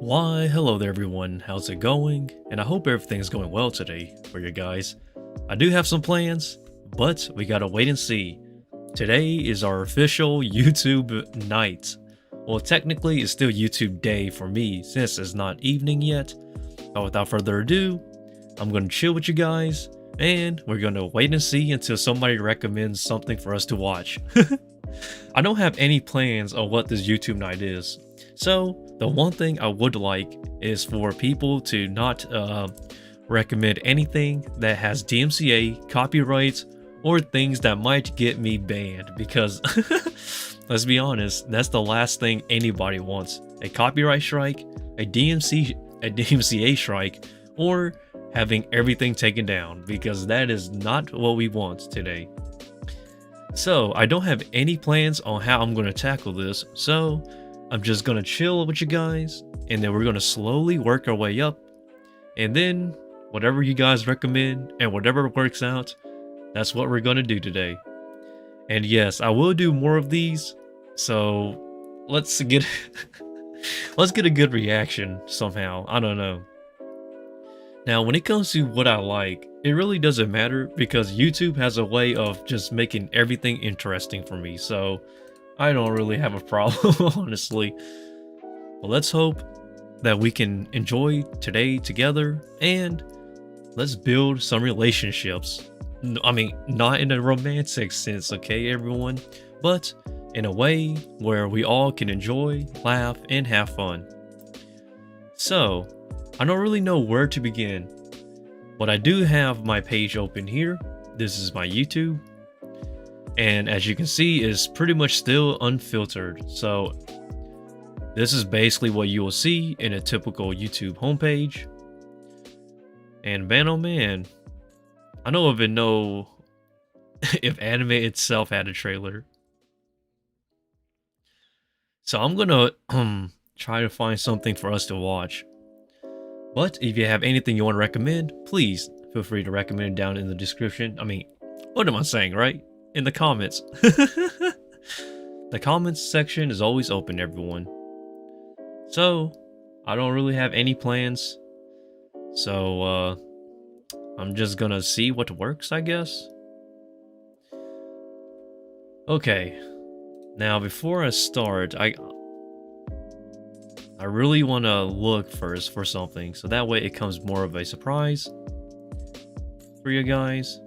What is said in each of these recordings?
Why, hello there everyone, how's it going? And I hope everything's going well today for you guys. I do have some plans, but we gotta wait and see. Today is our official YouTube night. Well, technically it's still YouTube day for me since it's not evening yet. But without further ado, I'm gonna chill with you guys and we're gonna wait and see until somebody recommends something for us to watch. I don't have any plans on what this YouTube night is. So the one thing I would like is for people to not recommend anything that has DMCA, copyrights, or things that might get me banned because let's be honest, that's the last thing anybody wants. A copyright strike, a DMCA strike, or having everything taken down, because that is not what we want today. So I don't have any plans on how I'm going to tackle this, so I'm just going to chill with you guys, and then we're going to slowly work our way up, and then whatever you guys recommend and whatever works out, that's what we're going to do today. And yes, I will do more of these, so let's get let's get a good reaction somehow. I don't know. Now, when it comes to what I like, it really doesn't matter because YouTube has a way of just making everything interesting for me, so I don't really have a problem, honestly. But let's hope that we can enjoy today together and let's build some relationships. I mean, not in a romantic sense, okay, everyone, but in a way where we all can enjoy, laugh, and have fun. So, I don't really know where to begin, but I do have my page open here. This is my YouTube, and as you can see, it's pretty much still unfiltered. So this is basically what you will see in a typical YouTube homepage. And man, oh man, I don't even know if anime itself had a trailer. So I'm gonna try to find something for us to watch. But if you have anything you want to recommend, please feel free to recommend it down in the description. I mean, what am I saying, right? In the comments. The comments section is always open, everyone. So, I don't really have any plans. So, I'm just gonna see what works, I guess. Okay. Now, before I start, I really want to look first for something, so that way it comes more of a surprise for you guys.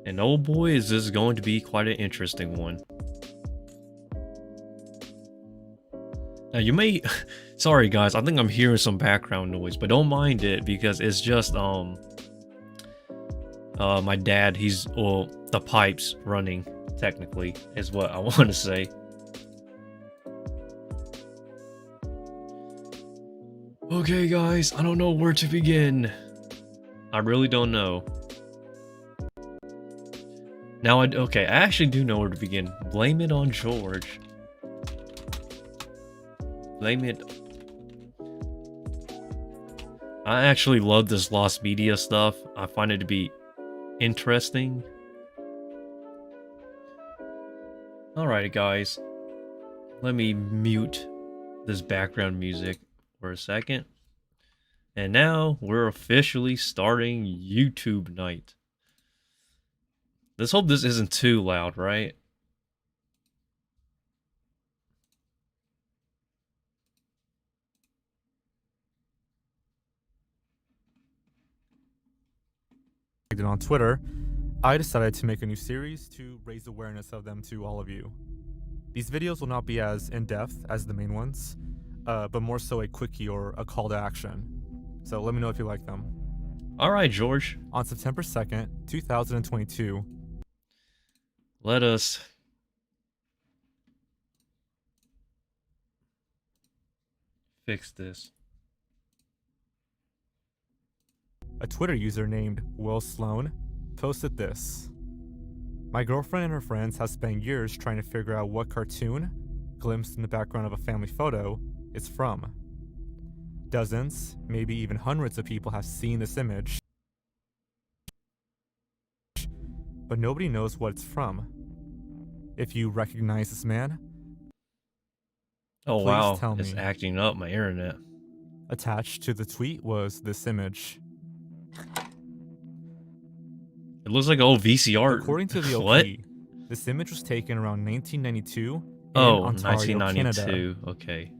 And oh boy, is this going to be quite an interesting one. Now you may, sorry guys, I think I'm hearing some background noise, but don't mind it because it's just my dad, the pipes running, technically, is what I want to say. Okay guys, I don't know where to begin. I really don't know. Now, okay, I actually do know where to begin. Blame it on George. Blame it. I actually love this lost media stuff. I find it to be interesting. Alright guys, let me mute this background music for a second. And now we're officially starting YouTube night. Let's hope this isn't too loud, right? On Twitter, I decided to make a new series to raise awareness of them to all of you. These videos will not be as in-depth as the main ones, but more so a quickie or a call to action. So let me know if you like them. Alright, George. On September 2nd, 2022, let us fix this. A Twitter user named Will Sloan posted this. My girlfriend and her friends have spent years trying to figure out what cartoon, glimpsed in the background of a family photo, is from. Dozens, maybe even hundreds of people have seen this image but nobody knows what it's from. If you recognize this man, Oh please wow, tell it's me. acting up my internet. Attached to the tweet was this image. It looks like an old VCR. According to the What? OP, this image was taken around 1992 in Oh, Ontario, Canada, 1992. Okay.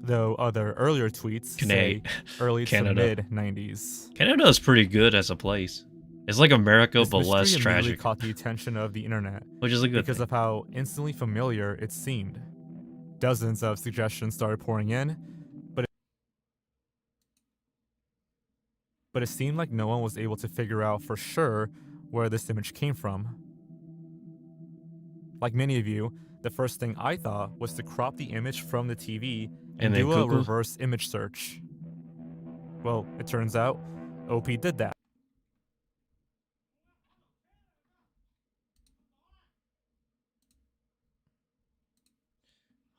though other earlier tweets say early to Canada. mid 90s. Canada is pretty good as a place. It's like America, This but less mystery immediately tragic, caught the attention of the internet which is a good because thing. of how instantly familiar it seemed. Dozens of suggestions started pouring in, but it seemed like no one was able to figure out for sure where this image came from. Like many of you, the first thing I thought was to crop the image from the TV and then do a Google. reverse image search. Well, it turns out OP did that.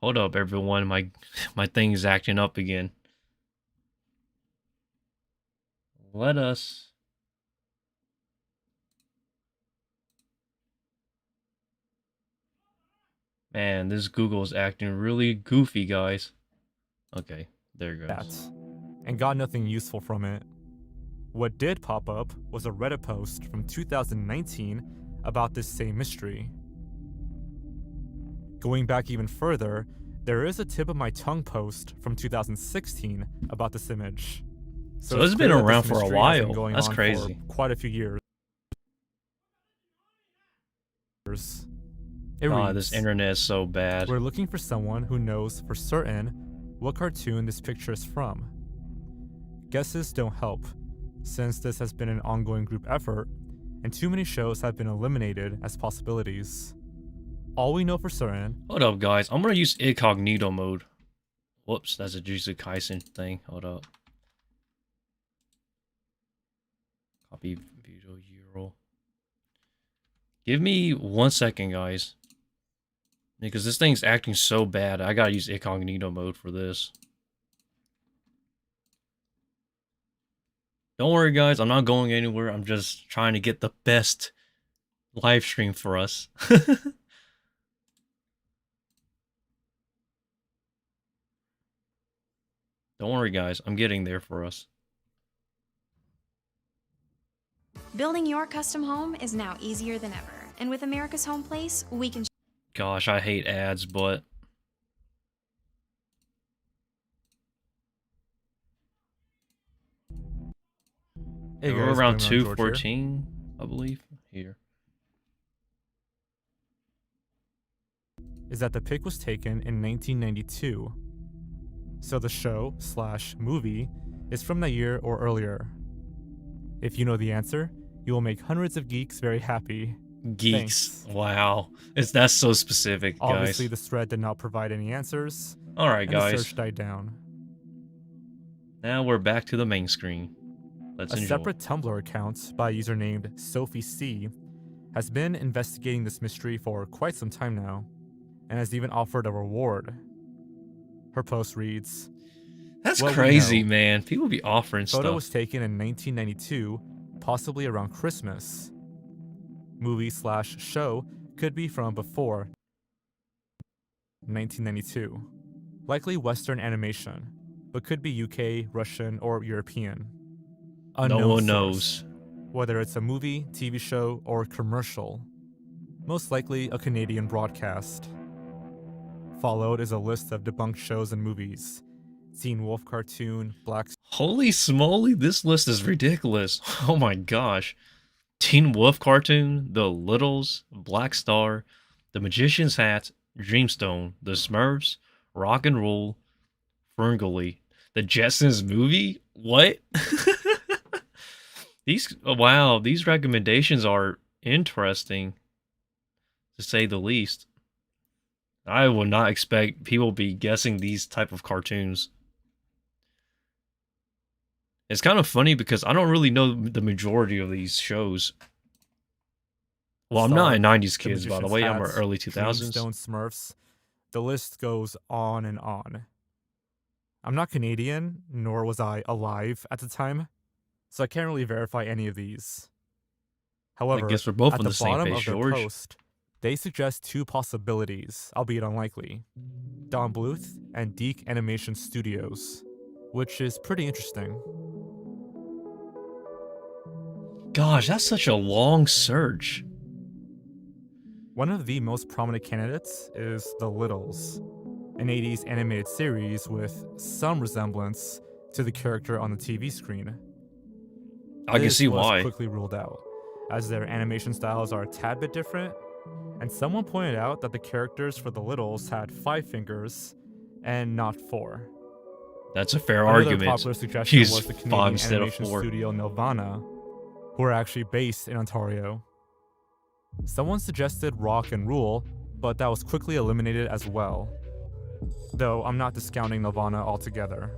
Hold up, everyone. My thing's acting up again. Let us. Man, this Google is acting really goofy, guys. Okay, there it goes. And got nothing useful from it. What did pop up was a Reddit post from 2019 about this same mystery. Going back even further, there is a tip of my tongue post from 2016 about this image. So it's been around for a while. That's crazy. For quite a few years. It reads, This internet is so bad. We're looking for someone who knows for certain what cartoon this picture is from. Guesses don't help, since this has been an ongoing group effort, and too many shows have been eliminated as possibilities. All we know for certain... Hold up, guys. I'm gonna use incognito mode. Whoops, that's a Jujutsu Kaisen thing. Hold up. Copy video URL. Give me 1 second, guys. Because this thing's acting so bad, I gotta use incognito mode for this. Don't worry, guys. I'm not going anywhere. I'm just trying to get the best live stream for us. Don't worry, guys. I'm getting there for us. Building your custom home is now easier than ever. And with America's Home Place, we can... Gosh, I hate ads, but... Hey we're guys, around Blame It on George 214, I believe. Here. is that the pic was taken in 1992. So the show / movie is from that year or earlier. If you know the answer, you will make hundreds of geeks very happy. Geeks. Thanks. Wow. That's so specific, guys. Obviously, the thread did not provide any answers. Alright, and guys. The search died down. Now we're back to the main screen. Let's enjoy. A separate Tumblr account by a user named Sophie C has been investigating this mystery for quite some time now, and has even offered a reward. Her post reads, That's "What we crazy, know. man. People be offering Photo stuff. was taken in 1992, possibly around Christmas. Movie / show could be from before 1992. Likely Western animation, but could be UK, Russian, or European. Unknown No one source. knows. Whether it's a movie, TV show, or commercial. Most likely a Canadian broadcast. Followed is a list of debunked shows and movies. Teen Wolf cartoon, Black... Holy smoly, this list is ridiculous. Oh my gosh. Teen Wolf cartoon, The Littles, Black Star, The Magician's Hat, Dreamstone, The Smurfs, Rock and Roll, Ferngully, The Jetsons movie? What? Wow, these recommendations are interesting, to say the least. I would not expect people to be guessing these type of cartoons. It's kind of funny because I don't really know the majority of these shows. Well, I'm not a 90s kid, by the way. I'm an early 2000s. Dreamstone, Smurfs. The list goes on and on. I'm not Canadian, nor was I alive at the time, so I can't really verify any of these. I However, guess we're both at on the the same bottom page, of their George. post, they suggest two possibilities, albeit unlikely: Don Bluth and Deke Animation Studios, which is pretty interesting. Gosh, that's such a long search. One of the most prominent candidates is The Littles, an 80s animated series with some resemblance to the character on the TV screen. I can This see was why. quickly ruled out, as their animation styles are a tad bit different, and someone pointed out that the characters for The Littles had 5 fingers and not 4. That's a fair Another argument. popular suggestion Use was the 5 Canadian instead of animation 4. studio Nelvana, who are actually based in Ontario. Someone suggested Rock and Rule, but that was quickly eliminated as well. Though I'm not discounting Nelvana altogether.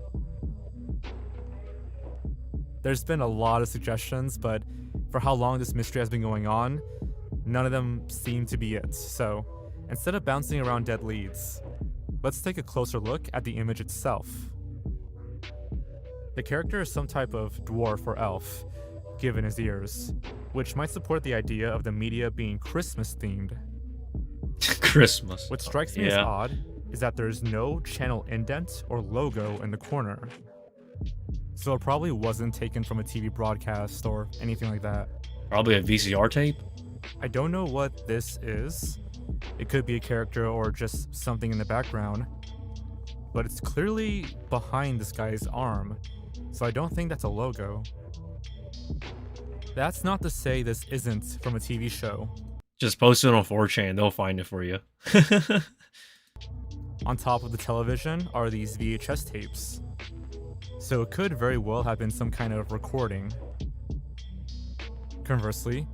There's been a lot of suggestions, but for how long this mystery has been going on, none of them seem to be it. So instead of bouncing around dead leads, let's take a closer look at the image itself. The character is some type of dwarf or elf, given his ears, which might support the idea of the media being Christmas themed. Christmas. What strikes me as odd is that there's no channel indent or logo in the corner. So it probably wasn't taken from a TV broadcast or anything like that. Probably a VCR tape? I don't know what this is. It could be a character or just something in the background, but it's clearly behind this guy's arm, so I don't think that's a logo. That's not to say this isn't from a TV show. Just post it on 4chan, they'll find it for you. On top of the television are these VHS tapes, so it could very well have been some kind of recording. Conversely,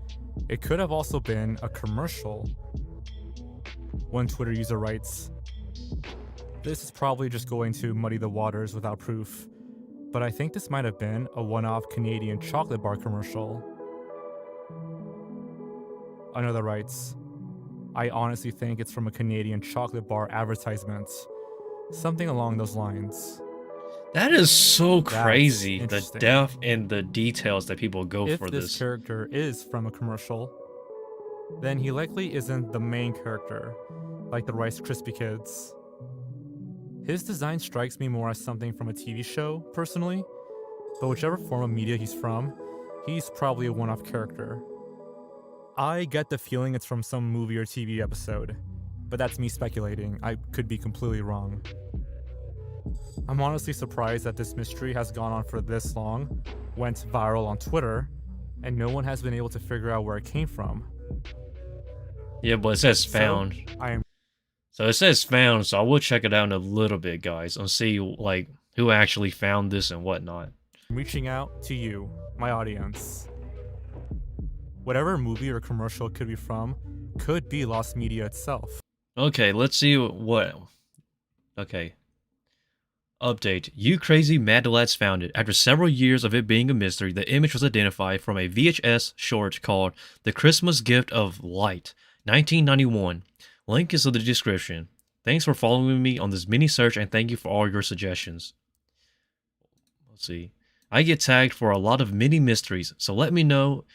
it could have also been a commercial. One Twitter user writes, "This is probably just going to muddy the waters without proof, but I think this might have been a one-off Canadian chocolate bar commercial." Another writes, "I honestly think it's from a Canadian chocolate bar advertisement. Something along those lines." That is so crazy, the interesting. depth and the details that people go If for this this. character is from a commercial, then he likely isn't the main character, like the Rice Krispie Kids. His design strikes me more as something from a TV show, personally, but whichever form of media he's from, he's probably a one-off character. I get the feeling it's from some movie or TV episode, but that's me speculating. I could be completely wrong. I'm honestly surprised that this mystery has gone on for this long, went viral on Twitter, and no one has been able to figure out where it came from. Yeah, but it says found. So it says found, so I will check it out in a little bit, guys, and see like who actually found this and whatnot. I'm reaching out to you, my audience. Whatever movie or commercial it could be from could be lost media itself. Okay, let's see what. Okay. Update. You Crazy Mad Lads found it. After several years of it being a mystery, the image was identified from a VHS short called The Christmas Gift of Light, 1991. Link is in the description. Thanks for following me on this mini search and thank you for all your suggestions. Let's see. I get tagged for a lot of mini mysteries, so let me know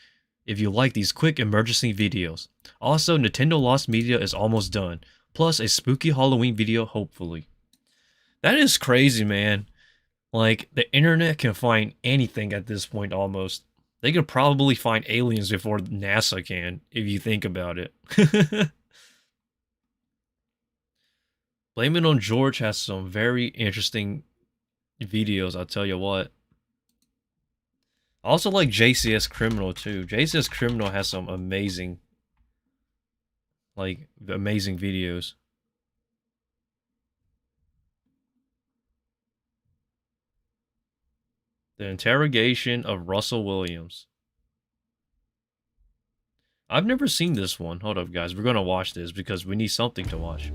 if you like these quick emergency videos. Also, Nintendo Lost Media is almost done, plus a spooky Halloween video hopefully. That is crazy, man. Like, the internet can find anything at this point almost. They could probably find aliens before NASA can, if you think about it. Blame It on George has some very interesting videos, I'll tell you what. I also like JCS Criminal too. JCS Criminal has some amazing videos. The Interrogation of Russell Williams. I've never seen this one. Hold up, guys. We're going to watch this because we need something to watch.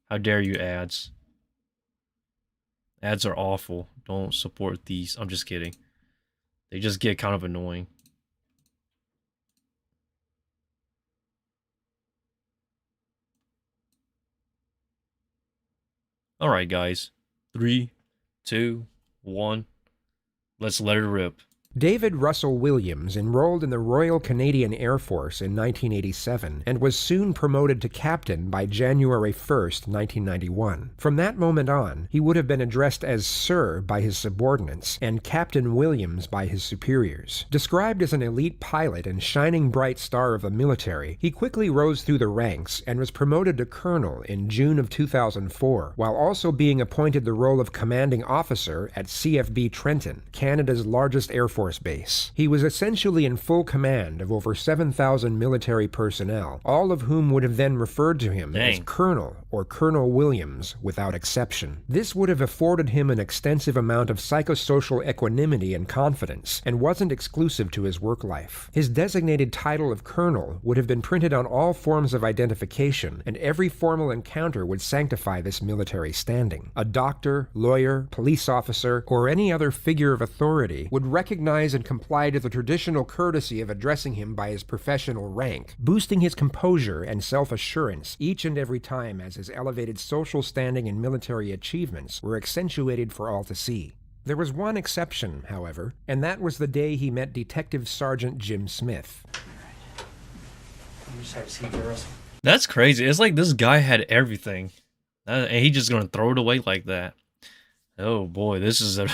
How dare you, ads. Ads are awful. Don't support these. I'm just kidding. They just get kind of annoying. Alright, guys. 3, 2, 1. Let's let it rip. David Russell Williams enrolled in the Royal Canadian Air Force in 1987 and was soon promoted to captain by January 1st, 1991. From that moment on, he would have been addressed as Sir by his subordinates and Captain Williams by his superiors. Described as an elite pilot and shining bright star of the military, he quickly rose through the ranks and was promoted to colonel in June of 2004, while also being appointed the role of commanding officer at CFB Trenton, Canada's largest Air Force base. He was essentially in full command of over 7,000 military personnel, all of whom would have then referred to him as Colonel or Colonel Williams without exception. This would have afforded him an extensive amount of psychosocial equanimity and confidence, and wasn't exclusive to his work life. His designated title of Colonel would have been printed on all forms of identification, and every formal encounter would sanctify this military standing. A doctor, lawyer, police officer, or any other figure of authority would recognize and comply to the traditional courtesy of addressing him by his professional rank, boosting his composure and self-assurance each and every time as his elevated social standing and military achievements were accentuated for all to see. There was one exception, however, and that was the day he met Detective Sergeant Jim Smith. That's crazy. It's like this guy had everything, and he just gonna throw it away like that. Oh boy, this is a...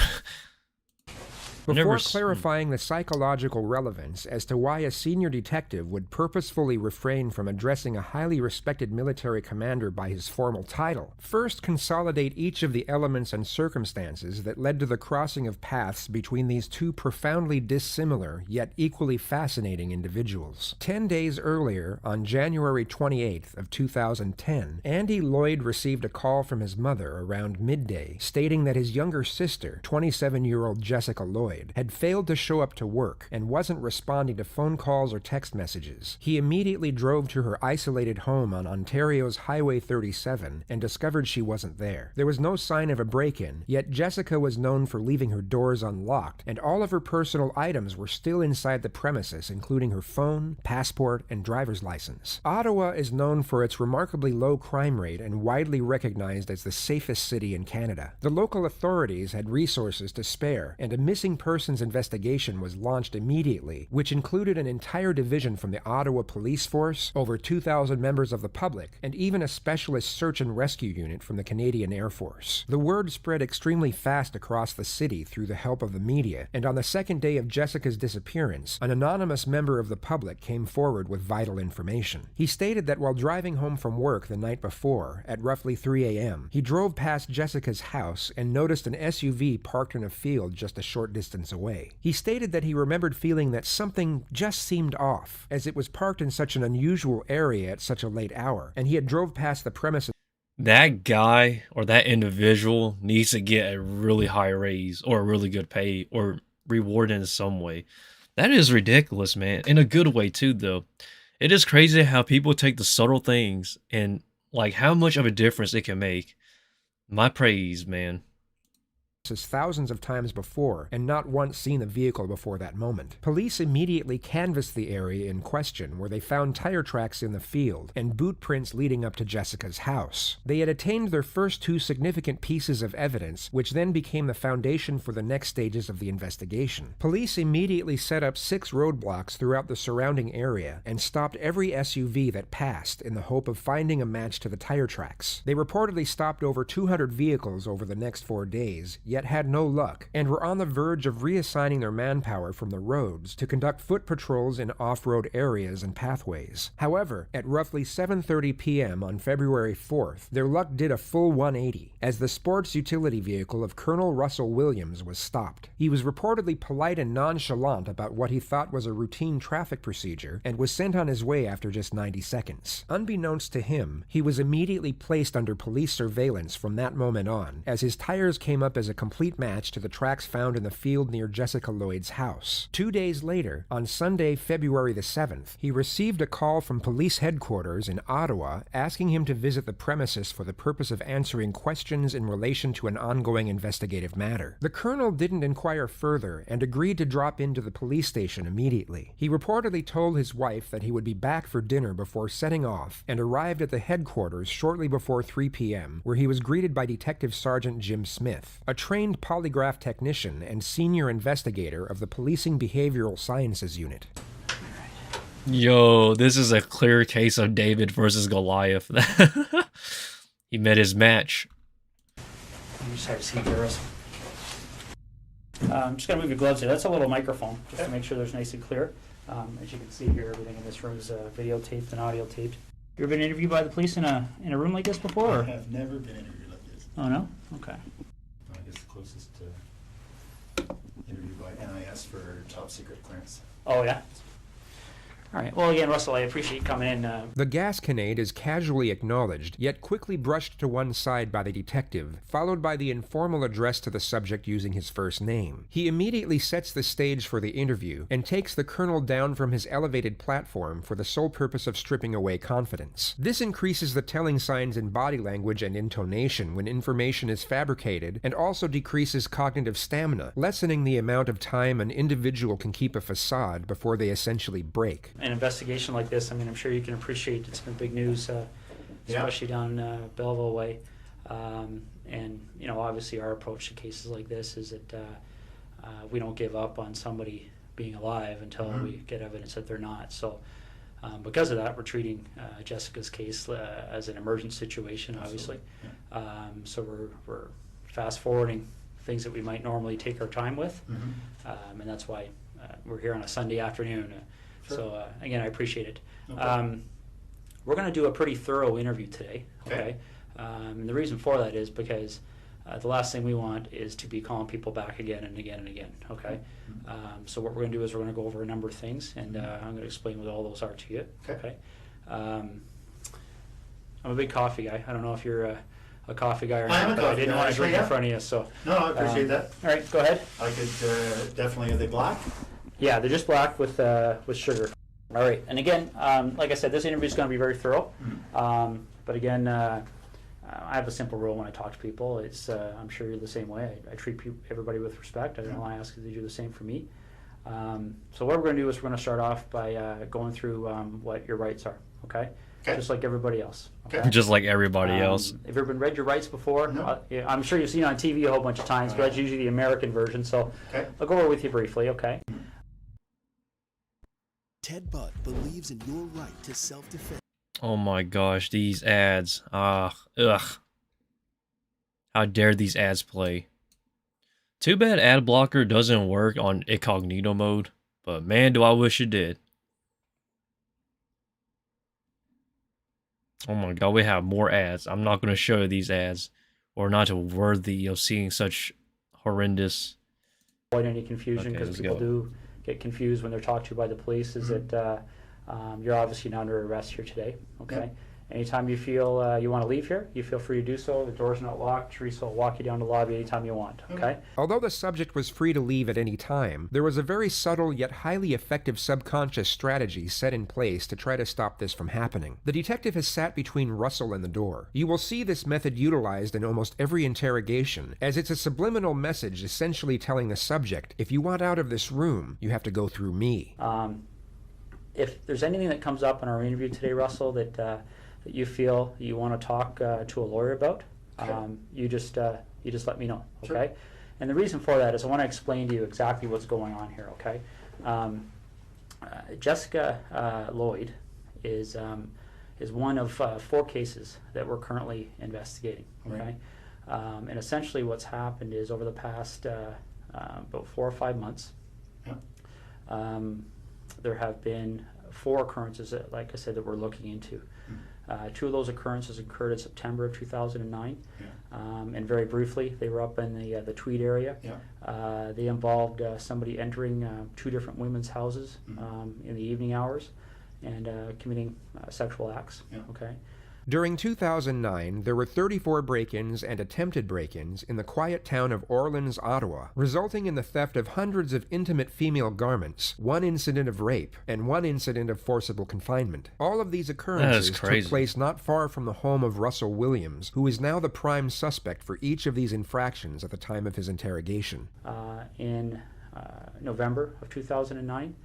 Before clarifying the psychological relevance as to why a senior detective would purposefully refrain from addressing a highly respected military commander by his formal title, first consolidate each of the elements and circumstances that led to the crossing of paths between these two profoundly dissimilar yet equally fascinating individuals. 10 days earlier, on January 28th of 2010, Andy Lloyd received a call from his mother around midday stating that his younger sister, 27-year-old Jessica Lloyd, had failed to show up to work and wasn't responding to phone calls or text messages. He immediately drove to her isolated home on Ontario's Highway 37 and discovered she wasn't there. There was no sign of a break-in, yet Jessica was known for leaving her doors unlocked, and all of her personal items were still inside the premises, including her phone, passport, and driver's license. Ottawa is known for its remarkably low crime rate and widely recognized as the safest city in Canada. The local authorities had resources to spare, and a missing person's investigation was launched immediately, which included an entire division from the Ottawa Police Force, over 2,000 members of the public, and even a specialist search and rescue unit from the Canadian Air Force. The word spread extremely fast across the city through the help of the media, and on the second day of Jessica's disappearance, an anonymous member of the public came forward with vital information. He stated that while driving home from work the night before, at roughly 3 a.m., he drove past Jessica's house and noticed an SUV parked in a field just a short distance away. He stated that he remembered feeling that something just seemed off, as it was parked in such an unusual area at such a late hour, and he had drove past the premises. That guy or that individual needs to get a really high raise or a really good pay or reward in some way. That is ridiculous, man. In a good way too, though. It is crazy how people take the subtle things and like how much of a difference it can make. My praise, man. Thousands of times before, and not once seen the vehicle before that moment. Police immediately canvassed the area in question, where they found tire tracks in the field and boot prints leading up to Jessica's house. They had attained their first two significant pieces of evidence, which then became the foundation for the next stages of the investigation. Police immediately set up 6 roadblocks throughout the surrounding area and stopped every SUV that passed in the hope of finding a match to the tire tracks. They reportedly stopped over 200 vehicles over the next 4 days, yet had no luck, and were on the verge of reassigning their manpower from the roads to conduct foot patrols in off-road areas and pathways. However, at roughly 7:30 p.m. on February 4th, their luck did a full 180, as the sports utility vehicle of Colonel Russell Williams was stopped. He was reportedly polite and nonchalant about what he thought was a routine traffic procedure, and was sent on his way after just 90 seconds. Unbeknownst to him, he was immediately placed under police surveillance from that moment on, as his tires came up as a complete match to the tracks found in the field near Jessica Lloyd's house. 2 days later, on Sunday, February the 7th, he received a call from police headquarters in Ottawa asking him to visit the premises for the purpose of answering questions in relation to an ongoing investigative matter. The colonel didn't inquire further and agreed to drop into the police station immediately. He reportedly told his wife that he would be back for dinner before setting off, and arrived at the headquarters shortly before 3 p.m., where he was greeted by Detective Sergeant Jim Smith. A trained polygraph technician and senior investigator of the Policing Behavioral Sciences Unit. Yo, this is a clear case of David versus Goliath. He met his match. You just have to see Garrus. I'm just going to move your gloves here. That's a little microphone, just to make sure there's nice and clear. As you can see here, everything in this room is videotaped and audio taped. You ever been interviewed by the police in a room like this before? Or? I have never been interviewed like this. Oh, no? Okay. I guess the closest interview by NIS for top secret clearance. Oh, yeah? All right. Well, again, Russell, I appreciate you coming in. The gasconade is casually acknowledged, yet quickly brushed to one side by the detective, followed by the informal address to the subject using his first name. He immediately sets the stage for the interview and takes the colonel down from his elevated platform for the sole purpose of stripping away confidence. This increases the telling signs in body language and intonation when information is fabricated, and also decreases cognitive stamina, lessening the amount of time an individual can keep a facade before they essentially break. An investigation like this, I mean, I'm sure you can appreciate it's been big news, especially down Belleville way. And, you know, obviously our approach to cases like this is that we don't give up on somebody being alive until we get evidence that they're not. So because of that, we're treating Jessica's case as an emergent situation, obviously. Yeah. So we're fast forwarding things that we might normally take our time with. And that's why we're here on a Sunday afternoon. Sure. So again, I appreciate it. Okay. We're going to do a pretty thorough interview today. Okay. And the reason for that is because the last thing we want is to be calling people back again and again and again. Okay. So what we're going to do is we're going to go over a number of things, and I'm going to explain what all those are to you. Okay. I'm a big coffee guy. I don't know if you're a coffee guy or not, but I didn't want to drink in front of you. So no, I appreciate that. All right, go ahead. I could definitely. Are they black? Yeah, they're just black with sugar. All right, and again, like I said, this interview is going to be very thorough. But again, I have a simple rule when I talk to people. It's I'm sure you're the same way. I treat everybody with respect. I don't want to ask you to do the same for me. So what we're going to do is we're going to start off by going through what your rights are. Okay? Just like everybody else. Okay? Just like everybody else. Have you ever been read your rights before? No. Yeah, I'm sure you've seen it on TV a whole bunch of times, but that's usually the American version. So I'll go over with you briefly. Okay? Ted Budd believes in your right to self-defense. Oh my gosh, these ads. Ugh. How dare these ads play. Too bad ad blocker doesn't work on incognito mode, but man, do I wish it did. Oh my god, we have more ads. I'm not going to show you these ads. We're not worthy of seeing such horrendous... Avoid any confusion, because people do get confused when they're talked to by the police, is that you're obviously not under arrest here today, okay? Yep. Anytime you feel you want to leave here, you feel free to do so. The door's not locked. Teresa will walk you down the lobby anytime you want, okay? Although the subject was free to leave at any time, there was a very subtle yet highly effective subconscious strategy set in place to try to stop this from happening. The detective has sat between Russell and the door. You will see this method utilized in almost every interrogation, as it's a subliminal message essentially telling the subject, if you want out of this room, you have to go through me. If there's anything that comes up in our interview today, Russell, that you feel you want to talk to a lawyer about, you just let me know, okay? Sure. And the reason for that is I want to explain to you exactly what's going on here, okay? Jessica Lloyd is one of 4 cases that we're currently investigating, okay? Right. And essentially what's happened is over the past about 4 or 5 months, there have been 4 occurrences that, like I said, that we're looking into. 2 of those occurrences occurred in September of 2009, and very briefly, they were up in the Tweed area. They involved somebody entering 2 different women's houses in the evening hours and committing sexual acts. Okay. During 2009, there were 34 break-ins and attempted break-ins in the quiet town of Orleans, Ottawa, resulting in the theft of hundreds of intimate female garments, 1 incident of rape, and 1 incident of forcible confinement. All of these occurrences took place not far from the home of Russell Williams, who is now the prime suspect for each of these infractions at the time of his interrogation. In November of 2009,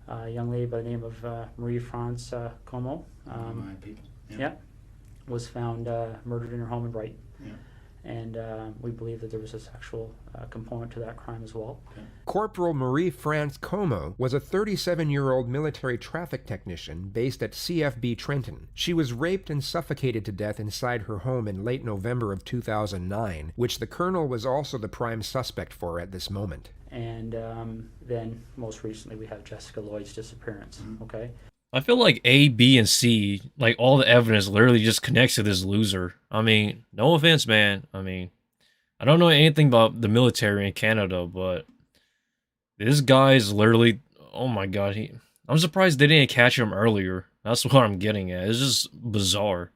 a young lady by the name of Marie-France Kumo, was found murdered in her home in Brighton. and we believe that there was a sexual component to that crime as well. Corporal Marie-France Kumo was a 37-year-old military traffic technician based at CFB Trenton. She was raped and suffocated to death inside her home in late November of 2009, which the colonel was also the prime suspect for at this moment. And then most recently we have Jessica Lloyd's disappearance, okay? I feel like A, B, and C, like all the evidence literally just connects to this loser. I mean, no offense, man. I mean, I don't know anything about the military in Canada, but this guy's literally, oh my god, I'm surprised they didn't catch him earlier. That's what I'm getting at. It's just bizarre.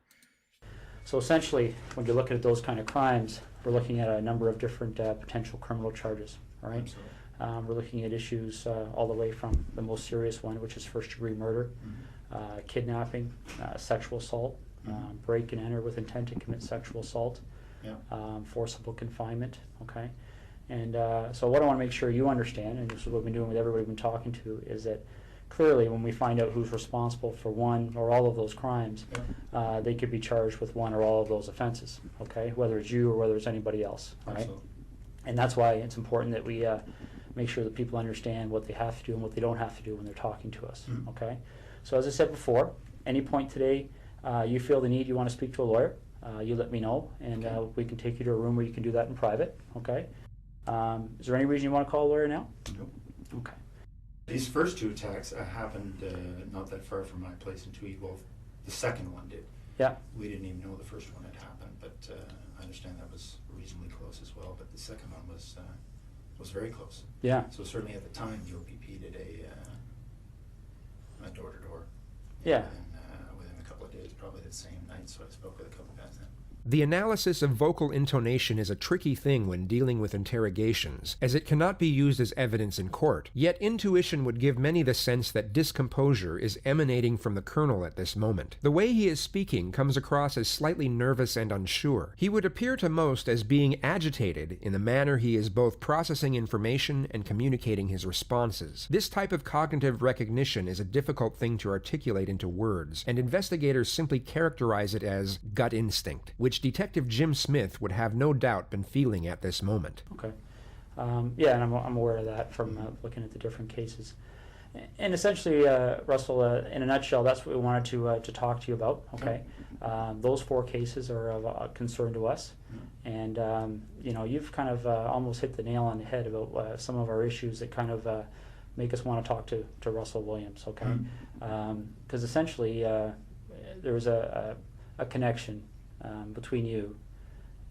So essentially, when you're looking at those kind of crimes, we're looking at a number of different potential criminal charges, all right? We're looking at issues all the way from the most serious one, which is first-degree murder, kidnapping, sexual assault, break and enter with intent to commit sexual assault, forcible confinement, okay? And so what I want to make sure you understand, and this is what we've been doing with everybody we've been talking to, is that clearly when we find out who's responsible for one or all of those crimes, they could be charged with one or all of those offenses, okay? Whether it's you or whether it's anybody else, all right? Absolutely. And that's why it's important that we make sure that people understand what they have to do and what they don't have to do when they're talking to us, okay? So as I said before, any point today you feel the need, you want to speak to a lawyer, you let me know, and we can take you to a room where you can do that in private, okay? Is there any reason you want to call a lawyer now? Nope. Okay. These first two attacks happened not that far from my place in Tweed. Well, the second one did. Yeah. We didn't even know the first one had happened, but I understand that was reasonably close as well. But the second one was very close. Yeah. So certainly at the time, the OPP did a door-to-door. Yeah. And within a couple of days, probably the same night. So I spoke with a couple of guys then. The analysis of vocal intonation is a tricky thing when dealing with interrogations, as it cannot be used as evidence in court. Yet intuition would give many the sense that discomposure is emanating from the colonel at this moment. The way he is speaking comes across as slightly nervous and unsure. He would appear to most as being agitated in the manner he is both processing information and communicating his responses. This type of cognitive recognition is a difficult thing to articulate into words, and investigators simply characterize it as gut instinct, which Detective Jim Smith would have no doubt been feeling at this moment. Okay. Yeah, and I'm aware of that from looking at the different cases. And essentially, Russell, in a nutshell, that's what we wanted to talk to you about, okay? Those four cases are of concern to us. And, you know, you've kind of almost hit the nail on the head about some of our issues that kind of make us want to talk to Russell Williams, okay? Because essentially, there was a connection between you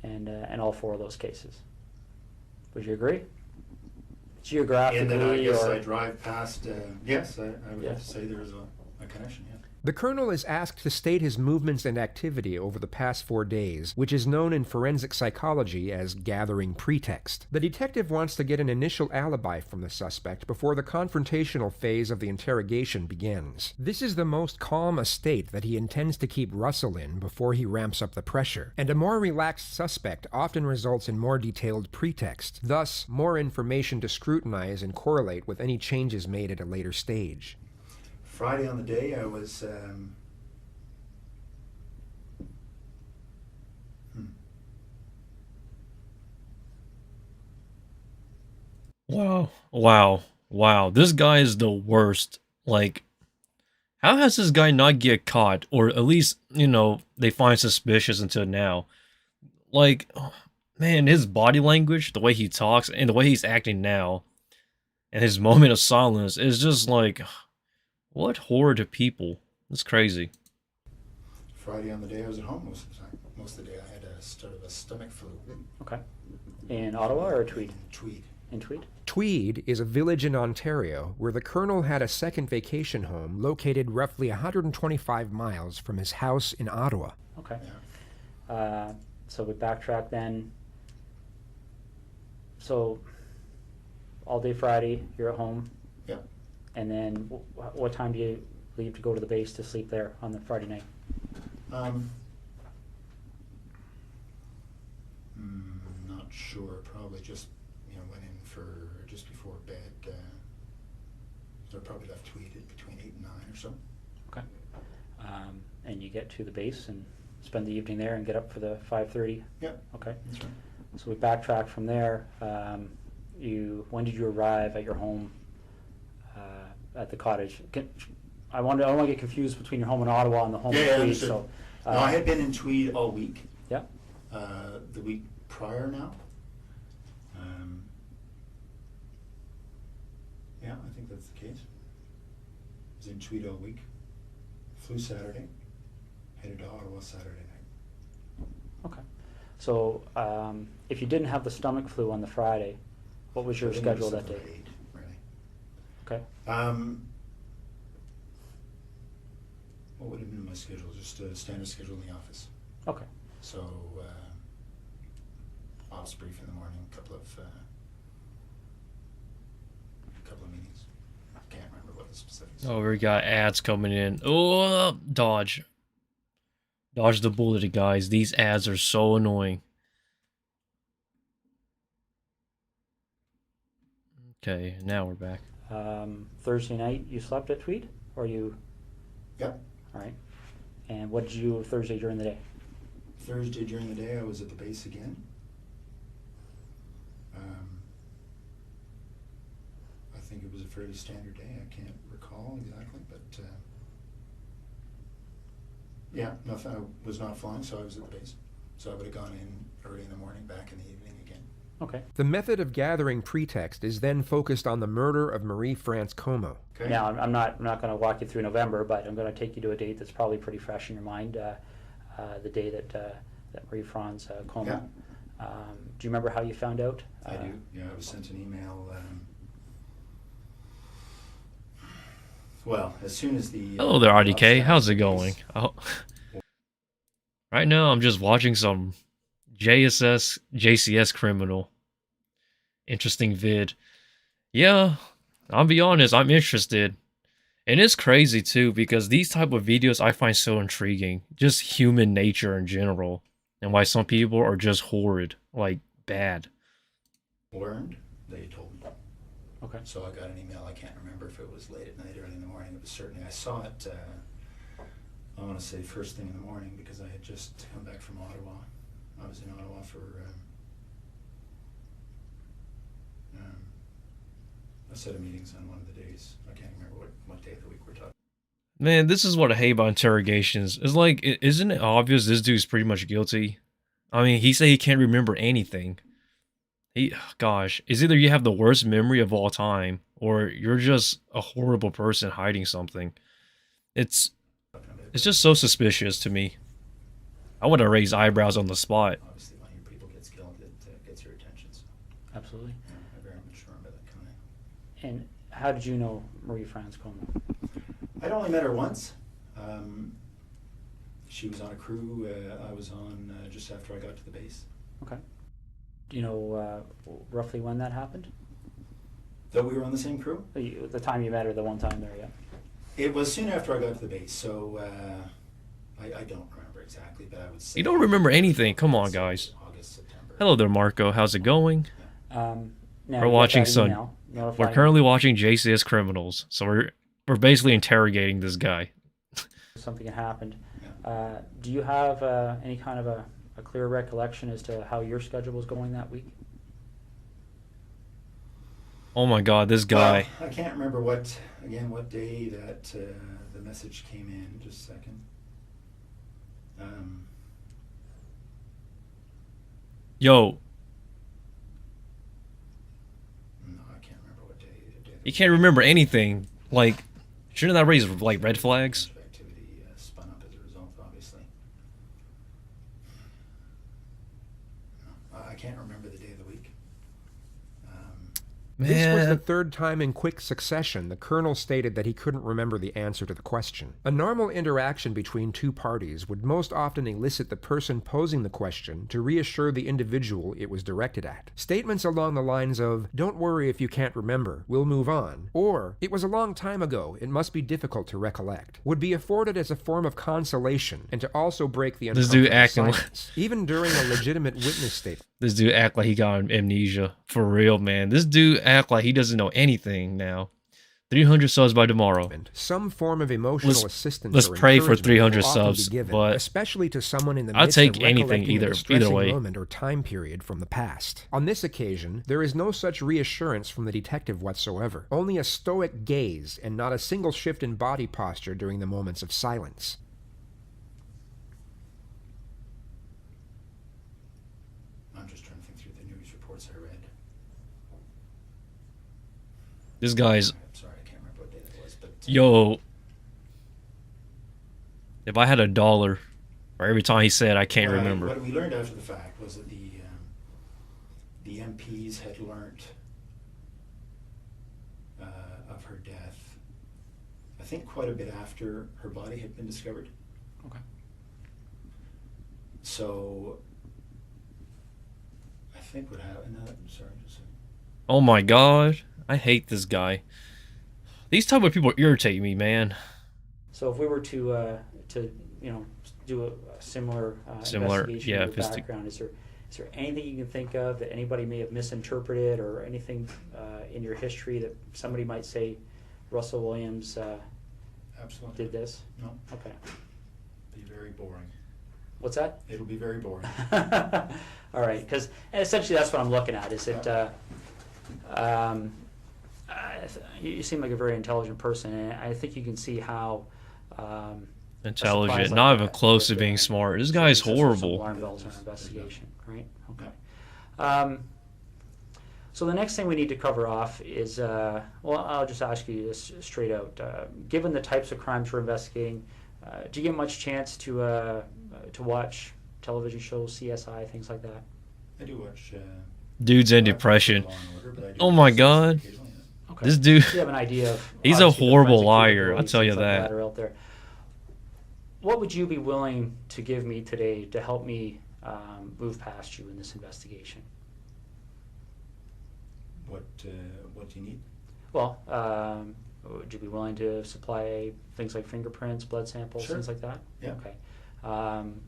and all four of those cases. Would you agree? Geographically, and then I guess or I drive past. Yes, I would have to say there is a connection. Yeah. The colonel is asked to state his movements and activity over the past 4 days, which is known in forensic psychology as gathering pretext. The detective wants to get an initial alibi from the suspect before the confrontational phase of the interrogation begins. This is the most calm a state that he intends to keep Russell in before he ramps up the pressure, and a more relaxed suspect often results in more detailed pretext, thus more information to scrutinize and correlate with any changes made at a later stage. Friday on the day, I was. Wow. This guy is the worst. Like, how has this guy not get caught? Or at least, you know, they find suspicious until now. Like, man, his body language, the way he talks, and the way he's acting now, and his moment of silence is just like, what horror to people. It's crazy. Friday on the day, I was at home most of the time. Most of the day, I had a sort of a stomach flu. okay. In Ottawa or Tweed? Tweed. In Tweed? Tweed is a village in Ontario where the colonel had a second vacation home located roughly 125 miles from his house in Ottawa. Okay. Yeah. So we backtrack then. So all day Friday, you're at home. Yeah. And then what time do you leave to go to the base to sleep there on the Friday night? Not sure. Probably just went in for just before bed. So I probably left Tweed at between 8 and 9 or so. Okay. And you get to the base and spend the evening there and get up for the 5:30? Yeah. Okay. That's right. So we backtrack from there. When did you arrive at your home at the cottage? I don't want to get confused between your home in Ottawa and the home in Tweed. Understood. So, No, I had been in Tweed all week. Yeah. The week prior now. Yeah, I think that's the case. Was in Tweed all week. Flew Saturday. Headed to Ottawa Saturday night. Okay. So if you didn't have the stomach flu on the Friday, what was your I think schedule it was that day? 7 or 8, really. Okay. What would have been my schedule? Just a standard schedule in the office. Okay. So, office brief in the morning, couple of meetings. I can't remember what the specifics. Oh, we got ads coming in. Oh, dodge the bullet, guys. These ads are so annoying. Okay, now we're back. Thursday night, you slept at Tweed, or you? Yep. All right. And what did you do Thursday during the day? Thursday during the day, I was at the base again. I think it was a fairly standard day. I can't recall exactly, but yeah, nothing. I was not flying, so I was at the base. So I would have gone in early in the morning, back in the evening again. Okay. The method of gathering pretext is then focused on the murder of Marie-France Kumo. Okay. Now, I'm not going to walk you through November, but I'm going to take you to a date that's probably pretty fresh in your mind. The day that Marie-France Kumo. Yeah. Do you remember how you found out? I do. Yeah, I was sent an email. Well, as soon as the Hello there, RDK. How's it going? Oh. Right now, I'm just watching some JCS Criminal. Interesting vid. Yeah, I'll be honest, I'm interested. And it's crazy too, because these type of videos I find so intriguing. Just human nature in general. And why some people are just horrid, like bad. learned, they told me. Okay. So I got an email. I can't remember if it was late at night, early in the morning. It was certainly, I saw it, I want to say first thing in the morning, because I had just come back from Ottawa. I was in Ottawa for a set of meetings on one of the days. I can't remember what day of the week we're talking. Man, this is what I hate about interrogations. It's like, isn't it obvious this dude's pretty much guilty? I mean, he said he can't remember anything. Gosh, it's either you have the worst memory of all time, or you're just a horrible person hiding something. It's just so suspicious to me. I would have raised eyebrows on the spot. Obviously, when your people gets killed, it gets your attention. So Absolutely. yeah, I very much remember that coming. And how did you know Marie-France Kumo? I'd only met her once. She was on a crew I was on just after I got to the base. Okay. Do you know roughly when that happened? That we were on the same crew? The time you met her, the one time there, yeah. It was soon after I got to the base, so I don't remember exactly, but I would say... You don't remember anything. Come on, guys. August, September. Hello there, Marco. How's it going? Now We're you watching got that some... email We're notifying currently watching JCS Criminals, so we're basically interrogating this guy. something had happened. Yeah. Do you have any kind of a clear recollection as to how your schedule was going that week? Oh my god, this guy. Well, I can't remember what day that the message came in. Just a second. Yo, No, I can't remember what day. you can't remember anything. Like, shouldn't that raise, like, red flags? Activity spun up as a result, obviously. No, I can't remember the day of the week. This was the third time in quick succession the colonel stated that he couldn't remember the answer to the question. A normal interaction between two parties would most often elicit the person posing the question to reassure the individual it was directed at. Statements along the lines of, "Don't worry if you can't remember, we'll move on," or "It was a long time ago, it must be difficult to recollect," would be afforded as a form of consolation and to also break the This dude uncomfortable acting silence, even during a legitimate witness statement. This dude act like he got amnesia. For real, man. This dude act like he doesn't know anything now. 300 subs by tomorrow. Some form of emotional assistance. Let's or pray for encouragement 300 will often subs, be given, but especially to someone in the I'll midst take of anything recollecting a either distressing way. moment or time period from the past. On this occasion, there is no such reassurance from the detective whatsoever. Only a stoic gaze and not a single shift in body posture during the moments of silence. I'm just trying to think through the news reports I read. This guy's... I'm sorry, I can't remember what day it was, but... Yo. If I had $1 for every time he said, I can't remember. What we learned after the fact was that the MPs had learnt of her death, I think quite a bit after her body had been discovered. Okay. So, I think what happened... sorry, just a second. Oh my god. I hate this guy. These type of people irritate me, man. So if we were to do a similar investigation yeah, of your background, is there anything you can think of that anybody may have misinterpreted, or anything in your history that somebody might say Russell Williams Absolutely did this? No. Okay. Be very boring. What's that? It'll be very boring. All right, because essentially that's what I'm looking at. Is it? You seem like a very intelligent person, and I think you can see how Intelligent, not even close to being smart. This guy's horrible. Alarm bells in our investigation, right? Okay. So the next thing we need to cover off is, well, I'll just ask you this straight out. Given the types of crimes we're investigating, do you get much chance to watch television shows, CSI, things like that? I do watch... Dude's in depression. Oh my god. Okay. This dude... You have an idea of... He's a horrible liar, I'll tell you that. Are out there. What would you be willing to give me today to help me move past you in this investigation? What do you need? Well, would you be willing to supply things like fingerprints, blood samples, Sure. things like that? Yeah. Okay.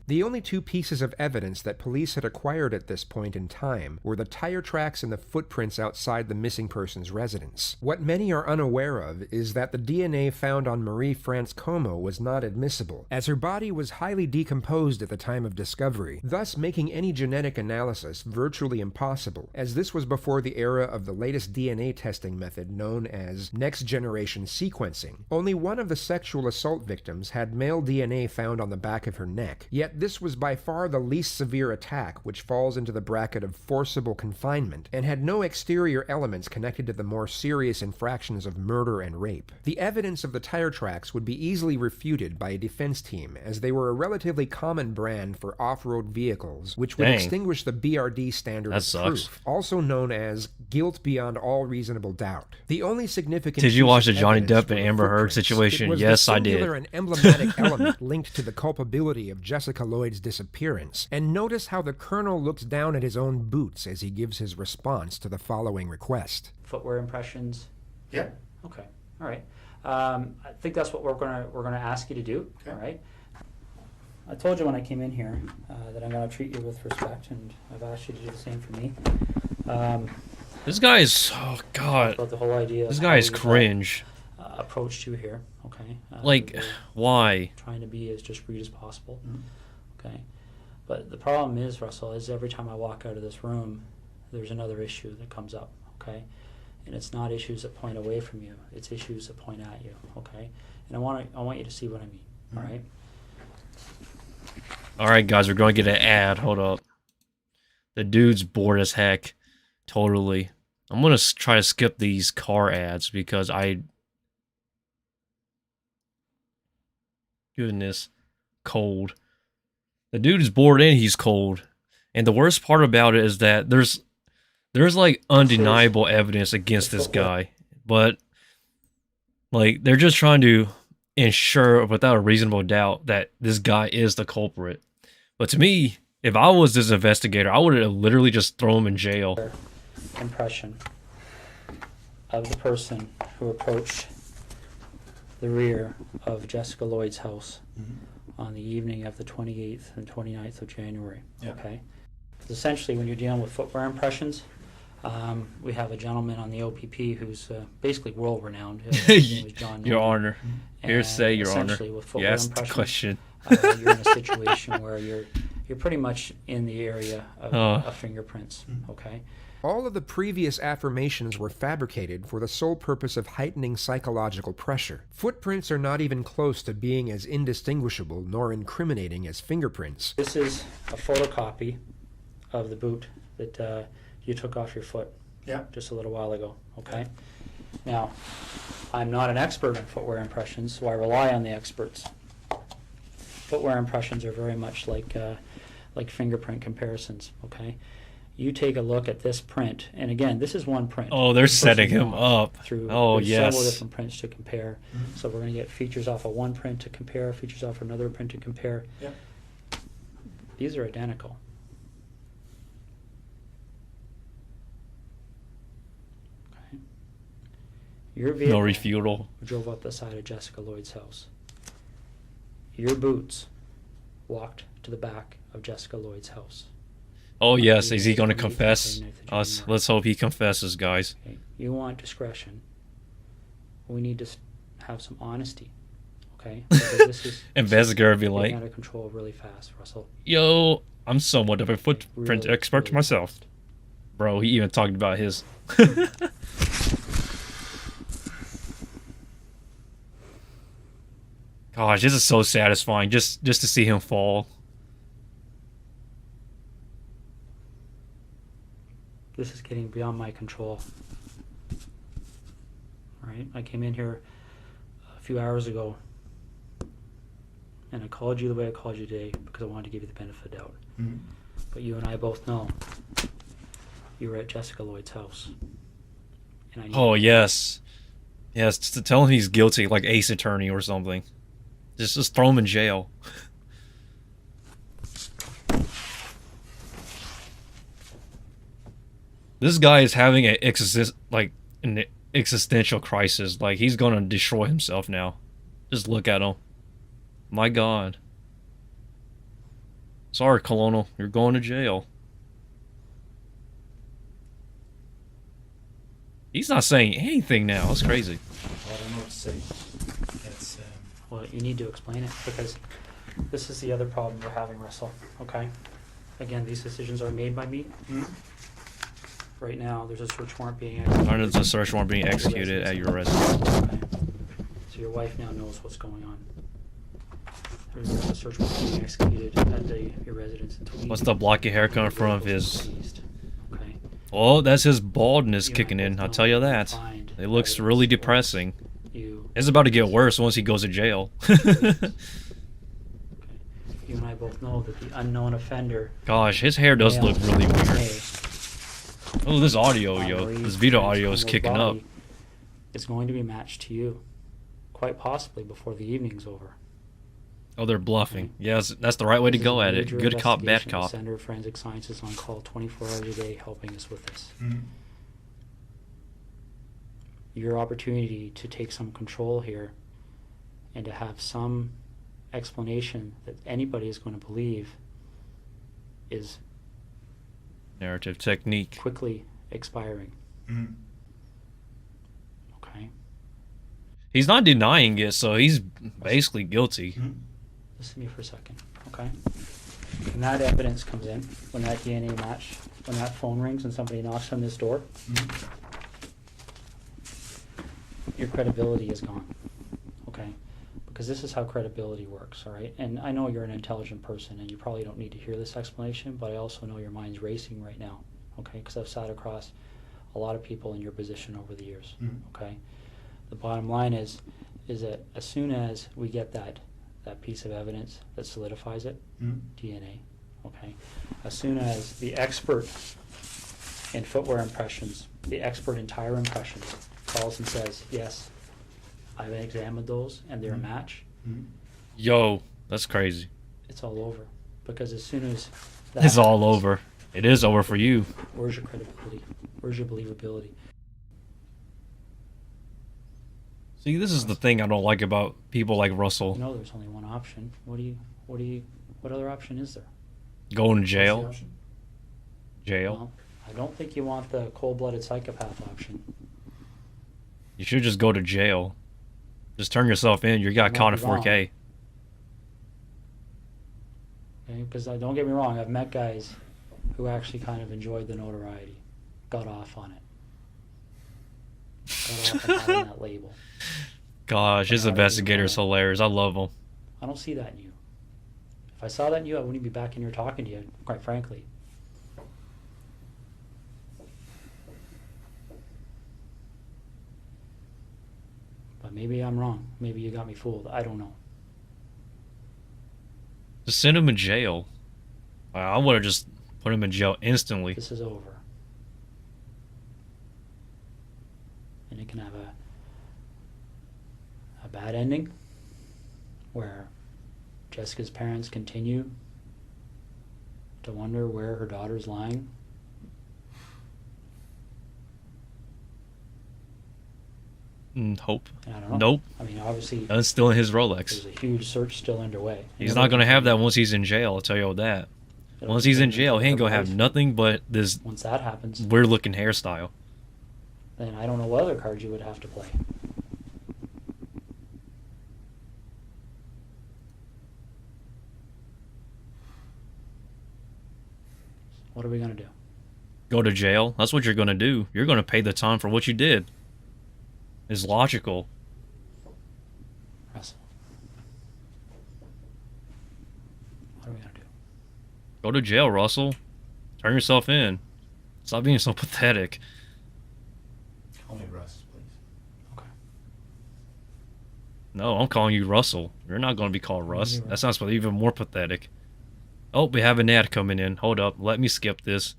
The only two pieces of evidence that police had acquired at this point in time were the tire tracks and the footprints outside the missing person's residence. What many are unaware of is that the DNA found on Marie France Kumo was not admissible, as her body was highly decomposed at the time of discovery, thus making any genetic analysis virtually impossible, as this was before the era of the latest DNA testing method known as next-generation sequencing. Only one of the sexual assault victims had male DNA found on the back of her neck, yet this was by far the least severe attack, which falls into the bracket of forcible confinement, and had no exterior elements connected to the more serious infractions of murder and rape. The evidence of the tire tracks would be easily refuted by a defense team, as they were a relatively common brand for off-road vehicles, which would extinguish the BRD standard of proof, also known as guilt beyond all reasonable doubt. The only significant... Did you watch the Johnny Depp and Amber Heard situation? Yes, I did. It was the singular and emblematic element linked to the culpability of Jessica Lloyd's disappearance, and notice how the colonel looks down at his own boots as he gives his response to the following request. Footwear impressions? Yeah. Okay. All right. I think that's what we're gonna ask you to do. Okay. All right. I told you when I came in here that I'm gonna treat you with respect, and I've asked you to do the same for me. This guy is... Oh, God. About the whole idea. This guy is cringe. Approach to here, okay? Like, why? Trying to be as discreet as possible, Mm-hmm. okay? But the problem is, Russell, is every time I walk out of this room, there's another issue that comes up, okay? And it's not issues that point away from you; it's issues that point at you, okay? And I want you to see what I mean, all right? All right, guys, we're going to get an ad. Hold up. The dude's bored as heck. Totally. I'm going to try to skip these car ads because Goodness. Cold. The dude is bored and he's cold. And the worst part about it is that there's like undeniable evidence against this guy. But like they're just trying to ensure without a reasonable doubt that this guy is the culprit. But to me, if I was this investigator, I would have literally just thrown him in jail. Impression of the person who approached the rear of Jessica Lloyd's house on the evening of the 28th and 29th of January. Yeah. Okay. Essentially, when you're dealing with footwear impressions, We have a gentleman on the OPP who's basically world-renowned. His name is John Your Nolan. Honor. Hearsay, Your Honor. Essentially, with You footwear asked the impressions, question. you're in a situation where you're pretty much in the area of fingerprints. Okay. All of the previous affirmations were fabricated for the sole purpose of heightening psychological pressure. Footprints are not even close to being as indistinguishable nor incriminating as fingerprints. This is a photocopy of the boot that you took off your foot just a little while ago. Okay. Now, I'm not an expert in footwear impressions, so I rely on the experts. Footwear impressions are very much like fingerprint comparisons. Okay. You take a look at this print, and again, this is one print. Oh, they're setting him up. There's Yes. several different prints to compare. So we're going to get features off of one print to compare, features off another print to compare. Yep. These are identical. Okay. Your vehicle No refutal. drove up the side of Jessica Lloyd's house. Your boots walked to the back of Jessica Lloyd's house. Oh, yes. Is he going to confess? Let's hope he confesses, guys. Okay. You want discretion. We need to have some honesty. Okay? Because this is Investigator would be getting like, out of control really fast, Russell. yo, I'm somewhat of a footprint Really, expert really myself. fast. Bro, he even talked about his. Gosh, this is so satisfying just to see him fall. This is getting beyond my control. All right? I came in here a few hours ago, and I called you the way I called you today because I wanted to give you the benefit of the doubt. But you and I both know you were at Jessica Lloyd's house. And I Oh, yes. Yes, to tell him he's guilty, like Ace Attorney or something. Just throw him in jail. This guy is having an existential crisis. Like, he's gonna destroy himself now. Just look at him. My God. Sorry, Colonel. You're going to jail. He's not saying anything now. That's crazy. Well, I don't know what to say. It's, Well, you need to explain it because this is the other problem we're having, Russell. Okay? Again, these decisions are made by me. Right now, there's a search warrant being executed. There's a search warrant being executed at your residence. Okay. So your wife now knows what's going on. There's a search warrant being executed at your residence until What's the blocky hair coming from his... seized. Okay. Oh, that's his baldness You and kicking I in. both I'll know tell you you that. find It looks evidence really for depressing. You. It's about to get worse once he goes to jail. Okay. You and I both know that the unknown offender. Gosh, his hair does look really weird. may Oh, this audio, yo. Maurice This video and his audio is humble kicking up. body is going to be matched to you, quite possibly before the evening's over. Oh, they're bluffing. Yes, that's the right way to This is go a at it. major Good cop, bad investigation. cop. The Center of Forensic Science is on call 24 hours a day, helping us with this. Your opportunity to take some control here and to have some explanation that anybody is going to believe is Narrative technique. quickly expiring. Okay? He's not denying it, so he's basically guilty. Listen to me for a second, okay? When that evidence comes in, when that DNA match, when that phone rings and somebody knocks on this door, your credibility is gone, okay? Because this is how credibility works, all right? And I know you're an intelligent person and you probably don't need to hear this explanation, but I also know your mind's racing right now, okay? Because I've sat across a lot of people in your position over the years, okay? The bottom line is that as soon as we get that piece of evidence that solidifies it, DNA, okay? As soon as the expert in footwear impressions, the expert in tire impressions calls and says, yes, I've examined those and they're a match, Yo, that's crazy. it's all over. Because as soon as It's all happens, over. It is over for you. Where's your credibility? Where's your believability? See, this is the thing I don't like about people like You Russell. know there's only one option. What other option is there? Going to What's the jail. option? Jail. Well, I don't think you want the cold-blooded psychopath option. You should just go to jail. Just turn yourself in. You got caught in 4K. Okay, because don't get me wrong, I've met guys who actually kind of enjoyed the notoriety, got off on it, got off on having that label. Gosh, his investigator's hilarious. I love him. I don't see that in you. If I saw that in you, I wouldn't be back in here talking to you, quite frankly. But maybe I'm wrong. Maybe you got me fooled. I don't know. Just send him in jail. I would have just put him in jail instantly. This is over. And it can have a bad ending where Jessica's parents continue to wonder where her daughter's lying. Hope. I don't know. Nope. I mean, obviously, That's still in his Rolex. there's a huge search still underway. He's not going to have that once he's in jail, I'll tell you all that. Once he's in jail, he ain't going to have nothing but this Once that happens, weird looking hairstyle. then I don't know what other cards you would have to play. What are we going to do? Go to jail? That's what you're going to do. You're going to pay the time for what you did. It's logical. Russell. What are we going to do? Go to jail, Russell. Turn yourself in. Stop being so pathetic. Call me Russ, please. Okay. No, I'm calling you Russell. You're not going to be called Russ. That sounds even more pathetic. Oh, we have an ad coming in. Hold up. Let me skip this.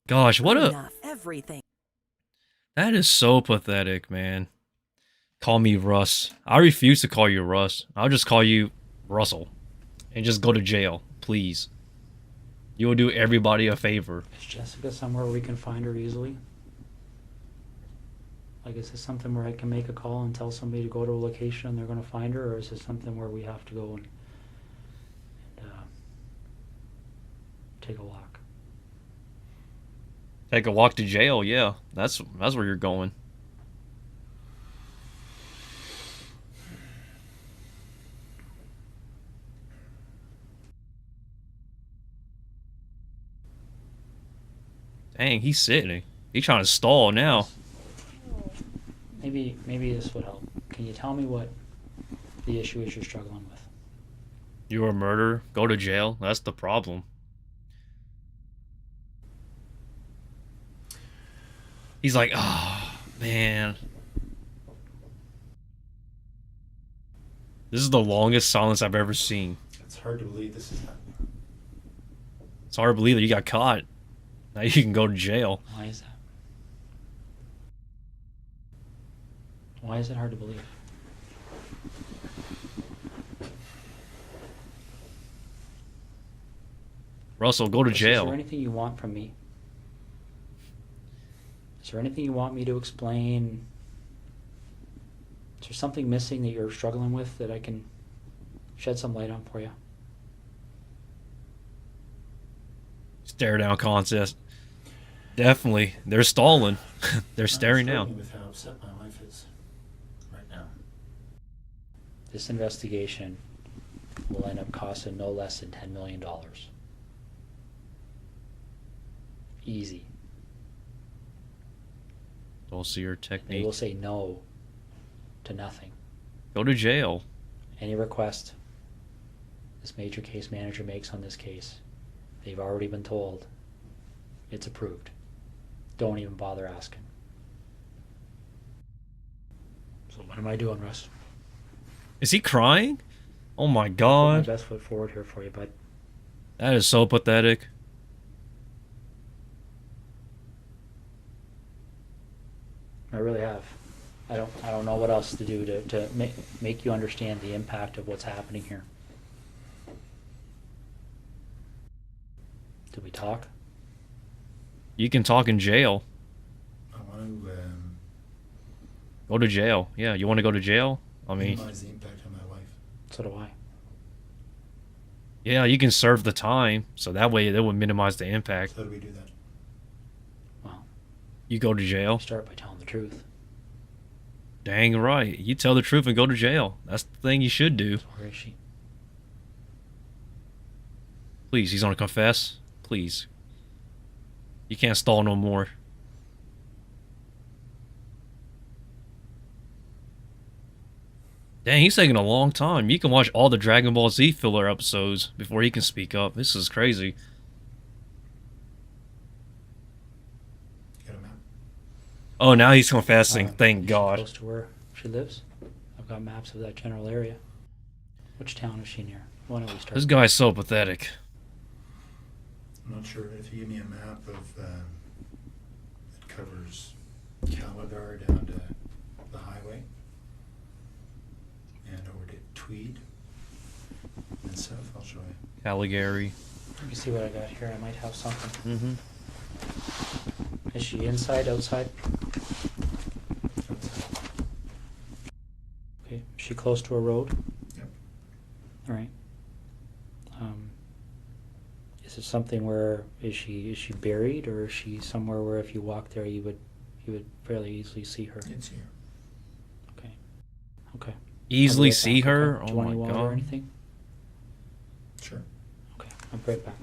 Gosh, what a... Everything. That is so pathetic, man. Call me Russ. I refuse to call you Russ. I'll just call you Russell. And just go to jail, please. You will do everybody a favor. Is Jessica somewhere we can find her easily? Like, is this something where I can make a call and tell somebody to go to a location and they're going to find her? Or is this something where we have to go and take a walk? Take a walk to jail, yeah. That's where you're going. Dang, he's sitting. He's trying to stall now. Maybe this would help. Can you tell me what the issue is you're struggling with? You're a murderer. Go to jail. That's the problem. He's like, oh, man. This is the longest silence I've ever seen. It's hard to believe this is happening. It's hard to believe that you got caught. Now you can go to jail. Why is that? Why is it hard to believe? Russell, go to jail. Is there anything you want from me? Is there anything you want me to explain? Is there something missing that you're struggling with that I can shed some light on for you? Stare down contest. Definitely. They're stalling. They're staring now. With how upset my wife is right now. This investigation will end up costing no less than $10 million. Easy. Don't see your They technique. will say no to nothing. Go to jail. Any request this major case manager makes on this case, they've already been told it's approved. Don't even bother asking. So what am I doing, Russ? Is he crying? Oh my Put my god. best foot forward here for you, bud. That is so pathetic. I really have. I don't know what else to do to make you understand the impact of what's happening here. Did we talk? You can talk in jail. I want to Go to jail. Yeah, you want to go to jail? I mean, minimize the impact on my wife. So do I. yeah, you can serve the time, so that way it would minimize the impact. So how do we do that? You go to jail? Start by telling the truth. Dang right. You tell the truth and go to jail. That's the thing you should do. So where is she? Please, he's gonna confess. Please. You can't stall no more. Dang, he's taking a long time. You can watch all the Dragon Ball Z filler episodes before he can speak up. This is crazy. Got a map? Oh, now he's confessing. Thank God. Close to where she lives. I've got maps of that general area. Which town is she near? Why don't we start? This guy's so pathetic. I'm not sure if you give me a map of that covers Calabar down to the highway and over to Tweed and south. I'll show you. Caligari. Let me see what I got here. I might have something. Mm-hmm. Is she inside, outside? Outside. Okay. Is she close to a road? Yep. All right. Is it something where is she buried, or is she somewhere where if you walk there you would fairly easily see her? It's here. Okay. Okay. Easily I'll be right see back, her? okay? Do Oh you want my any water or God. anything? Sure. Okay. I'll be right back.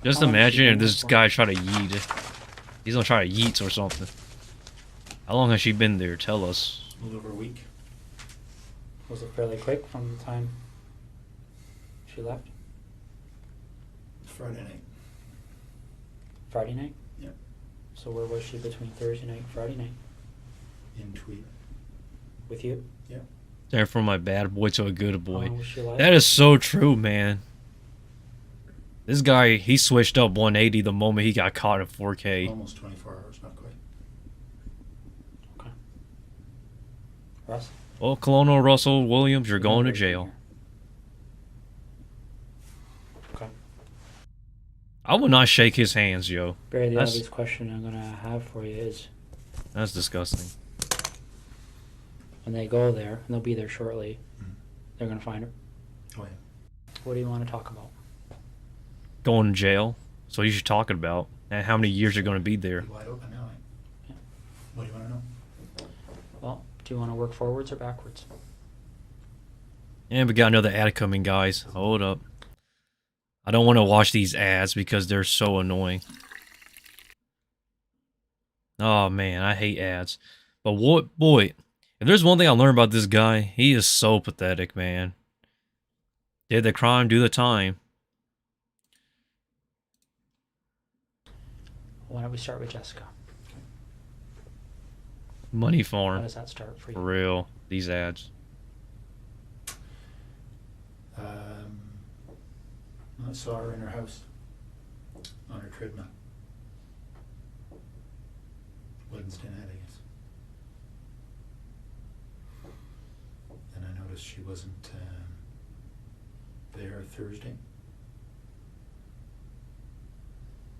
Just How long has she imagine if been this there for? guy tried to yeet. He's gonna try to yeet or something. How long has she been there? Tell us. A little over a week. Was it fairly quick from the time she left? Friday night. Friday night? Yep. So where was she between Thursday night and Friday night? In Tweed. With you? Yep. Turn from my bad boy to a good How boy. long was she alive? That is so true, man. This guy, he switched up 180 the moment he got caught in 4K. Almost 24 hours, not quite. Okay. Russ? Well, Colonel Russell Williams, you're You going know to everything jail. here. Okay. I would not shake his hands, yo. Barry, the That's- obvious question I'm gonna have for you is That's disgusting. when they go there, and they'll be there shortly, Mhm. they're gonna find her. Oh yeah. What do you want to talk about? Going to jail. So you should talk about. And how many years you're going to be there. Be wide open now, eh? Yeah. What do you want to know? Well, do you want to work forwards or backwards? And we got another ad coming, guys. Hold up. I don't want to watch these ads because they're so annoying. Oh man, I hate ads. But what, boy, if there's one thing I learned about this guy, he is so pathetic, man. Did the crime, do the time. Why don't we start with Jessica? Money How farm. does that start for you? For real. These ads. I saw her in her house on her treadmill. Wednesday night, I guess. And I noticed she wasn't there Thursday.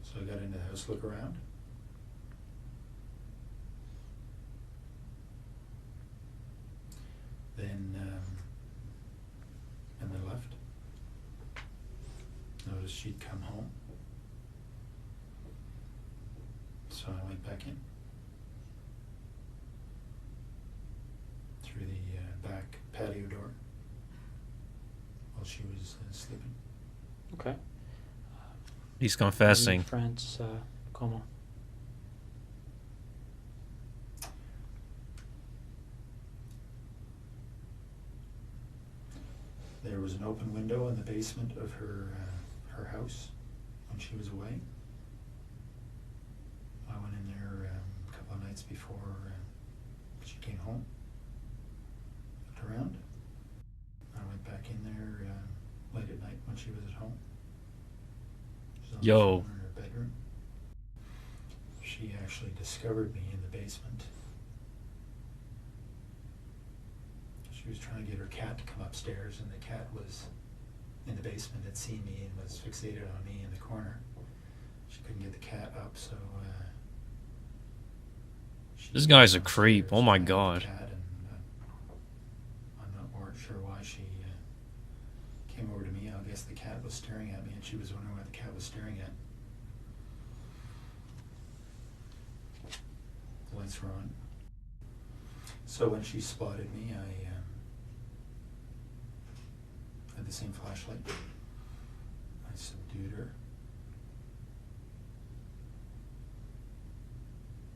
So I got into the house, look around. Then, and then left. Noticed she'd come home. So I went back in. Through the back patio door. While she was sleeping. Okay. He's confessing. France, Kumo. There was an open window in the basement of her house when she was away. I went in there a couple of nights before she came home. Looked around. I went back in there late at night when she was at home. She was on the Yo. phone in her bedroom. She actually discovered me in the basement. She was trying to get her cat to come upstairs, and the cat was in the basement, had seen me and was fixated on me in the corner. She couldn't get the cat up, so This guy's a went creep. downstairs Oh my to find the God. cat, and I'm not more sure why she came over to me. I guess the cat was staring at me, and she was wondering what the cat was staring at. drawn. So when she spotted me, I had the same flashlight. I subdued her.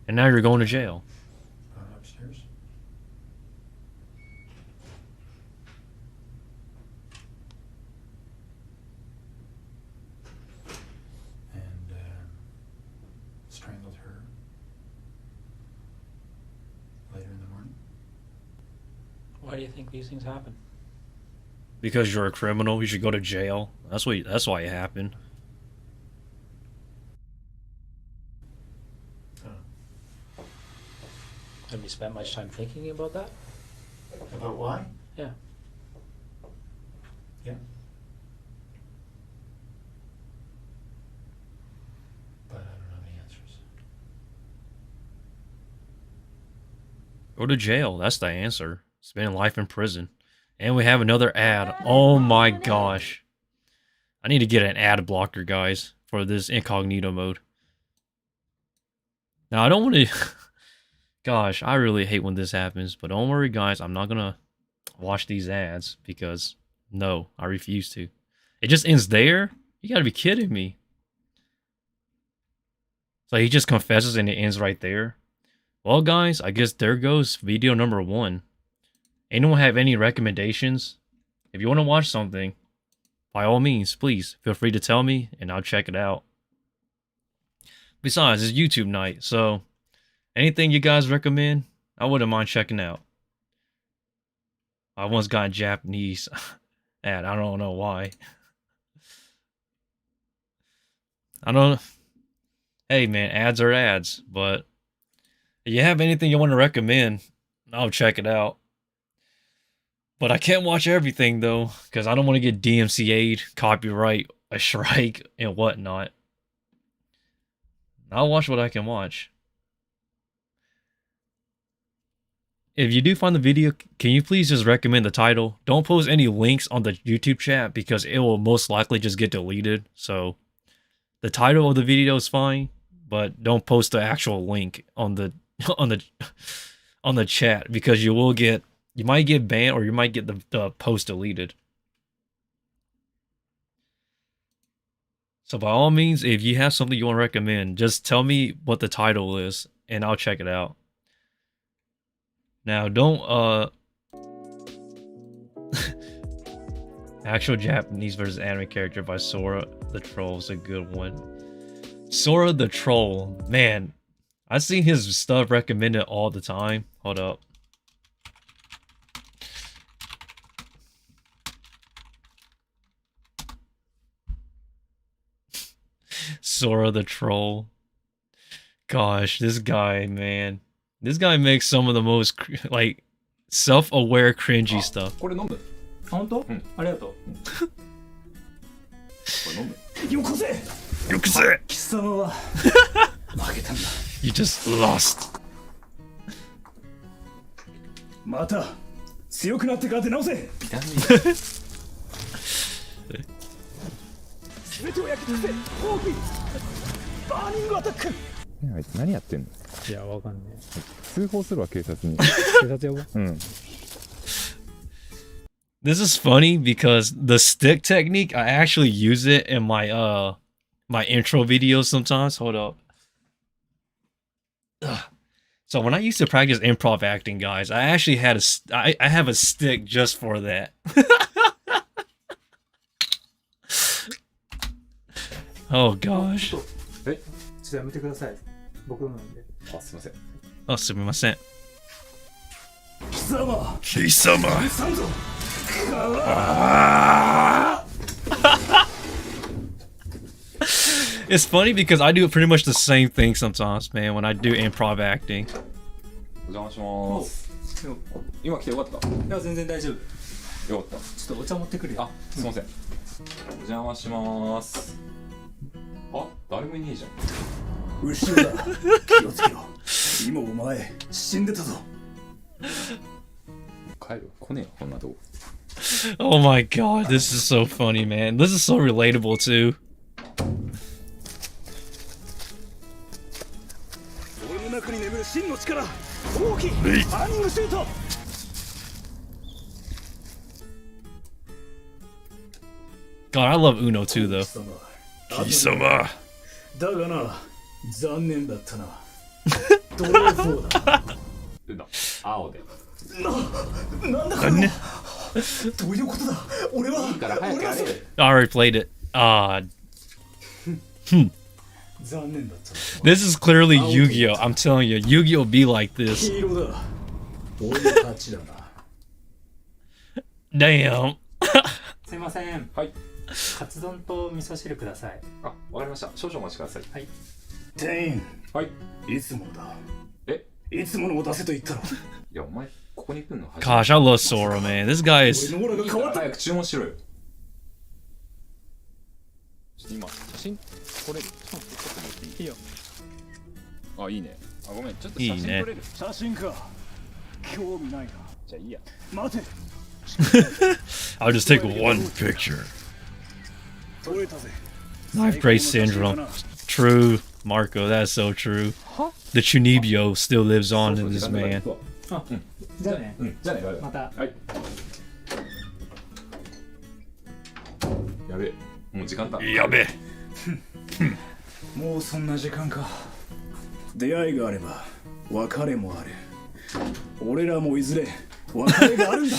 And now you're going to jail. Brought her upstairs. And strangled her later in the morning. Why do you think these things happen? Because you're a criminal, you should go to jail. That's why it happened. Have you spent much time thinking about that? About why? Yeah. Yeah. But I don't know the answers. Go to jail. That's the answer. Spend life in prison. And we have another ad. Oh my gosh. I need to get an ad blocker, guys, for this incognito mode. Now, I don't want to... Gosh, I really hate when this happens. But don't worry, guys. I'm not going to watch these ads because, no, I refuse to. It just ends there? You got to be kidding me. So he just confesses and it ends right there. Well, guys, I guess there goes video number 1. Anyone have any recommendations? If you want to watch something, by all means, please feel free to tell me and I'll check it out. Besides, it's YouTube night, so anything you guys recommend, I wouldn't mind checking out. I once got a Japanese ad. I don't know why. I don't... Hey, man, ads are ads, but if you have anything you want to recommend, I'll check it out. But I can't watch everything, though, because I don't want to get DMCA'd, copyright, a strike, and whatnot. I'll watch what I can watch. If you do find the video, can you please just recommend the title? Don't post any links on the YouTube chat, because it will most likely just get deleted. So, the title of the video is fine, but don't post the actual link on the on the chat, because you might get banned or you might get the post deleted. So by all means, if you have something you want to recommend, just tell me what the title is and I'll check it out. Now, don't actual Japanese versus anime character by Sora the Troll is a good one. Sora the Troll, man, I see his stuff recommended all the time. Hold up. Sora the Troll. Gosh, this guy, man. This guy makes some of the most, like, self-aware cringy stuff. これ飲む。本当？うん。ありがとう。これ飲む。よこせ。よこせ。貴様は負けたんだ。You just lost. また強くなってから出直せ。ビタミン。全てを焼き尽くせ。オープン。バーニングアタック。あいつ何やってんの？いや、わかんねえ。通報するわ、警察に。警察呼ぶ？うん。This is funny because the stick technique, I actually use it in my my intro videos sometimes. Hold up. Ugh. So when I used to practice improv acting, guys, I actually had I have a stick just for that. Oh gosh. ちょっとやめてください。僕のなんで。あ、すみません。Oh, すみません。貴様。貴様。It's funny because I do pretty much the same thing sometimes, man, when I do improv acting. お邪魔します。今来てよかった。いや、全然大丈夫。よかった。ちょっとお茶持ってくるよ。あ、すみません。お邪魔します。あ、誰もいねえじゃん。後ろだ。気をつけろ。今お前死んでたぞ。帰る。来ねえよ、こんなとこ。Oh my god, this is so funny, man. This is so relatable too. 俺の中に眠る God, I love Uno too, though. 貴様だがな残念だったなドレーフォーだ青でなんだこれどういうことだ俺はいいから早くやれ I already played it.残念だった This is clearly Yu-Gi-Oh! I'm telling you, Yu-Gi-Oh! Be like this. 黄色だ俺の勝ちだな Damn. すいません。はい。カツ丼と味噌汁ください。あ、わかりました。少々お待ちください。はい。店員はい。いつものだえいつものを出せと言ったろいや、お前、ここに来るの初めて Gosh, I love Sora, man. This guy is. 俺のオーラが変わった早く注文しろよ。今、写真、これ、ちょっと撮ってもらっていい？いいよ。あ、いいね。あ、ごめん、ちょっと写真撮れる？写真か興味ないなじゃあいいや。待て I'll just take one picture. 取れたぜ Knife Grace Syndrome. True, Marco. That's so true. The Chunibyo still lives on in this man. あ、じゃあね。じゃあね、また。はい。やべえ、もう時間だ。やべえ。もうそんな時間か出会いがあれば別れもある俺らもいずれ別れがあるんだ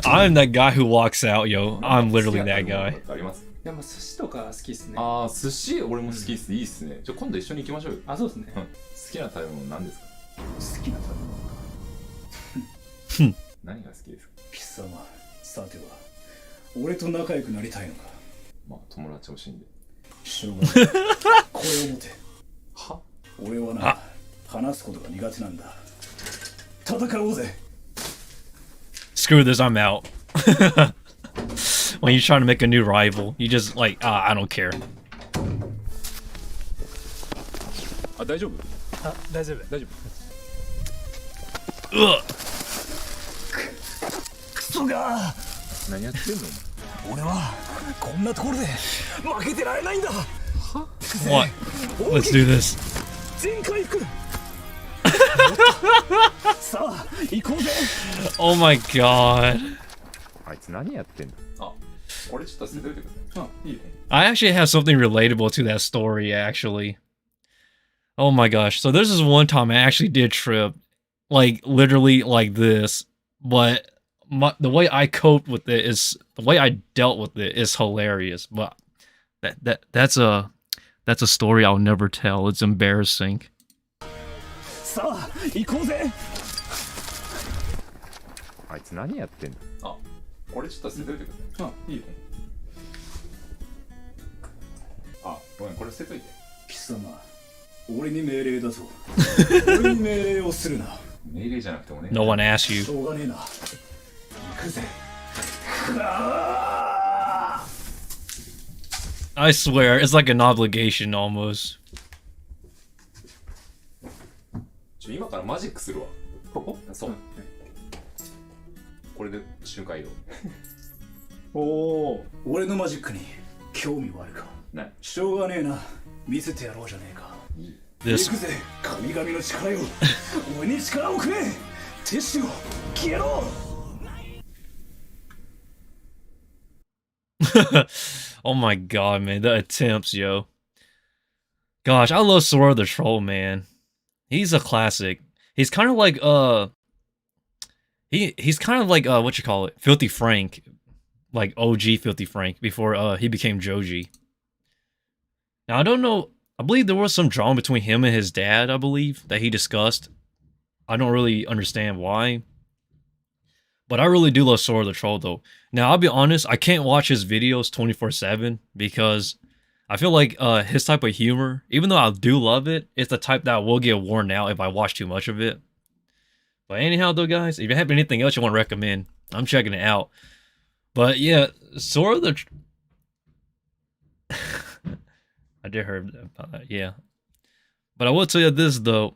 I'm that guy who walks out, yo. I'm literally that guy. あります。いや、まあ寿司とか好きっすね。ああ、寿司俺も好きっす。いいっすね。じゃあ今度一緒に行きましょうよ。あ、そうですね。好きな食べ物何ですか？好きな食べ物何が好きですか？貴様さては俺と仲良くなりたいのかまあ友達欲しいんで。しょうがないこれを持ては？俺はな話すことが苦手なんだ戦おうぜ Screw this, I'm out. When you're trying to make a new rival, you just like, I don't care. あ、大丈夫？あ、大丈夫。大丈夫。Ugh. クソが何やってんのお前。俺はこんなところで負けてられないんだ What? Let's do this. 全回復さあ行こうぜ Oh my god. あいつ何やってんの？あ、俺ちょっと捨てといてください。あ、いいよ。I actually have something relatable to that story, actually. Oh my gosh. So there's this one time I actually did trip, like literally like this, but the way I coped with it is the way I dealt with it is hilarious. But that's a story I'll never tell. It's embarrassing. さあ行こうぜあいつ何やってんの？あ、俺ちょっと捨てといてください。あ、いいよ。あ、ごめん、これ捨てといて。貴様俺に命令だぞ俺に命令をするな命令じゃなくてもね。No one asked し you. ょうがねえな行くぜ I swear, it's like an obligation almost. 今からマジックするわ。ここ？そう。これで瞬間移動。おお俺のマジックに興味はあるかね。しょうがねえな見せてやろうじゃねえか This 行くぜ神々の力よ俺に力をくれテッシュを消えろ Oh my god, man, the attempts, yo. Gosh, I love Sora the Troll, man. He's a classic. He's kind of like he's kind of like what you call it, Filthy Frank, like OG Filthy Frank before he became Joji. Now I don't know. I believe there was some drama between him and his dad. I believe that he discussed. I don't really understand why. But I really do love Sora the Troll, though. Now, I'll be honest, I can't watch his videos 24/7 because I feel like his type of humor, even though I do love it, it's the type that will get worn out if I watch too much of it. But anyhow, though, guys, if you have anything else you want to recommend, I'm checking it out. But yeah, Sora the... I did hear about that, yeah. But I will tell you this, though.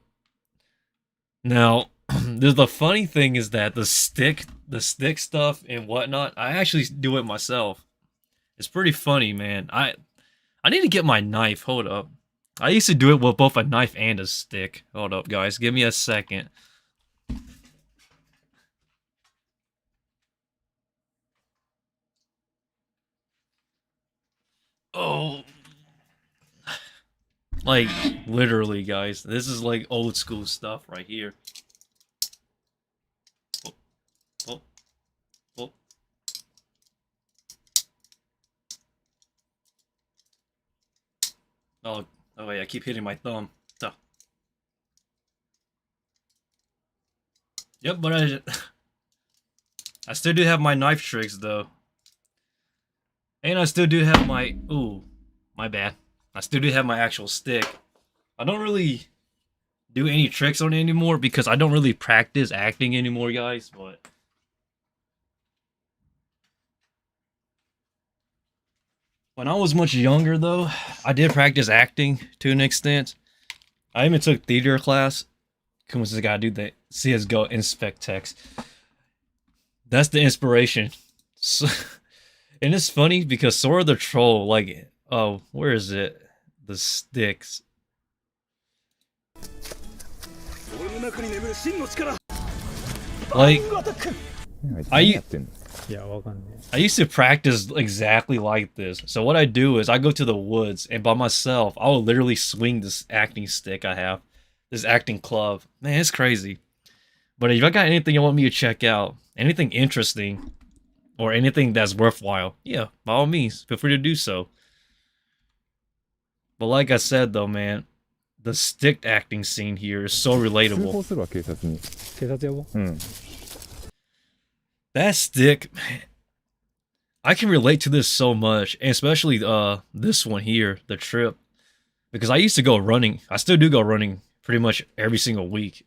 Now... the funny thing is that the stick stuff and whatnot, I actually do it myself. It's pretty funny, man. I need to get my knife. Hold up. I used to do it with both a knife and a stick. Hold up, guys. Give me a second. Oh. Like, literally, guys. This is like old school stuff right here. Oh. Oh. Oh. Oh wait, I keep hitting my thumb. Duh. Yep, but I still do have my knife tricks though. And I still do have my ooh, my bad. I still do have my actual stick. I don't really do any tricks on it anymore because I don't really practice acting anymore, guys, but when I was much younger though, I did practice acting to an extent. I even took theater class. Kumo's the guy do the CSGO inspect text. That's the inspiration. So, and it's funny because Sora the Troll, like, oh, where is it? The sticks. Like, I used to practice exactly like this. So what I do is I go to the woods and by myself, I will literally swing this acting stick I have. This acting club. Man, it's crazy. But if I got anything you want me to check out, anything interesting, or anything that's worthwhile, yeah, by all means, feel free to do so. But like I said though, man, the stick acting scene here is so relatable. That stick, I can relate to this so much, and especially this one here, the trip, because I used to go running. I still do go running pretty much every single week,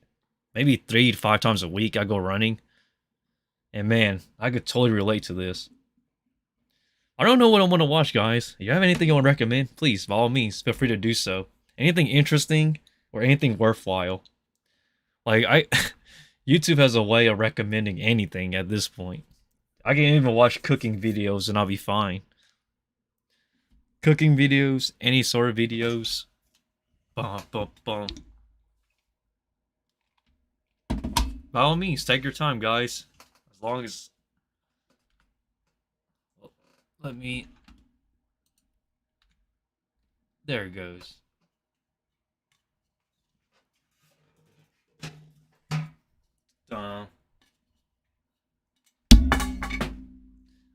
maybe 3 to 5 times a week. I go running, and man, I could totally relate to this. I don't know what I want to watch, guys. If you have anything you want to recommend, please, by all means, feel free to do so. Anything interesting or anything worthwhile. Like, YouTube has a way of recommending anything at this point. I can even watch cooking videos and I'll be fine. Cooking videos, any sort of videos. Bum, bum, bum. By all means, take your time, guys. As long as... Let me... There it goes. Dun.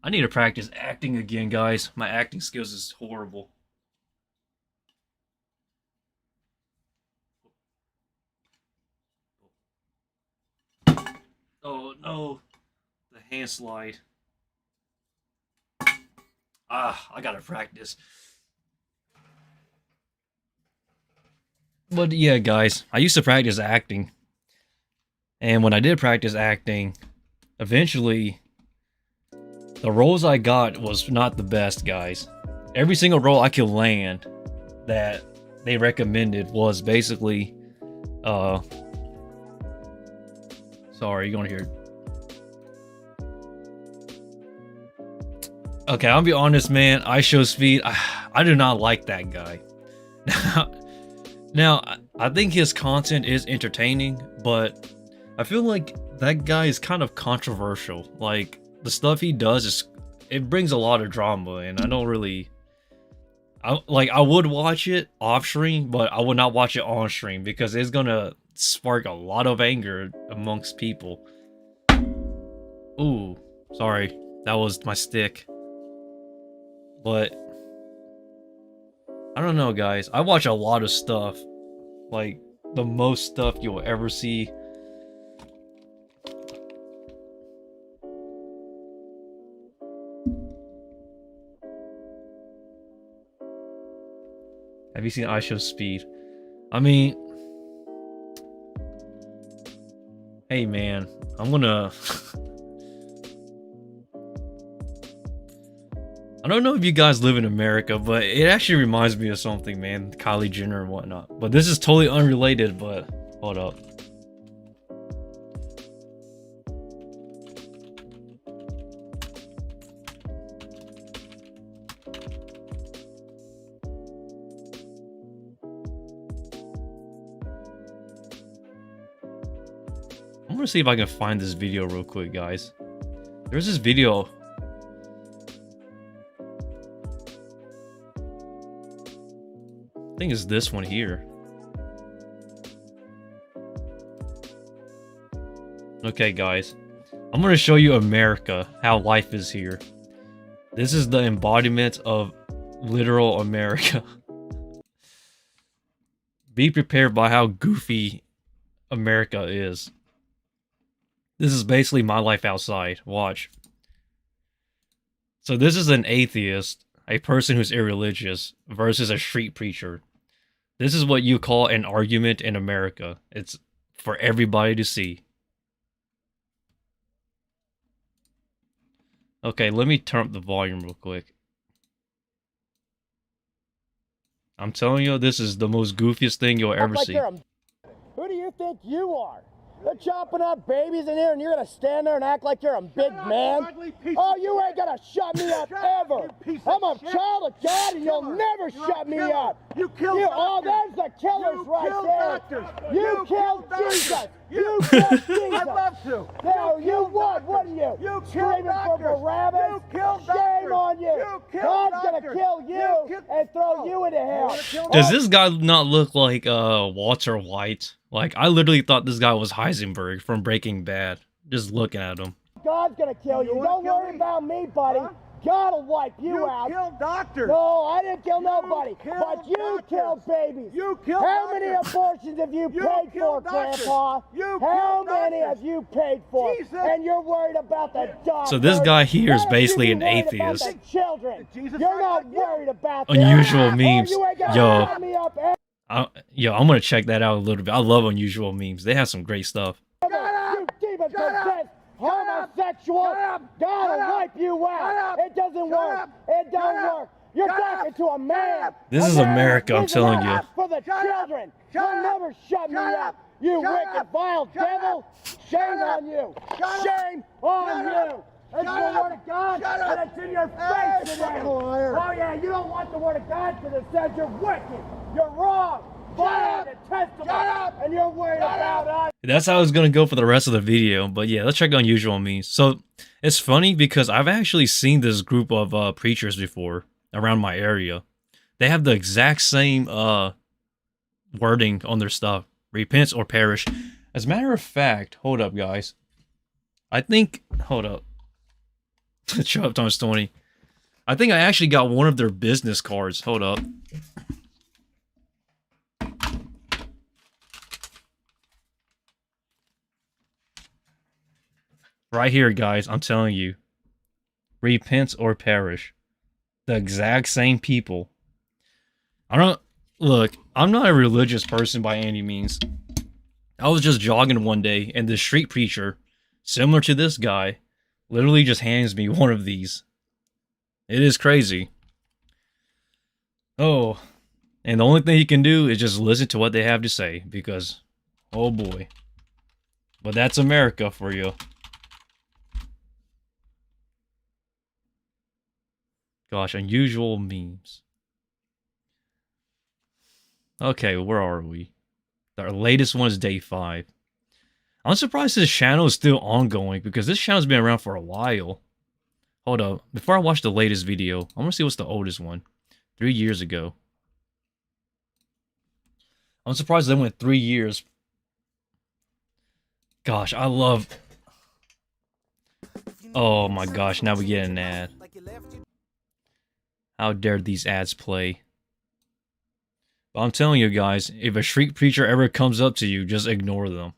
I need to practice acting again, guys. My acting skills is horrible. Oh no, the hand slide. Ah, I gotta practice. But yeah, guys, I used to practice acting. And when I did practice acting, eventually, the roles I got was not the best, guys. Every single role I could land that they recommended was basically, sorry, you're gonna hear. Okay, I'll be honest, man. IShowSpeed, I do not like that guy. Now, I think his content is entertaining, but I feel like that guy is kind of controversial. Like, the stuff he does it brings a lot of drama, and I don't really... I would watch it off stream, but I would not watch it on stream because it's gonna spark a lot of anger amongst people. Ooh, sorry. That was my stick. But I don't know, guys. I watch a lot of stuff. Like, the most stuff you'll ever see. Have you seen IShowSpeed? I mean... Hey, man. I'm gonna... I don't know if you guys live in America, but it actually reminds me of something, man. Kylie Jenner and whatnot. But this is totally unrelated, but... Hold up. I'm gonna see if I can find this video real quick, guys. There's this video. I think it's this one here. Okay, guys. I'm gonna show you America, how life is here. This is the embodiment of literal America. Be prepared by how goofy America is. This is basically my life outside. Watch. So this is an atheist, a person who's irreligious, versus a street preacher. This is what you call an argument in America. It's for everybody to see. Okay, let me turn up the volume real quick. I'm telling you, this is the most goofiest thing you'll ever see. Who do you think you are? They're chopping up babies in here and you're gonna stand there and act like you're a big man? Oh, you ain't gonna shut me up ever! I'm a child of God and you'll never shut me up! You killed oh, there's the killers right there! You killed Jesus! You killed Jesus! I'd love to! No, you what? What are you? You screaming for Barabbas? You killed Shame on you! God's gonna kill you and throw you into hell! Does this guy not look like Walter White? Like, I literally thought this guy was Heisenberg from Breaking Bad. Just looking at him. God's gonna kill you. Don't worry about me, buddy. God will wipe you out. You killed doctors. No, I didn't kill nobody. But you killed babies. You killed How many abortions have you paid for, Grandpa? How many have you paid for? And you're worried about the doctors. So this guy here is basically an atheist. Children. You're not worried about Unusual memes. Yo, I'm gonna check that out a little bit. I love Unusual Memes. They have some great stuff. You demon-possessed homosexual! God will wipe you out! It doesn't work! It don't work! You're talking to a man! This is America, I'm telling you. For the children! You'll never shut me up! You wicked, vile devil! Shame on you! Shame on you! It's the word of God, and it's in your face today! Oh yeah, you don't want the word of God because it says you're wicked! You're wrong! And you're worried about us. That's how it's gonna go for the rest of the video. But yeah, let's check Unusual Memes. So it's funny because I've actually seen this group of preachers before around my area. They have the exact same wording on their stuff. Repent or perish. As a matter of fact, hold up, guys. I think hold up. Shut up, Thomas Tony. I think I actually got one of their business cards. Hold up. Right here, guys, I'm telling you. Repent or perish. The exact same people. Look, I'm not a religious person by any means. I was just jogging one day, and the street preacher, similar to this guy, literally just hands me one of these. It is crazy. Oh, and the only thing you can do is just listen to what they have to say, because, oh boy. But that's America for you. Gosh, Unusual Memes. Okay, where are we? Our latest one is day 5. I'm surprised this channel is still ongoing because this channel's been around for a while. Hold up. Before I watch the latest video, I want to see what's the oldest one. 3 years ago. I'm surprised they went 3 years. Gosh, I love... Oh my gosh, now we get an ad. How dare these ads play? But I'm telling you guys, if a street preacher ever comes up to you, just ignore them.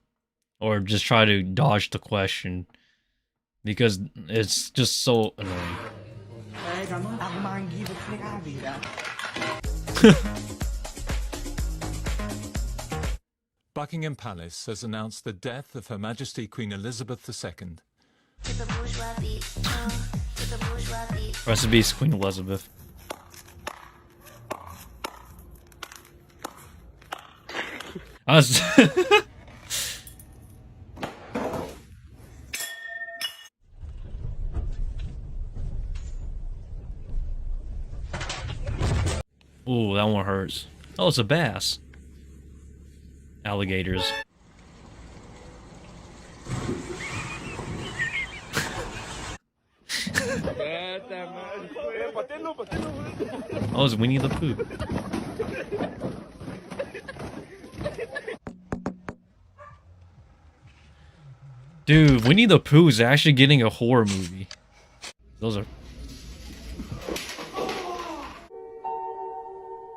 Or just try to dodge the question. Because it's just so annoying. Buckingham Palace has announced the death of Her Majesty Queen Elizabeth II. Rest in peace, Queen Elizabeth. I was Ooh, that one hurts. Oh, it's a bass. Alligators. Oh, it's Winnie the Pooh. Dude, Winnie the Pooh is actually getting a horror movie. Those are...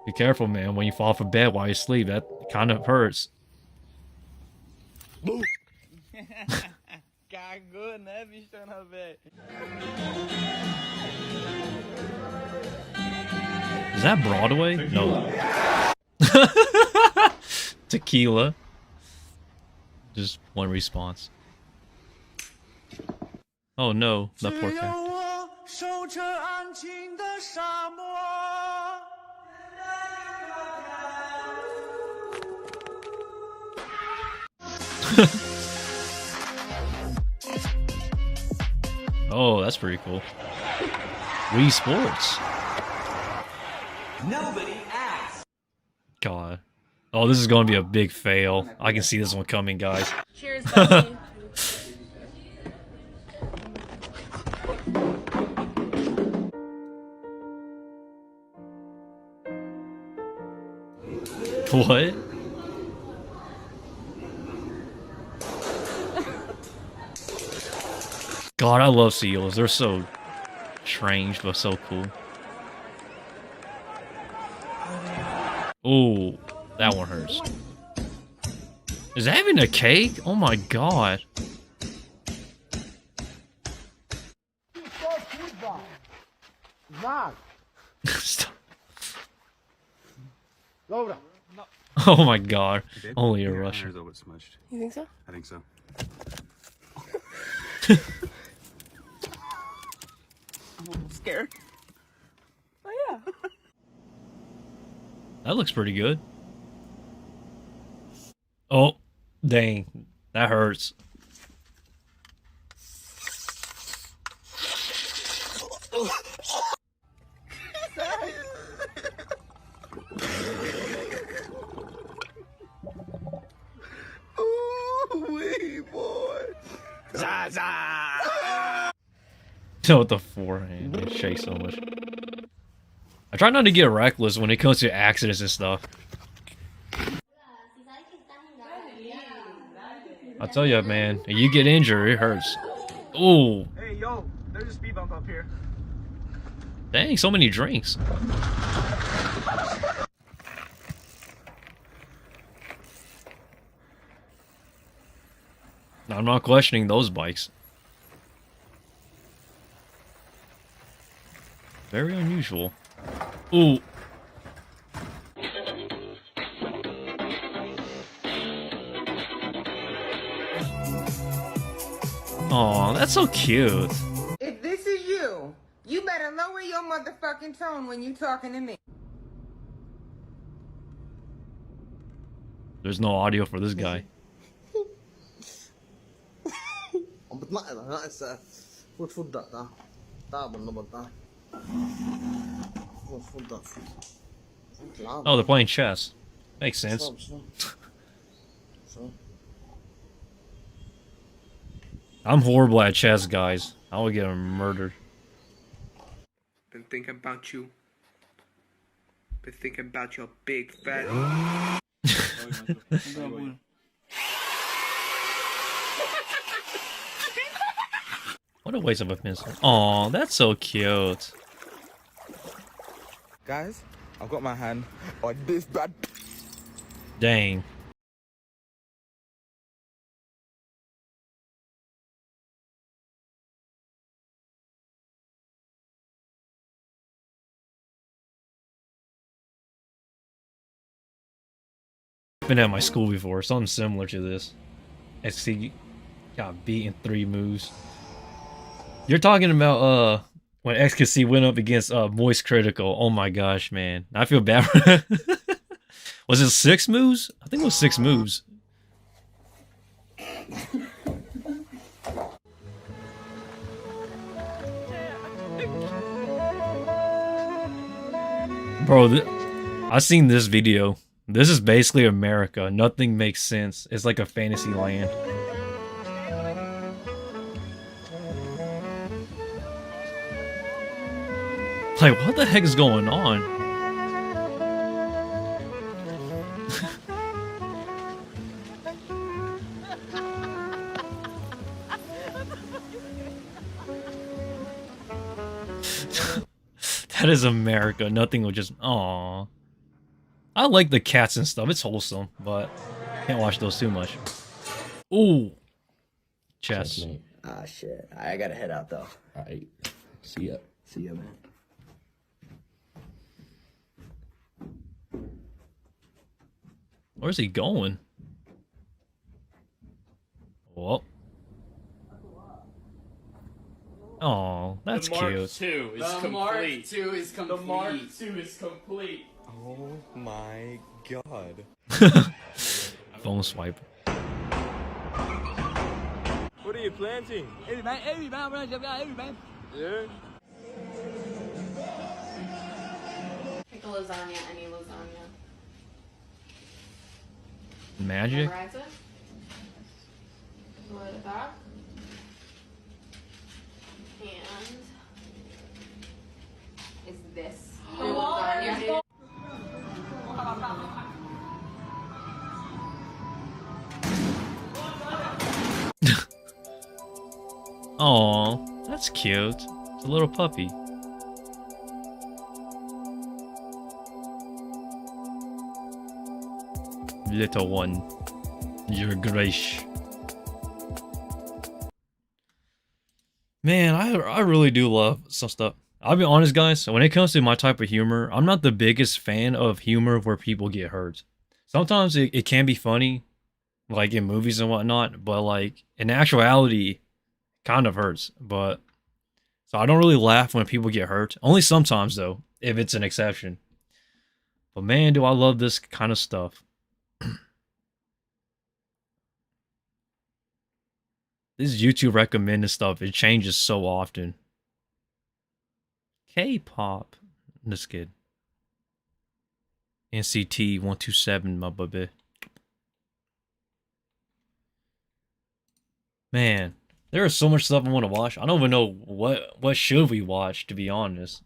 Be careful, man, when you fall from bed while you sleep. That kind of hurts. Is that Broadway? No. Tequila. Just one response. Oh no, the poor cat. Oh, that's pretty cool. Wii Sports. Nobody asked. God. Oh, this is going to be a big fail. I can see this one coming, guys. Cheers, buddy. What? God, I love seals. They're so strange, but so cool. Oh, that one hurts. Is that even a cake? Oh my god. Stop. Oh my god. Only a Russian. You think so? I think so. I'm scared. Oh yeah. That looks pretty good. Oh, dang. That hurts. Ooh-wee, boy. Zaza! With the forehand, they shake so much. I try not to get reckless when it comes to accidents and stuff. I'll tell you, man, if you get injured, it hurts. Oh. Hey, yo, there's a speed bump up here. Dang, so many drinks. I'm not questioning those bikes. Very unusual. Ooh. Aw, that's so cute. If this is you, you better lower your motherfucking tone when you talking to me. There's no audio for this guy. Oh, they're playing chess. Makes sense. I'm horrible at chess, guys. I will get murdered. Been thinking about you. Been thinking about your big fat. What a waste of a pencil. Aw, that's so cute. Guys, I've got my hand on this bad. Dang. Been at my school before, something similar to this. XC got beat in 3 moves. You're talking about when XKC went up against Moist Critical. Oh my gosh, man. I feel bad. Was it 6 moves? I think it was 6 moves. Bro, I've seen this video. This is basically America. Nothing makes sense. It's like a fantasy land. Like, what the heck is going on? That is America. Nothing will just. Aww. I like the cats and stuff. It's wholesome, but can't watch those too much. Ooh. Chess. Ah, shit. I gotta head out, though. Alright. See ya. See ya, man. Where's he going? Whoa. Oh, that's the Mark cute. II is The complete. Mark II is complete. The Mark II is complete. Oh my god. Phone swipe. What are you planting? Every man, every man. Yeah. Pick a lasagna, any lasagna. Magic? Memorize it. Load it back. And is this your lasagna? Aw, that's cute. It's a little puppy. Little one, your grace. Man, I really do love some stuff. I'll be honest, guys, when it comes to my type of humor, I'm not the biggest fan of humor where people get hurt. Sometimes it can be funny, like in movies and whatnot, but like in actuality, kind of hurts. But so I don't really laugh when people get hurt. Only sometimes though, if it's an exception. But man, do I love this kind of stuff. This YouTube recommended stuff, it changes so often. K-pop. This kid. NCT 127, my baby. Man, there is so much stuff I want to watch. I don't even know what should we watch, to be honest.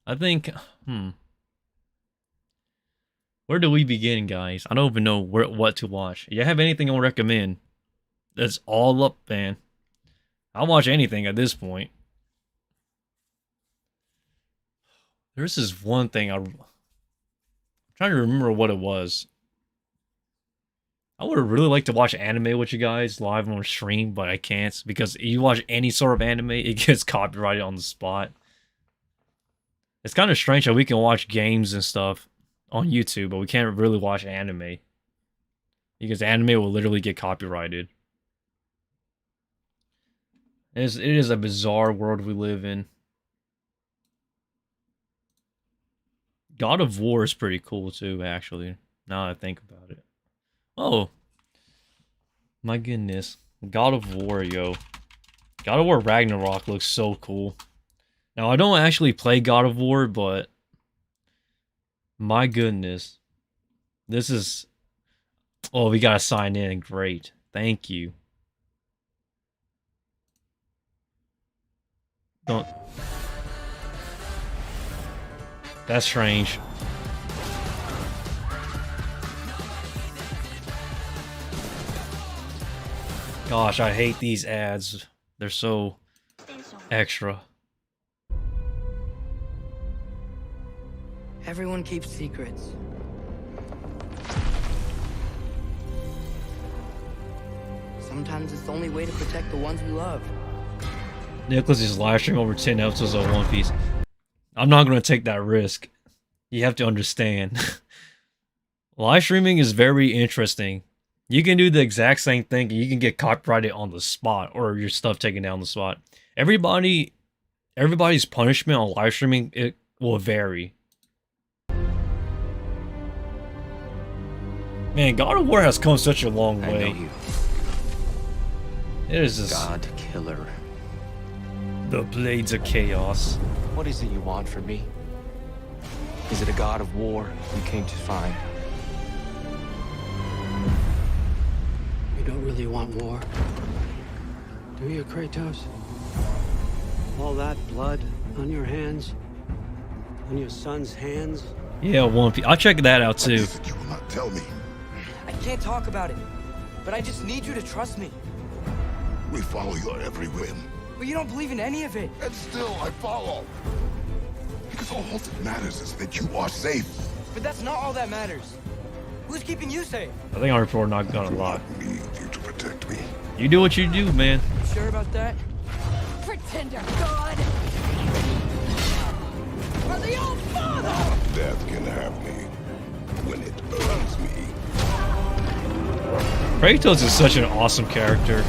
I think, where do we begin, guys? I don't even know what to watch. You have anything I want to recommend? That's all up, man. I'll watch anything at this point. There's this one thing I'm trying to remember what it was. I would really like to watch anime with you guys live on stream, but I can't because you watch any sort of anime, it gets copyrighted on the spot. It's kind of strange how we can watch games and stuff on YouTube, but we can't really watch anime because anime will literally get copyrighted. It is a bizarre world we live in. God of War is pretty cool too, actually, now that I think about it. Oh, my goodness. God of War, yo. God of War Ragnarok looks so cool. Now, I don't actually play God of War, but my goodness. This is... Oh, we gotta sign in. Great. Thank you. Don't... That's strange. Gosh, I hate these ads. They're so extra. Everyone keeps secrets. Sometimes it's the only way to protect the ones we love. Nicholas is live streaming over 10 episodes of One Piece. I'm not going to take that risk. You have to understand. Live streaming is very interesting. You can do the exact same thing and you can get copyrighted on the spot or your stuff taken down on the spot. Everybody's punishment on live streaming, it will vary. Man, God of War has come such a long way. I know you. It is just God Killer. The Blades of Chaos. What is it you want from me? Is it a god of war you came to find? You don't really want war, do you, Kratos? All that blood on your hands? On your son's hands? Yeah, One Piece. I'll check that out too. You will not tell me. I can't talk about it, but I just need you to trust me. We follow your every whim. But you don't believe in any of it. And still I follow. Because all that matters is that you are safe. But that's not all that matters. Who's keeping you safe? I think our report not gonna lie. I need you to protect me. You do what you do, man. You sure about that? Pretender God! For the old father! Death can have me when it earns me. Kratos is such an awesome character.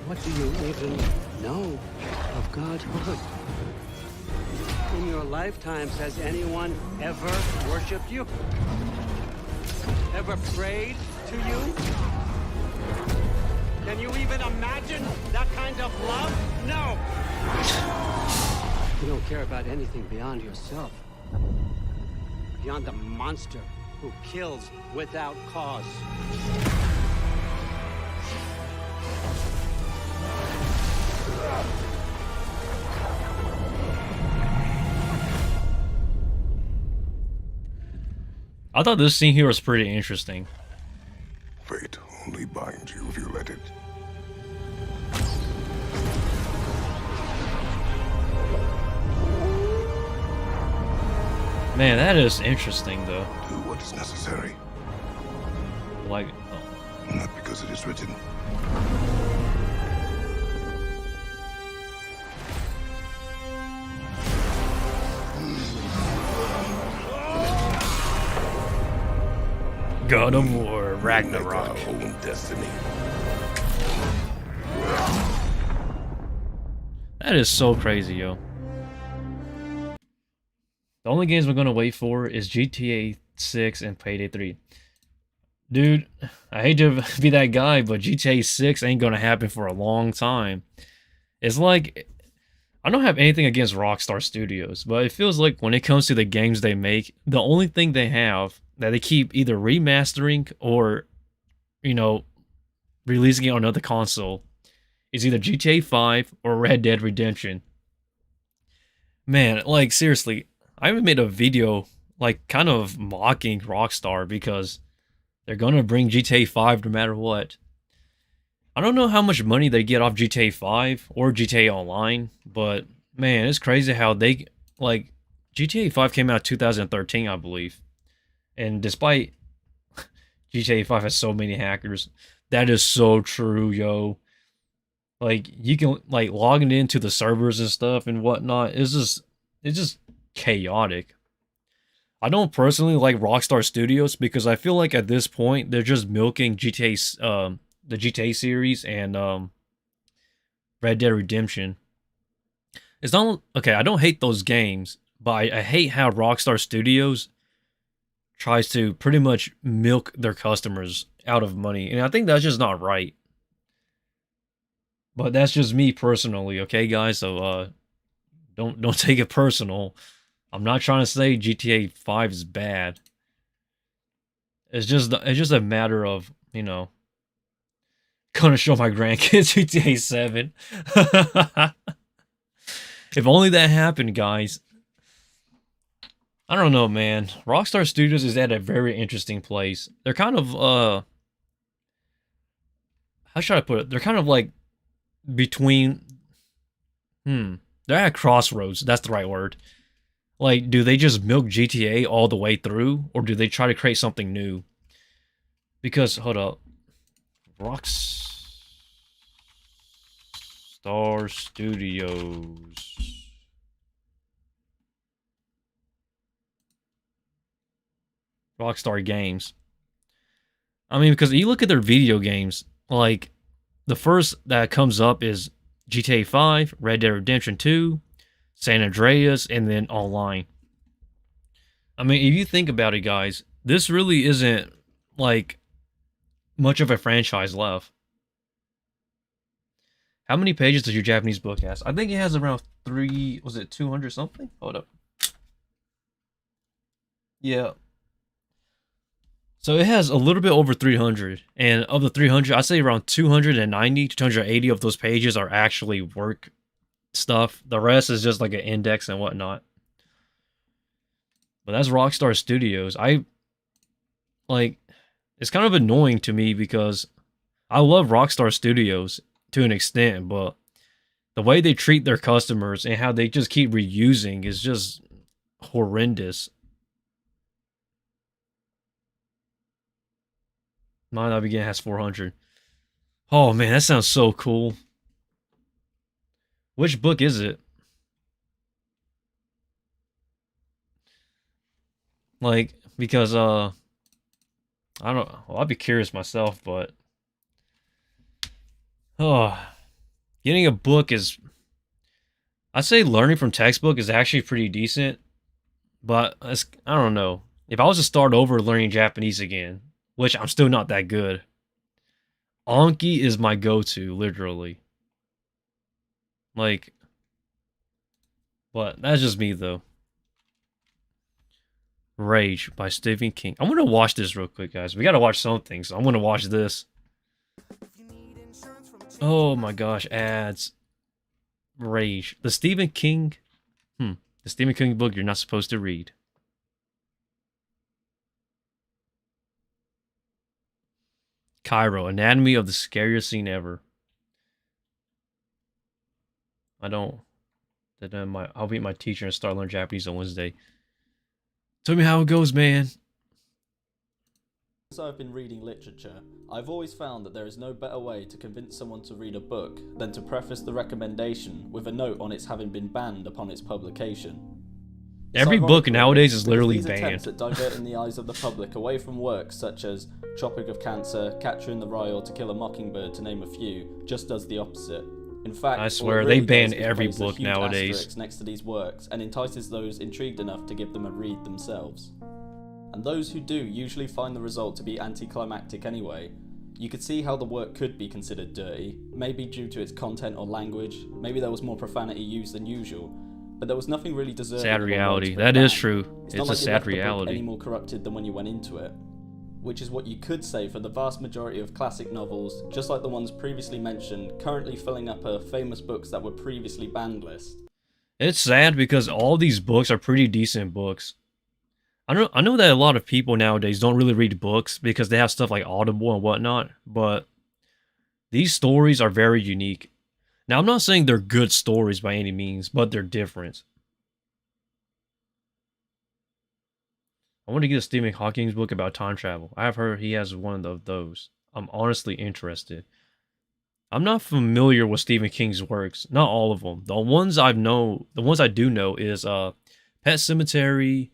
What do you even know of godhood? In your lifetimes, has anyone ever worshipped you? Ever prayed to you? Can you even imagine that kind of love? No! You don't care about anything beyond yourself. Beyond the monster who kills without cause. I thought this scene here was pretty interesting. Fate only binds you if you let it. Man, that is interesting though. Do what is necessary. Like, not because it is written. God of War, Ragnarok. Make our own destiny. That is so crazy, yo. The only games we're gonna wait for is GTA 6 and Payday 3. Dude, I hate to be that guy, but GTA 6 ain't gonna happen for a long time. It's like, I don't have anything against Rockstar Studios, but it feels like when it comes to the games they make, the only thing they have that they keep either remastering or, you know, releasing it on another console is either GTA 5 or Red Dead Redemption. Man, like, seriously, I even made a video, like, kind of mocking Rockstar because they're gonna bring GTA 5 no matter what. I don't know how much money they get off GTA 5 or GTA Online, but, man, it's crazy how they, like, GTA 5 came out 2013, I believe. And despite GTA 5 has so many hackers, that is so true, yo. Like, you can, like, logging into the servers and stuff and whatnot, it's just chaotic. I don't personally like Rockstar Studios because I feel like at this point they're just milking GTA, the GTA series and Red Dead Redemption. It's not okay. I don't hate those games, but I hate how Rockstar Studios tries to pretty much milk their customers out of money, and I think that's just not right. But that's just me personally, okay, guys? So don't take it personal. I'm not trying to say GTA 5 is bad. It's just a matter of, you know, gonna show my grandkids GTA 7. If only that happened, guys. I don't know, man. Rockstar Studios is at a very interesting place. They're kind of, how should I put it? They're kind of like between, they're at crossroads. That's the right word. Like, do they just milk GTA all the way through, or do they try to create something new? Because, hold up. Rockstar Studios. Rockstar Games. I mean, because you look at their video games, like, the first that comes up is GTA 5, Red Dead Redemption 2, San Andreas, and then Online. I mean, if you think about it, guys, this really isn't, like, much of a franchise left. How many pages does your Japanese book have? I think it has around 200 something? Hold up. Yeah. So it has a little bit over 300, and of the 300, I'd say around 290 to 280 of those pages are actually work stuff. The rest is just like an index and whatnot. But that's Rockstar Studios. It's kind of annoying to me because I love Rockstar Studios to an extent, but the way they treat their customers and how they just keep reusing is just horrendous. Mine I Begin has 400. Oh man, that sounds so cool. Which book is it? Like, because I don't know. Well, I'd be curious myself, but getting a book is, I'd say learning from textbook is actually pretty decent, but I don't know. If I was to start over learning Japanese again, which I'm still not that good, Anki is my go-to, literally. Like, but that's just me though. Rage by Stephen King. I'm gonna watch this real quick, guys. We gotta watch something, so I'm gonna watch this. Oh my gosh, ads. Rage. The Stephen King. The Stephen King book you're not supposed to read. Cairo, Anatomy of the Scariest Scene Ever. I'll meet my teacher and start learning Japanese on Wednesday. Tell me how it goes, man. Since I've been reading literature, I've always found that there is no better way to convince someone to read a book than to preface the recommendation with a note on its having been banned upon its publication. Every book nowadays is literally these banned. Attempts at diverting the eyes of the public away from works such as Tropic of Cancer, Catcher in the Rye, or To Kill a Mockingbird, to name a few, just does the opposite. In fact, I swear, they ban every book nowadays. Next to these works and entices those intrigued enough to give them a read themselves. And those who do usually find the result to be anticlimactic anyway. You could see how the work could be considered dirty, maybe due to its content or language, maybe there was more profanity used than usual, but there was nothing really deserving. Sad reality. That is true. It's a sad reality. Any more corrupted than when you went into it. Which is what you could say for the vast majority of classic novels, just like the ones previously mentioned, currently filling up a famous books that were previously banned list. It's sad because all these books are pretty decent books. I know that a lot of people nowadays don't really read books because they have stuff like Audible and whatnot, but these stories are very unique. Now, I'm not saying they're good stories by any means, but they're different. I want to get a Stephen Hawking's book about time travel. I have heard he has one of those. I'm honestly interested. I'm not familiar with Stephen King's works. Not all of them. The ones I do know is Pet Sematary,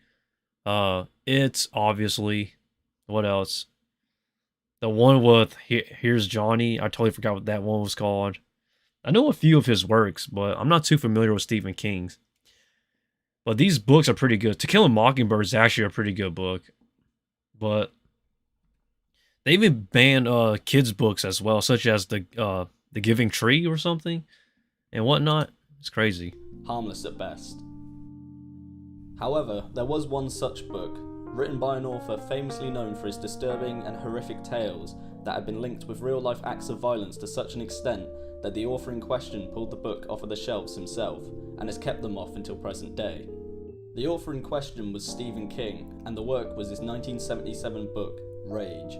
It's obviously. What else? The one with Here's Johnny. I totally forgot what that one was called. I know a few of his works, but I'm not too familiar with Stephen King's. But these books are pretty good. To Kill a Mockingbird is actually a pretty good book. But they even banned kids' books as well, such as the Giving Tree or something and whatnot. It's crazy. Harmless at best. However, there was one such book, written by an author famously known for his disturbing and horrific tales that had been linked with real-life acts of violence to such an extent that the author in question pulled the book off of the shelves himself, and has kept them off until present day. The author in question was Stephen King, and the work was his 1977 book, Rage.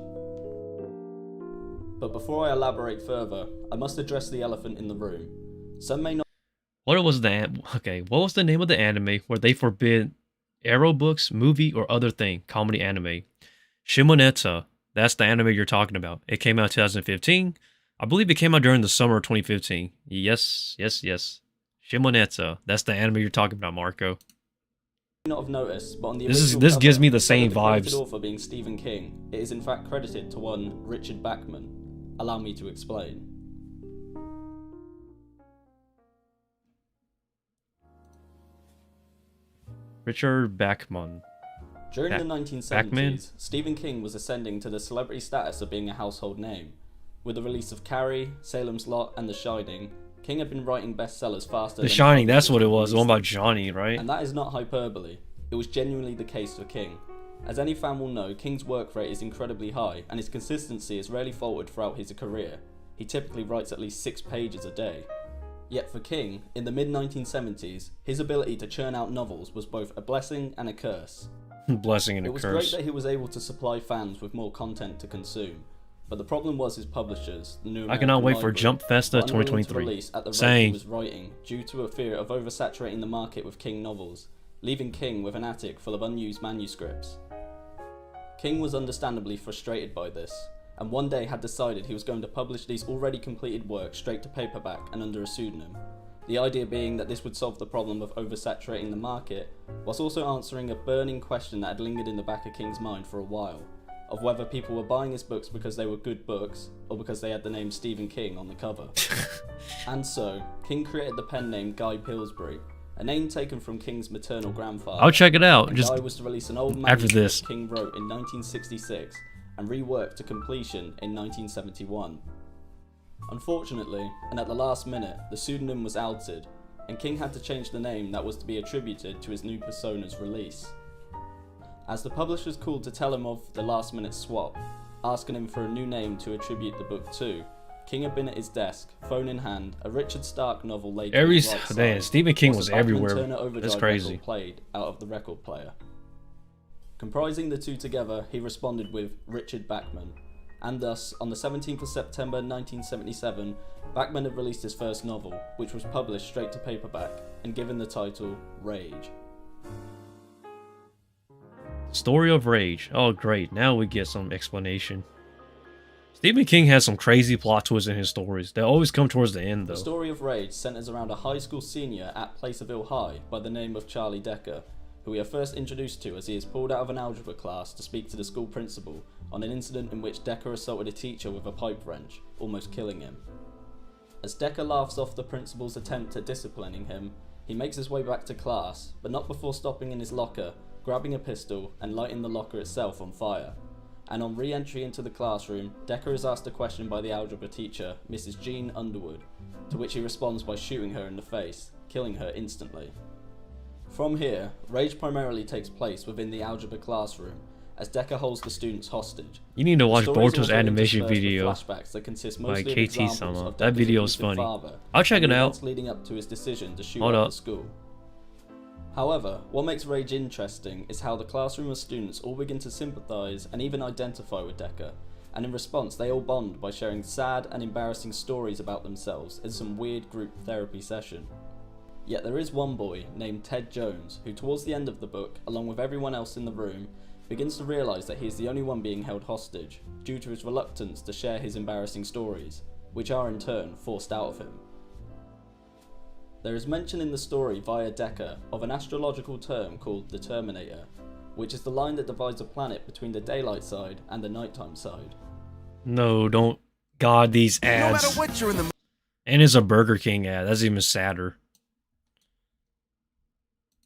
But before I elaborate further, I must address the elephant in the room. Some may not... What was the name of the anime where they forbid arrow books, movie, or other thing, comedy anime? Shimoneta. That's the anime you're talking about. It came out in 2015. I believe it came out during the summer of 2015. Yes. Shimoneta. That's the anime you're talking about, Marco. Not have noticed, but on the this gives me the same vibes. The author being Stephen King, it is in fact credited to one Richard Bachman. Allow me to explain. Richard Bachman. During the 1970s, Stephen King was ascending to the celebrity status of being a household name. With the release of Carrie, Salem's Lot, and The Shining, King had been writing bestsellers faster than... The Shining, that's what it was. The one about Johnny, right? And that is not hyperbole. It was genuinely the case for King. As any fan will know, King's work rate is incredibly high, and his consistency is rarely faltered throughout his career. He typically writes at least 6 pages a day. Yet for King, in the mid-1970s, his ability to churn out novels was both a blessing and a curse. Blessing and a curse. curse. It was great that he was able to supply fans with more content to consume, but the problem was his publishers, the New American I cannot wait for Library, Jump Festa were unwilling 2023. to release at the rate Same. he was writing, due to a fear of oversaturating the market with King novels, leaving King with an attic full of unused manuscripts. King was understandably frustrated by this, and one day had decided he was going to publish these already completed works straight to paperback and under a pseudonym. The idea being that this would solve the problem of oversaturating the market, whilst also answering a burning question that had lingered in the back of King's mind for a while, of whether people were buying his books because they were good books, or because they had the name Stephen King on the cover. And so, King created the pen name Guy Pillsbury, a name taken from King's maternal grandfather. I'll check it out. And Just Guy was to release an old after manuscript this. King wrote in 1966 and reworked to completion in 1971. Unfortunately, and at the last minute, the pseudonym was outed, and King had to change the name that was to be attributed to his new persona's release. As the publishers called to tell him of the last minute swap, asking him for a new name to attribute the book to, King had been at his desk, phone in hand, a Richard Stark novel laid to his right side, damn, Stephen King whilst was a Bachman everywhere. Turner Overdrive That's crazy. record played out of the record player. Comprising the two together, he responded with Richard Bachman, and thus, on the 17th of September 1977, Bachman had released his first novel, which was published straight to paperback, and given the title Rage. Story of Rage. Oh, great. Now we get some explanation. Stephen King has some crazy plot twists in his stories. They always come towards the end, though. The Story of Rage centers around a high school senior at Placerville High by the name of Charlie Decker, who we are first introduced to as he is pulled out of an algebra class to speak to the school principal on an incident in which Decker assaulted a teacher with a pipe wrench, almost killing him. As Decker laughs off the principal's attempt at disciplining him, he makes his way back to class, but not before stopping in his locker, grabbing a pistol, and lighting the locker itself on fire. And on re-entry into the classroom, Decker is asked a question by the algebra teacher, Mrs. Jean Underwood, to which he responds by shooting her in the face, killing her instantly. From here, Rage primarily takes place within the algebra classroom, as Decker holds the students hostage. You need to watch The story is Boruto's also animation interspersed with video flashbacks that consist by mostly of KT examples Sama. of That Decker's video is abusive funny. father I'll check and it the out. events leading up to his decision to shoot Hold up up. the school. However, what makes Rage interesting is how the classroom of students all begin to sympathise and even identify with Decker, and in response they all bond by sharing sad and embarrassing stories about themselves in some weird group therapy session. Yet there is one boy named Ted Jones who towards the end of the book, along with everyone else in the room, begins to realise that he is the only one being held hostage, due to his reluctance to share his embarrassing stories, which are in turn forced out of him. There is mention in the story via Decker of an astrological term called the Terminator, which is the line that divides a planet between the daylight side and the nighttime side. No, don't. God, these ads. No matter what you're in the And it's a Burger King ad. That's even sadder.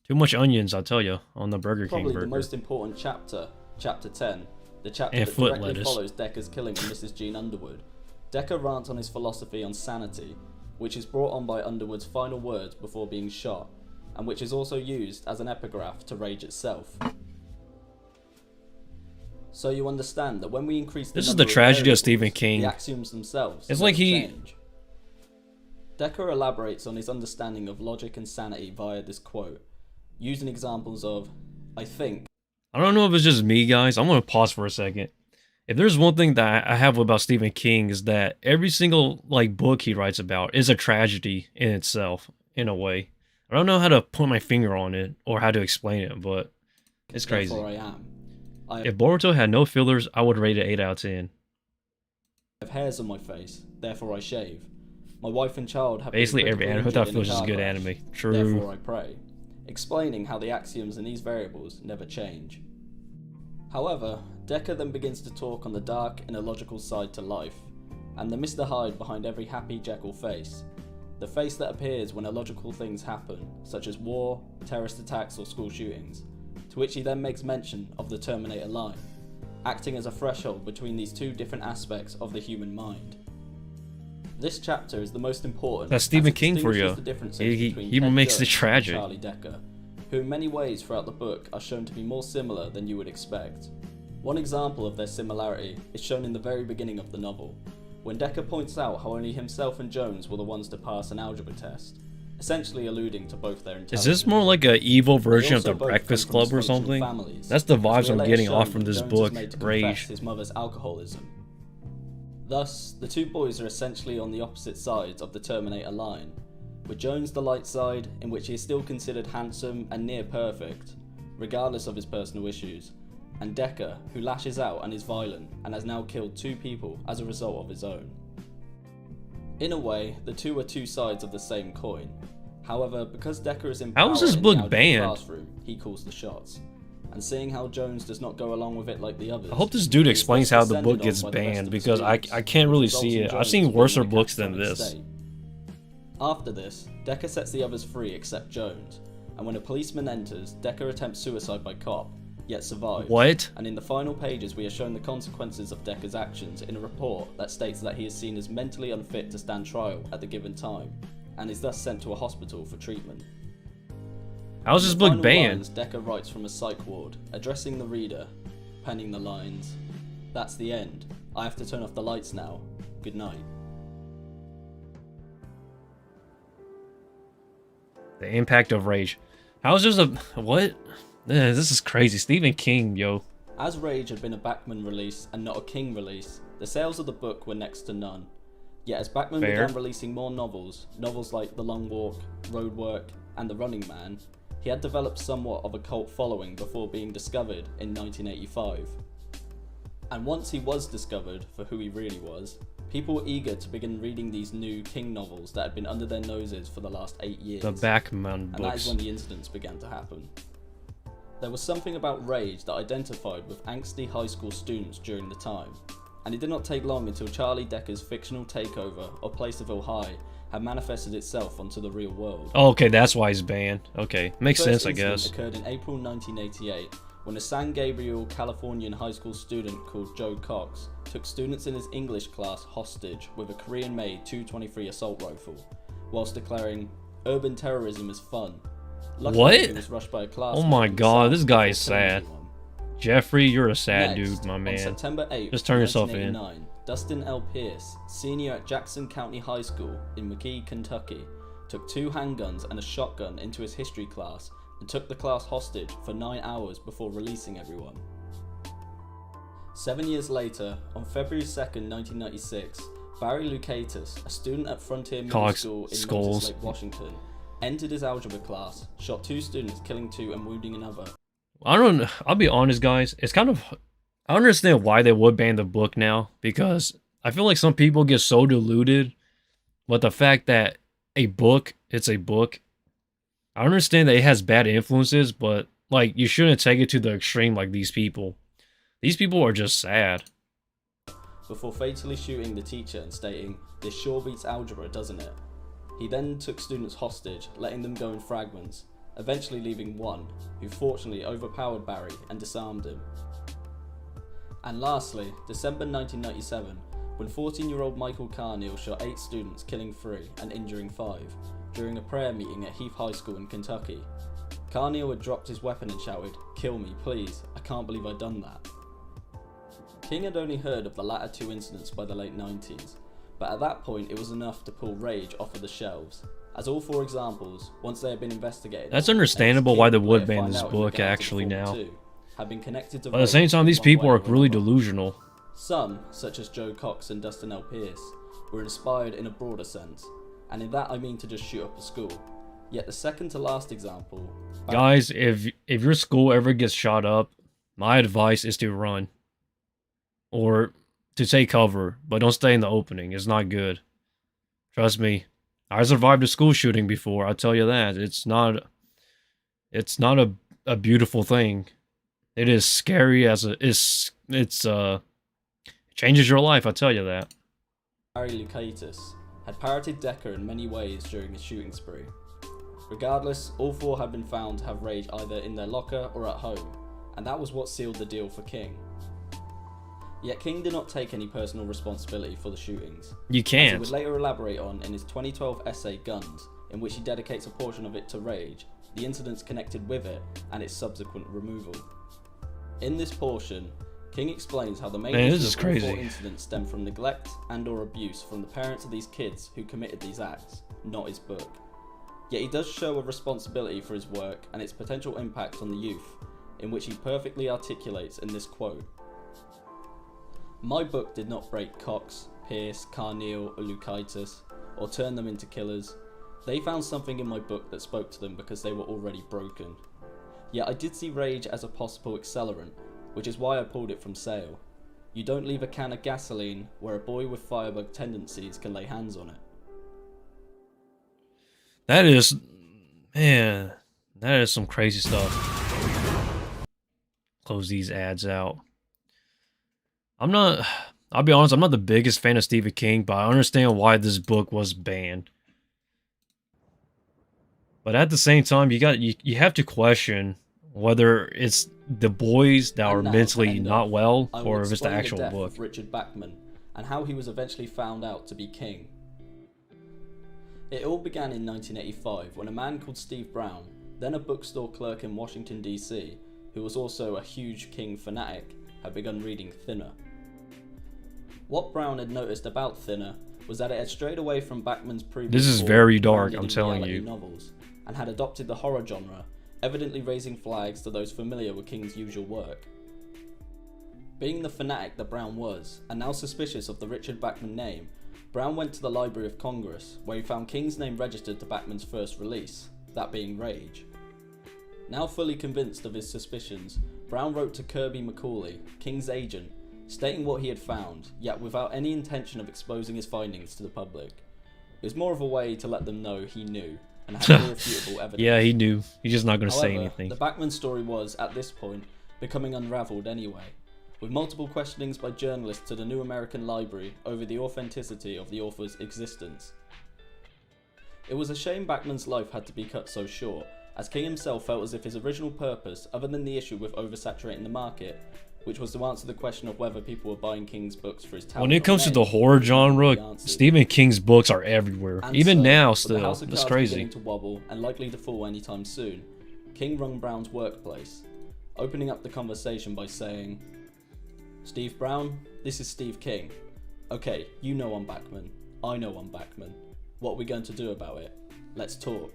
Too much onions, I'll tell you, on the Burger King Probably burger. the most important chapter, Chapter 10, the chapter And that foot directly lettuce. follows Decker's killing of Mrs. Jean Underwood. Decker rants on his philosophy on sanity, which is brought on by Underwood's final words before being shot, and which is also used as an epigraph to Rage itself. So you understand that when we increase the This is number the tragedy of variables, Stephen King. the axioms themselves It's never like he- change. Decker elaborates on his understanding of logic and sanity via this quote, using examples of, I think. I don't know if it's just me, guys. I'm going to pause for a second. If there's one thing that I have about Stephen King is that every single book he writes about is a tragedy in itself, in a way. I don't know how to put my finger on it or how to explain it, but it's crazy. Therefore I am. If Boruto had no fillers, I would rate it 8 out of 10. I have hairs on my face, therefore I shave. My wife and child have Basically been every critically anime without injured in a fillers is car good crash, anime. True. Therefore I pray. Explaining how the axioms in these variables never change. However, Decker then begins to talk on the dark and illogical side to life, and the Mr. Hyde behind every happy Jekyll face. The face that appears when illogical things happen, such as war, terrorist attacks or school shootings, to which he then makes mention of the Terminator line, acting as a threshold between these two different aspects of the human mind. This chapter is the most important. That's as Stephen it King for distinguishes you. the differences He between even Ted makes it Jones and tragic. Charlie Decker, who in many ways throughout the book are shown to be more similar than you would expect. One example of their similarity is shown in the very beginning of the novel, when Decker points out how only himself and Jones were the ones to pass an algebra test, essentially alluding to both their intelligence. Is this more like an evil version of also the both Breakfast come from Club or dysfunctional something? families, That's the as vibes we are I'm later getting shown off from that this Jones book. is made to Rage. confess his mother's alcoholism. Thus, the two boys are essentially on the opposite sides of the Terminator line, with Jones the light side, in which he is still considered handsome and near perfect, regardless of his personal issues, and Decker, who lashes out and is violent, and has now killed 2 people as a result of his own. In a way, the two are two sides of the same coin. However, because Decker is in power How is this in book the algebra banned? classroom, he calls the shots. And seeing how Jones does not go along with it like the others, I hope this dude he is explains thus how the descended book on gets by the rest banned of the because I students, can't really which results see in it. I've Jones seen being worse in a books than catatonic this. state. After this, Decker sets the others free except Jones, and when a policeman enters, Decker attempts suicide by cop, yet survives. What? And in the final pages we are shown the consequences of Decker's actions in a report that states that he is seen as mentally unfit to stand trial at the given time, and is thus sent to a hospital for treatment. How's this book Final banned? lines, Decker writes from a psych ward, addressing the reader, penning the lines, "That's the end. I have to turn off the lights now. Good night." The impact of rage. How's this a what? This is crazy. Stephen King, yo. As Rage had been a Bachman release and not a King release, the sales of the book were next to none. Yet as Bachman Fair. began releasing more novels like The Long Walk, Road Work, and The Running Man, he had developed somewhat of a cult following before being discovered in 1985. And once he was discovered for who he really was, people were eager to begin reading these new King novels that had been under their noses for the last 8 years. The Bachman And that is books. when the incidents began to happen. There was something about Rage that identified with angsty high school students during the time, and it did not take long until Charlie Decker's fictional takeover of Placerville High had manifested itself onto the real world. Oh, okay, that's why he's banned. Okay, makes The sense, first I incident guess. occurred in April 1988 when a San Gabriel, Californian high school student called Joe Cox took students in his English class hostage with a Korean-made .223 assault rifle, whilst declaring, "Urban terrorism is fun." Luckily, What? he was rushed by a class Oh my in the god, South this guy before is killing sad. anyone. Jeffrey, you're a sad Next, dude, my on man. September 8th, Just turn yourself in. 1989, Dustin L. Pierce, senior at Jackson County High School in McKee, Kentucky, took 2 handguns and a shotgun into his history class and took the class hostage for 9 hours before releasing everyone. 7 years later, on February 2nd, 1996, Barry Lukatis, a student at Frontier Middle Cox School in skulls. Moses Lake, Washington, entered his algebra class, shot 2 students, killing 2 and wounding another. I'll be honest, guys. It's kind of, I don't understand why they would ban the book now, because I feel like some people get so deluded with the fact that a book, it's a book. I understand that it has bad influences, but like, you shouldn't take it to the extreme like these people. These people are just sad. Before fatally shooting the teacher and stating, "This sure beats algebra, doesn't it?" He then took students hostage, letting them go in fragments, eventually leaving one, who fortunately overpowered Barry and disarmed him. And lastly, December 1997, when 14-year-old Michael Carneal shot 8 students, killing 3 and injuring 5, during a prayer meeting at Heath High School in Kentucky. Carneal had dropped his weapon and shouted, "Kill me, please, I can't believe I'd done that." King had only heard of the latter 2 incidents by the late 90s, but at that point it was enough to pull Rage off of the shelves, as all 4 examples, once they had been investigated, That's understandable why they would later ban find this out in book regard to the actually former now. 2, had been connected to But at the same Rage time, in these one people way are or really another. delusional. Some, such as Joe Cox and Dustin L. Pierce, were inspired in a broader sense, and in that I mean to just shoot up a school. Yet the second to last example... Guys, if your school ever gets shot up, my advice is to run. Or to take cover, but don't stay in the opening. It's not good. Trust me. I survived a school shooting before, I'll tell you that. It's not a beautiful thing. It is scary as changes your life, I'll tell you that. Barry Lukatis had parroted Decker in many ways during his shooting spree. Regardless, all 4 had been found to have Rage either in their locker or at home, and that was what sealed the deal for King. Yet King did not take any personal responsibility for the shootings. You can't. As he would later elaborate on in his 2012 essay Guns, in which he dedicates a portion of it to Rage. the incidents connected with it, and its subsequent removal. In this portion, King explains how the main incidents stem from neglect and or abuse from the parents of these kids who committed these acts, not his book. Yet he does show a responsibility for his work and its potential impact on the youth, in which he perfectly articulates in this quote: "My book did not break Cox, Pierce, Carneal, or Lukaitis, or turn them into killers. They found something in my book that spoke to them because they were already broken. Yet I did see rage as a possible accelerant, which is why I pulled it from sale. You don't leave a can of gasoline where a boy with firebug tendencies can lay hands on it." That is, man, that is some crazy stuff. Close these ads out. I'll be honest, I'm not the biggest fan of Stephen King, but I understand why this book was banned. But at the same time, you have to question whether it's the boys that are mentally not well, or if it's the actual book. Of Richard Bachman, and how he was eventually found out to be King. It all began in 1985 when a man called Steve Brown, then a bookstore clerk in Washington DC, who was also a huge King fanatic, had begun reading Thinner. What Brown had noticed about Thinner was that it had strayed away from Bachman's previous This is very dark, I'm telling you. novels, and had adopted the horror genre, evidently raising flags to those familiar with King's usual work. Being the fanatic that Brown was, and now suspicious of the Richard Bachman name, Brown went to the Library of Congress, where he found King's name registered to Bachman's first release, that being Rage. Now fully convinced of his suspicions, Brown wrote to Kirby McCauley, King's agent, stating what he had found, yet without any intention of exposing his findings to the public. It was more of a way to let them know he knew, and had irrefutable evidence. Yeah, he knew. He's just not going to say anything. The Bachman story was, at this point, becoming unravelled anyway, with multiple questionings by journalists to the New American Library over the authenticity of the author's existence. It was a shame Bachman's life had to be cut so short, as King himself felt as if his original purpose, other than the issue with oversaturating the market, which was to answer the question of whether people were buying King's books for his talent. When it comes to the horror genre, Stephen King's books are everywhere. And even so, now, with the still. house of It's cards crazy. beginning to wobble and likely to fall anytime soon, King rung Brown's workplace, opening up the conversation by saying, "Steve Brown, this is Steve King. Okay, you know I'm Bachman. I know I'm Bachman. What are we going to do about it? Let's talk."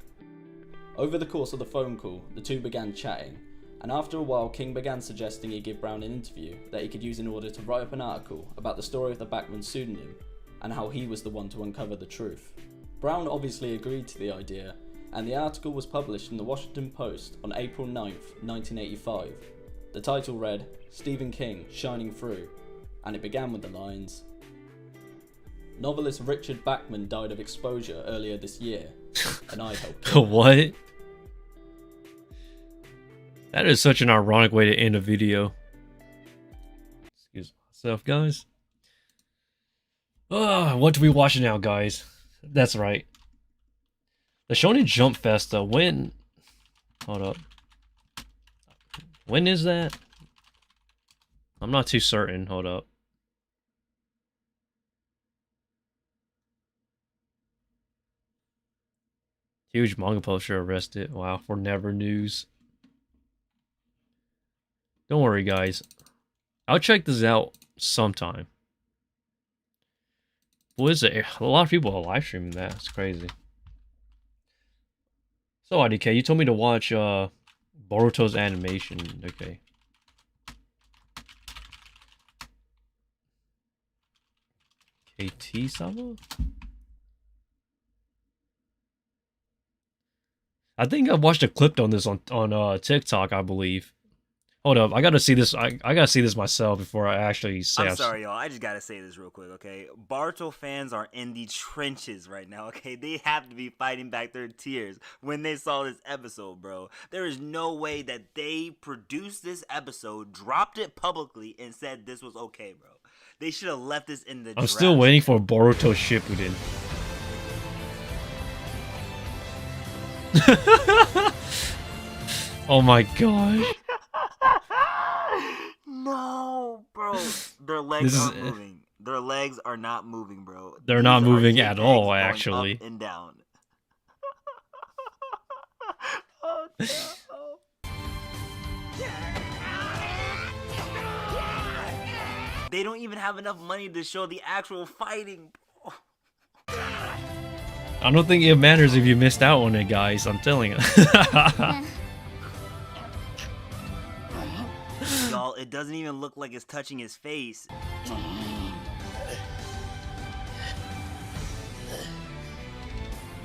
Over the course of the phone call, the two began chatting, and after a while King began suggesting he give Brown an interview that he could use in order to write up an article about the story of the Bachman pseudonym, and how he was the one to uncover the truth. Brown obviously agreed to the idea, and the article was published in the Washington Post on April 9th, 1985. The title read, "Stephen King, Shining Through," and it began with the lines, "Novelist Richard Bachman died of exposure earlier this year, and I helped him." What? That is such an ironic way to end a video. Excuse myself, guys. What do we watch now, guys? That's right. The Shonen Jump Festa. When? Hold up. When is that? I'm not too certain. Hold up. Huge manga publisher arrested. Wow, for Never News. Don't worry, guys. I'll check this out sometime. What is it? A lot of people are live streaming that. It's crazy. So, IDK, you told me to watch Boruto's animation. Okay. KT-sama? I think I watched a clip on this on TikTok, I believe. Hold up, I gotta see this. I gotta see this myself before I actually say. I'm sorry, y'all. I just gotta say this real quick, okay? Boruto fans are in the trenches right now, okay? They have to be fighting back their tears when they saw this episode, bro. There is no way that they produced this episode, dropped it publicly, and said this was okay, bro. They should have left this in the. I'm still waiting for Boruto Shippuden. Oh my gosh. No, bro. Their legs aren't moving. Their legs are not moving, bro. They're not moving at all, actually. Up and down. Oh, They don't even have enough money to show the actual fighting. I don't think it matters if you missed out on it, guys. I'm telling you. Y'all, it doesn't even look like it's touching his face.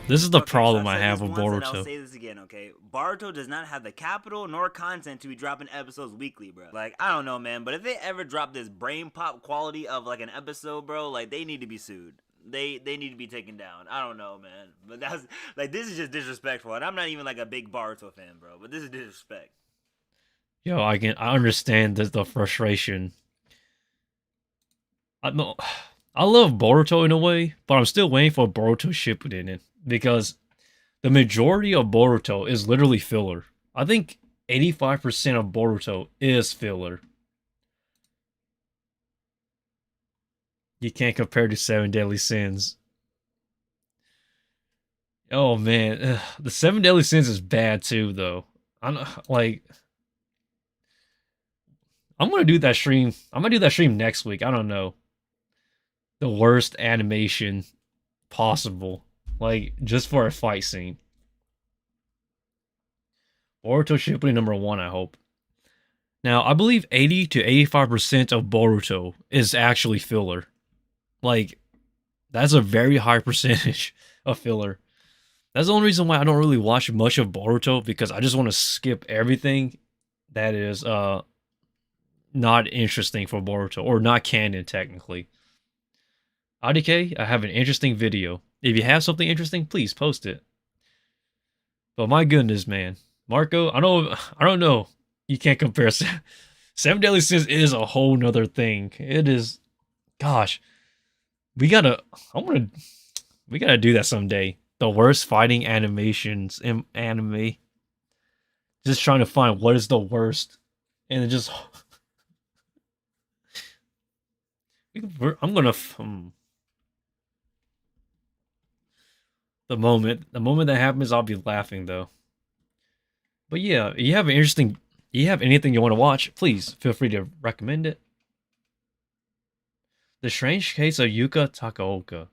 This is the Okay, problem so I said have this with once and I'll Boruto. say this again, okay? Boruto does not have the capital nor content to be dropping episodes weekly, bro. Like, I don't know, man, but if they ever drop this brain pop quality of like an episode, bro, like they need to be sued. They need to be taken down. I don't know, man, but that's like, this is just disrespectful, and I'm not even like a big Boruto fan, bro, but this is disrespect. Yo, I understand the frustration. I love Boruto in a way, but I'm still waiting for Boruto Shippuden because the majority of Boruto is literally filler. I think 85% of Boruto is filler. You can't compare to 7 Deadly Sins. Oh man, the 7 Deadly Sins is bad too, though. I'm gonna do that stream. I'm gonna do that stream next week. I don't know. The worst animation possible, like just for a fight scene. Boruto Shippuden #1, I hope. Now, I believe 80 to 85% of Boruto is actually filler. Like, that's a very high percentage of filler. That's the only reason why I don't really watch much of Boruto, because I just want to skip everything that is not interesting for Boruto, or not canon technically. IDK, I have an interesting video. If you have something interesting, please post it. But my goodness, man. Marco, I don't know. You can't compare. 7 Deadly Sins is a whole nother thing. It is, gosh. We gotta do that someday. The worst fighting animations in anime. Just trying to find what is the worst. And it just... I'm gonna... The moment that happens, I'll be laughing though. But yeah, you have anything you want to watch, please feel free to recommend it. The Strange Case of Yuka Takaoka.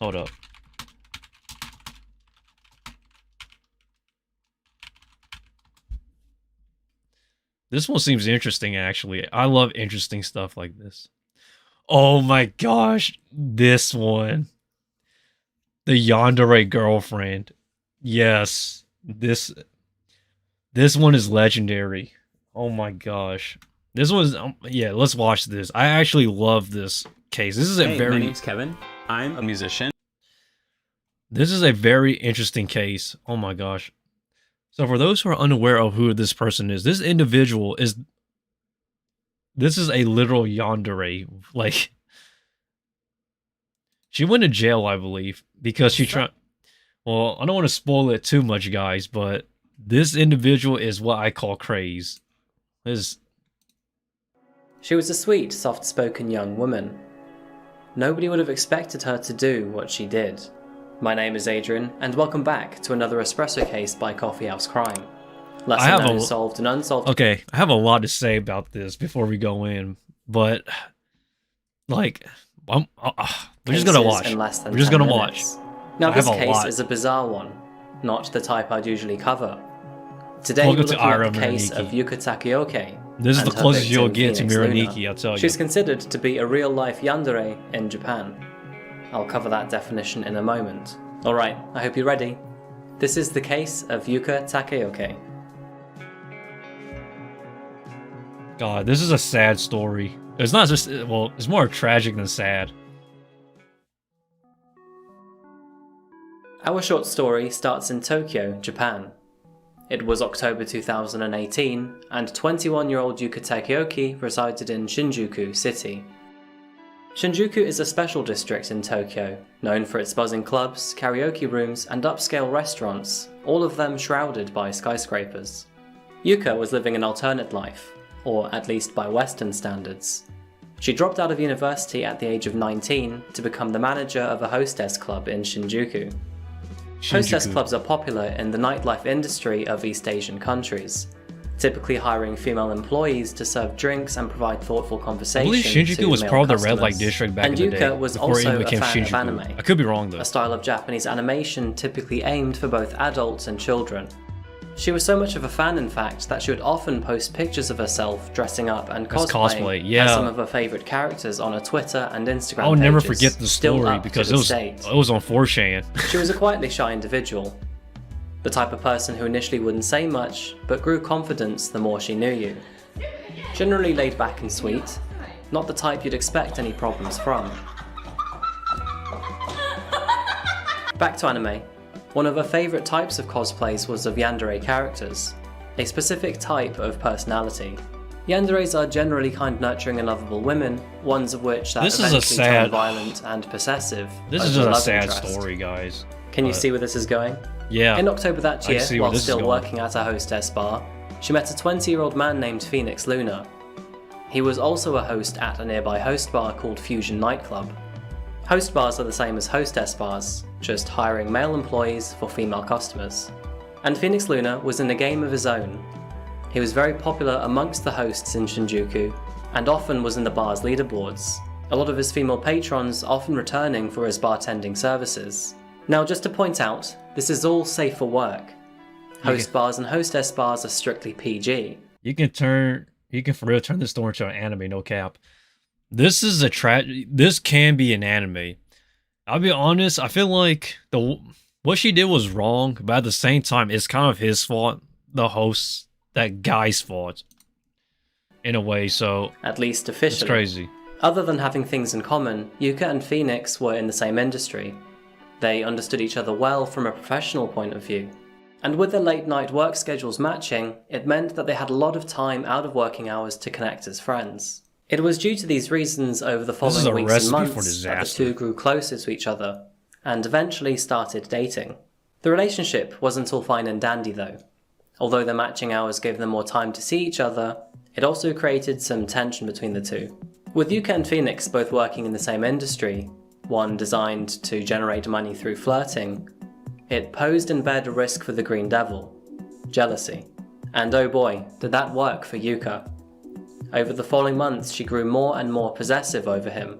Hold up. This one seems interesting, actually. I love interesting stuff like this. Oh my gosh, this one. The Yandere girlfriend. Yes, this one is legendary. Oh my gosh. This was yeah, let's watch this. I actually love this case. This is my name's Kevin. I'm a musician. This is a very interesting case. Oh my gosh. So for those who are unaware of who this person is, this individual is a literal yandere. Like, she went to jail, I believe, because she tried. Well, I don't want to spoil it too much, guys, but this individual is what I call craze. She was a sweet, soft-spoken young woman. Nobody would have expected her to do what she did. My name is Adrian, and welcome back to another espresso case by Coffee House Crime. Lesson known solved and unsolved. Okay, I have a lot to say about this before we go in, but like, we're just gonna watch. We're just gonna watch. Now this case is a bizarre one, not the type I'd usually cover. Today we're looking at the case of Yuka Takeoke. This is the closest you'll get to Miraniki, I'll tell you. She's considered to be a real-life yandere in Japan. I'll cover that definition in a moment. Alright, I hope you're ready. This is the case of Yuka Takeoke. God, this is a sad story. It's not just, well, it's more tragic than sad. Our short story starts in Tokyo, Japan. It was October 2018, and 21-year-old Yuka Takeoke resided in Shinjuku City. Shinjuku is a special district in Tokyo, known for its buzzing clubs, karaoke rooms, and upscale restaurants, all of them shrouded by skyscrapers. Yuka was living an alternate life, or at least by Western standards. She dropped out of university at the age of 19 to become the manager of a hostess club in Shinjuku. Hostess Shinjuku. clubs are popular in the nightlife industry of East Asian countries, typically hiring female employees to serve drinks and provide thoughtful I conversation believe Shinjuku to was male part of the customers. red light district back And in the day, Yuka was before it also became a fan Shinjuku. of anime, I could be wrong though. a style of Japanese animation typically aimed for both adults and children. She was so much of a fan, in fact, that she would often post pictures of herself dressing up and That's cosplaying cosplay, yeah. as some of her favourite characters on her Twitter and Instagram I'll never pages, forget the still story up to because this it date. was on 4chan. She was a quietly shy individual, the type of person who initially wouldn't say much, but grew confidence the more she knew you. Generally laid back and sweet, not the type you'd expect any problems from. Back to anime. One of her favourite types of cosplays was of yandere characters, a specific type of personality. Yanderes are generally kind, nurturing and lovable women, ones of which that This is a eventually sad- turn violent and possessive. This over is just a love sad interest. story, guys. Can you But- see where this is going? Yeah. In October that I can year, see where while this is still going. working at a hostess bar, she met a 20-year-old man named Phoenix Luna. He was also a host at a nearby host bar called Fusion Nightclub. Host bars are the same as hostess bars, just hiring male employees for female customers. And Phoenix Luna was in a game of his own. He was very popular amongst the hosts in Shinjuku, and often was in the bar's leaderboards, a lot of his female patrons often returning for his bartending services. Now, just to point out, this is all safe for work. Host bars and hostess bars are strictly PG. You can for real turn this store into an anime, no cap. This is a this can be an anime. I'll be honest, I feel like what she did was wrong, but at the same time, it's kind of his fault, the host, that guy's fault. In a way, so... At least officially. It's crazy. Other than having things in common, Yuka and Phoenix were in the same industry. They understood each other well from a professional point of view. And with their late night work schedules matching, it meant that they had a lot of time out of working hours to connect as friends. It was due to these reasons over the following weeks and months that the two grew closer to each other, and eventually started dating. The relationship wasn't all fine and dandy though. Although their matching hours gave them more time to see each other, it also created some tension between the two. With Yuka and Phoenix both working in the same industry, one designed to generate money through flirting, it posed and bared a risk for the Green Devil: jealousy. And oh boy, did that work for Yuka. Over the following months, she grew more and more possessive over him,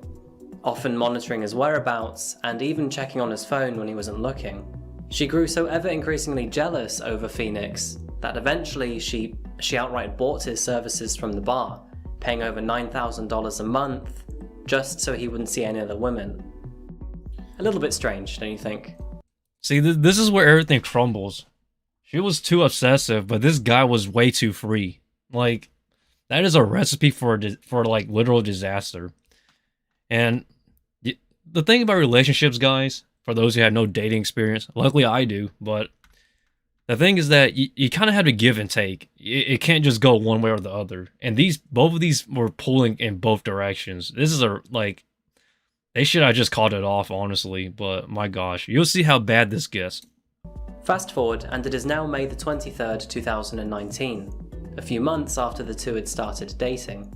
often monitoring his whereabouts and even checking on his phone when he wasn't looking. She grew so ever increasingly jealous over Phoenix that eventually she outright bought his services from the bar, paying over $9,000 a month just so he wouldn't see any other women. A little bit strange, don't you think? See, this is where everything crumbles. She was too obsessive, but this guy was way too free. Like, that is a recipe for like literal disaster. And the thing about relationships, guys, for those who have no dating experience, luckily I do, but the thing is that you kind of have to give and take. It can't just go one way or the other. And both of these were pulling in both directions. This is they should have just called it off, honestly. But my gosh, you'll see how bad this gets. Fast forward, and it is now May the 23rd, 2019, a few months after the two had started dating.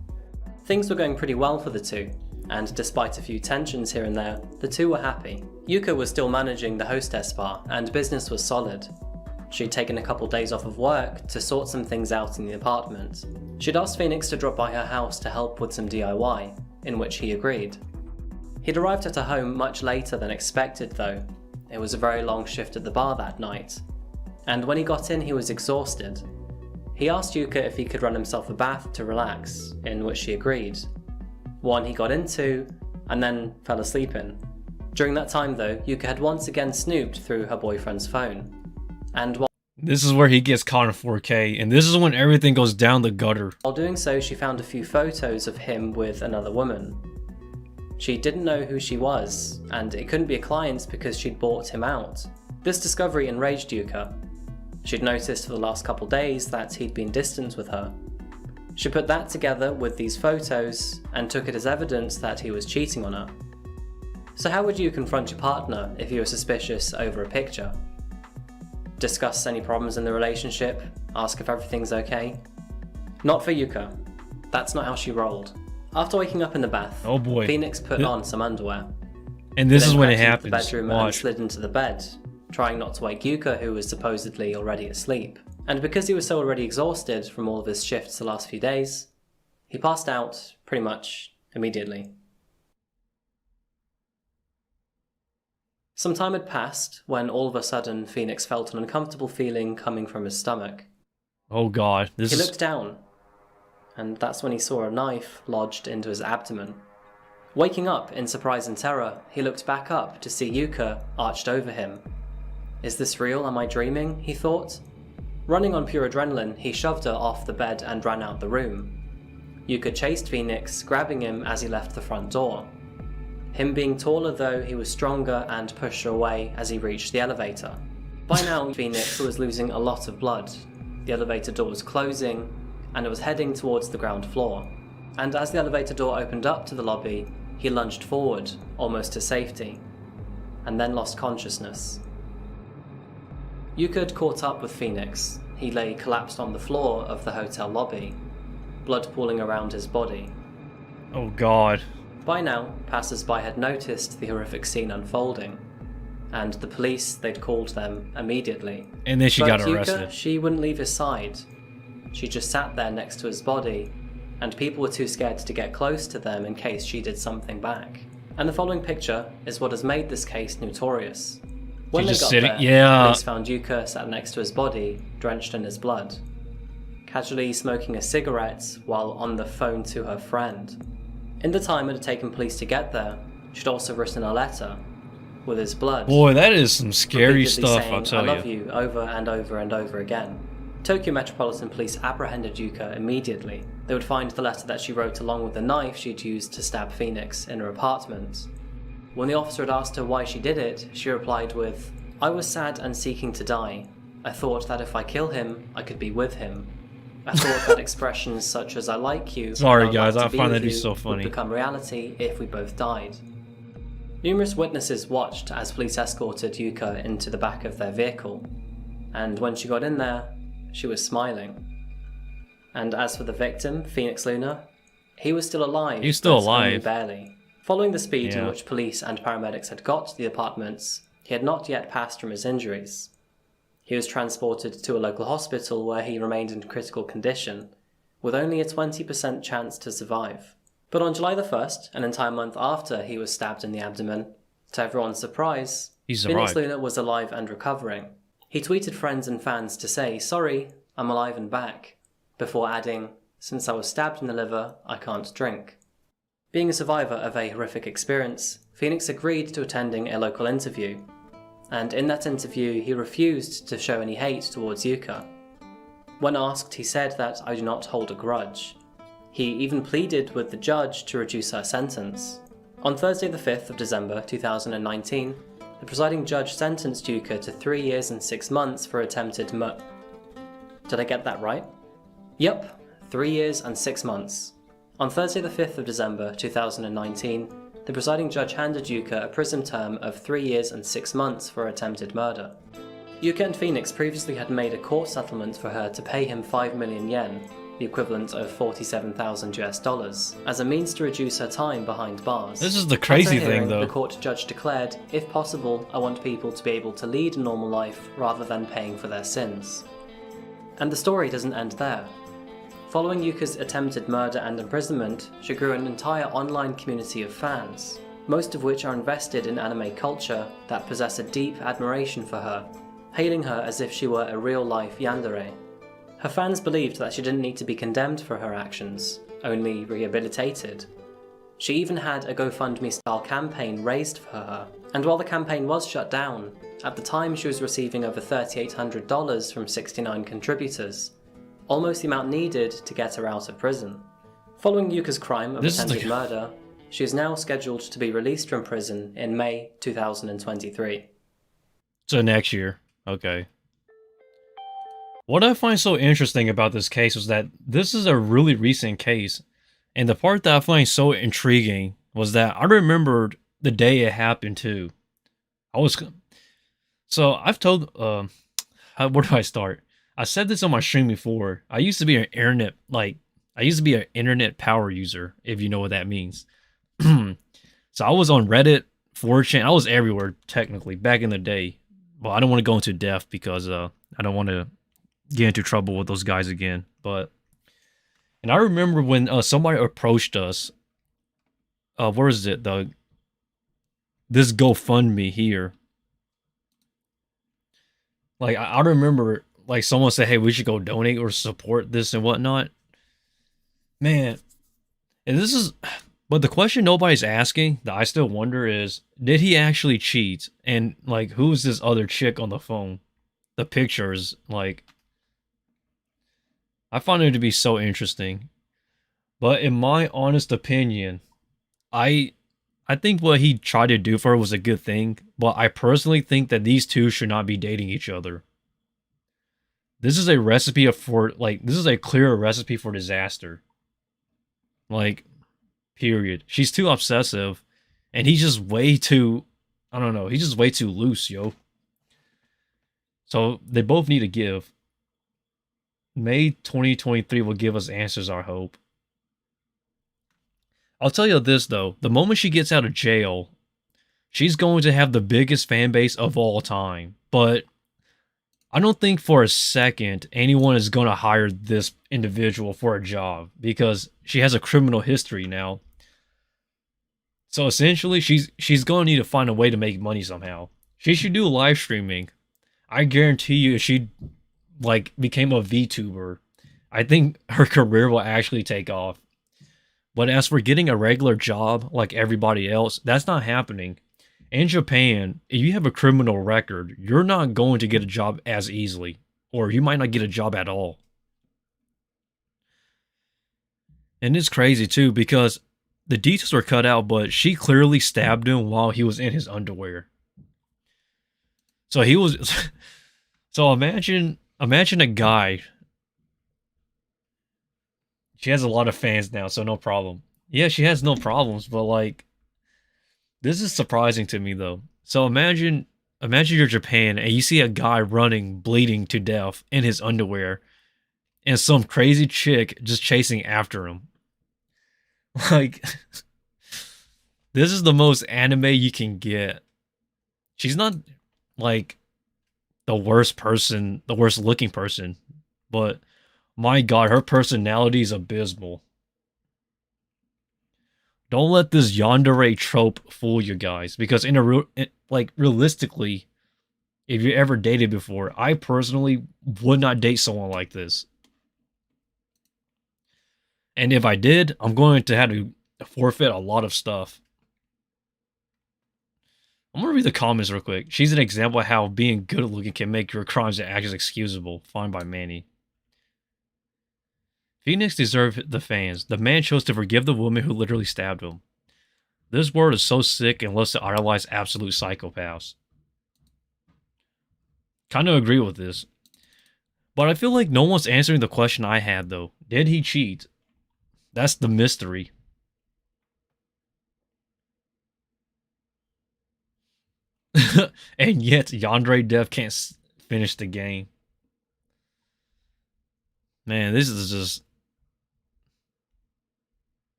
Things were going pretty well for the two, and despite a few tensions here and there, the two were happy. Yuka was still managing the hostess bar, and business was solid. She'd taken a couple days off of work to sort some things out in the apartment. She'd asked Phoenix to drop by her house to help with some DIY, in which he agreed. He'd arrived at her home much later than expected though. It was a very long shift at the bar that night, and when he got in he was exhausted. He asked Yuka if he could run himself a bath to relax, in which she agreed. One he got into, and then fell asleep in. During that time though, Yuka had once again snooped through her boyfriend's phone. And this is where he gets caught in 4K, and this is when everything goes down the gutter. While doing so, she found a few photos of him with another woman. She didn't know who she was, and it couldn't be a client because she'd bought him out. This discovery enraged Yuka. She'd noticed for the last couple days that he'd been distant with her. She put that together with these photos and took it as evidence that he was cheating on her. So how would you confront your partner if you were suspicious over a picture? Discuss any problems in the relationship? Ask if everything's okay? Not for Yuka. That's not how she rolled. After waking up in the bath, oh boy, Phoenix put on some underwear. And this is when it He then happens. crept into the bedroom and slid into the bed, trying not to wake Yuka, who was supposedly already asleep. And because he was so already exhausted from all of his shifts the last few days, he passed out pretty much immediately. Some time had passed when all of a sudden Phoenix felt an uncomfortable feeling coming from his stomach. Oh god, He looked down, and that's when he saw a knife lodged into his abdomen. Waking up in surprise and terror, he looked back up to see Yuka arched over him. Is this real? Am I dreaming? He thought. Running on pure adrenaline, he shoved her off the bed and ran out the room. Yuka chased Phoenix, grabbing him as he left the front door. Him being taller though, he was stronger and pushed her away as he reached the elevator. By now, Phoenix was losing a lot of blood. The elevator door was closing, and it was heading towards the ground floor. And as the elevator door opened up to the lobby, he lunged forward, almost to safety, and then lost consciousness. Yuka had caught up with Phoenix. He lay collapsed on the floor of the hotel lobby, blood pooling around his body. Oh god. By now, passers-by had noticed the horrific scene unfolding, and the police, they'd called them immediately. And then she got Yuka, arrested. She wouldn't leave his side. She just sat there next to his body, and people were too scared to get close to them in case she did something back. And the following picture is what has made this case notorious. When they got there, police found Yuka sat next to his body, drenched in his blood, casually smoking a cigarette while on the phone to her friend. In the time it had taken police to get there, she'd also written a letter with his blood. Boy, that is some scary stuff, saying, I'll tell I love you over and over and over again. Tokyo Metropolitan Police apprehended Yuka immediately. They would find the letter that she wrote along with the knife she'd used to stab Phoenix in her apartment. When the officer had asked her why she did it, she replied with, I was sad and seeking to die. I thought that if I kill him, I could be with him. I thought that expressions such as I like you, sorry guys, like I find that to be you, so funny, would become reality if we both died. Numerous witnesses watched as police escorted Yuka into the back of their vehicle, and when she got in there, she was smiling. And as for the victim, Phoenix Luna, he was still alive. He's still but only alive. barely. Following the speed in Yeah. which police and paramedics had got to the apartments, he had not yet passed from his injuries. He was transported to a local hospital where he remained in critical condition, with only a 20% chance to survive. But on July the 1st, an entire month after he was stabbed in the abdomen, to everyone's surprise, He's Phoenix survived. Luna was alive and recovering. He tweeted friends and fans to say, sorry, I'm alive and back, before adding, since I was stabbed in the liver, I can't drink. Being a survivor of a horrific experience, Phoenix agreed to attending a local interview, and in that interview he refused to show any hate towards Yuka. When asked, he said that I do not hold a grudge. He even pleaded with the judge to reduce her sentence. On Thursday the 5th of December 2019, the presiding judge sentenced Yuka to 3 years and 6 months for attempted murder. Did I get that right? Yep, 3 years and 6 months. On Thursday the 5th of December 2019, the presiding judge handed Yuka a prison term of 3 years and 6 months for attempted murder. Yuka and Phoenix previously had made a court settlement for her to pay him 5 million yen, the equivalent of $47,000 as a means to reduce her time behind bars. This is the crazy At her hearing, thing, though. The court judge declared, if possible, I want people to be able to lead a normal life rather than paying for their sins. And the story doesn't end there. Following Yuka's attempted murder and imprisonment, she grew an entire online community of fans, most of which are invested in anime culture that possess a deep admiration for her, hailing her as if she were a real-life yandere. Her fans believed that she didn't need to be condemned for her actions, only rehabilitated. She even had a GoFundMe-style campaign raised for her, and while the campaign was shut down, at the time she was receiving over $3,800 from 69 contributors, almost the amount needed to get her out of prison. Following Yuka's crime of attempted murder, she is now scheduled to be released from prison in May 2023. So next year. Okay. What I find so interesting about this case was that this is a really recent case. And the part that I find so intriguing was that I remembered the day it happened too. So I've told, where do I start? I said this on my stream before. I used to be an internet power user, if you know what that means. So I was on Reddit, 4chan, I was everywhere technically back in the day. well, I don't want to go into depth because I don't want to get into trouble with those guys again. But and I remember when somebody approached us. Where is it? This GoFundMe here. Like I remember like someone said, "Hey, we should go donate or support this and whatnot." Man, and this is, but the question nobody's asking that I still wonder is, did he actually cheat? And like, who's this other chick on the phone? The pictures, like, I find it to be so interesting. But in my honest opinion, I think what he tried to do for her was a good thing, but I personally think that these two should not be dating each other. This is a recipe for, like, this is a clear recipe for disaster. Like, period. She's too obsessive, and he's just way too, I don't know, he's just way too loose, yo. So, they both need to give. May 2023 will give us answers, I hope. I'll tell you this, though. The moment she gets out of jail, she's going to have the biggest fan base of all time. But I don't think for a second anyone is going to hire this individual for a job because she has a criminal history now. So essentially, she's going to need to find a way to make money somehow. She should do live streaming. I guarantee you, if she like became a VTuber, I think her career will actually take off. But as for getting a regular job like everybody else, that's not happening. In Japan, if you have a criminal record, you're not going to get a job as easily, or you might not get a job at all. And it's crazy too, because the details are cut out, but she clearly stabbed him while he was in his underwear. So he was, so imagine a guy. She has a lot of fans now, so no problem. Yeah, she has no problems, but like, this is surprising to me though. So imagine you're Japan and you see a guy running, bleeding to death in his underwear, and some crazy chick just chasing after him. Like, this is the most anime you can get. She's not like the worst person, the worst looking person, but my God, her personality is abysmal. Don't let this yandere trope fool you guys, because realistically, if you ever dated before, I personally would not date someone like this. And if I did, I'm going to have to forfeit a lot of stuff. I'm going to read the comments real quick. She's an example of how being good looking can make your crimes and actions excusable. Fine by Manny. Phoenix deserved the fans. The man chose to forgive the woman who literally stabbed him. This world is so sick and loves to idolize absolute psychopaths. Kind of agree with this. But I feel like no one's answering the question I had, though. Did he cheat? That's the mystery. And yet, Yandere Dev can't finish the game. Man, this is just...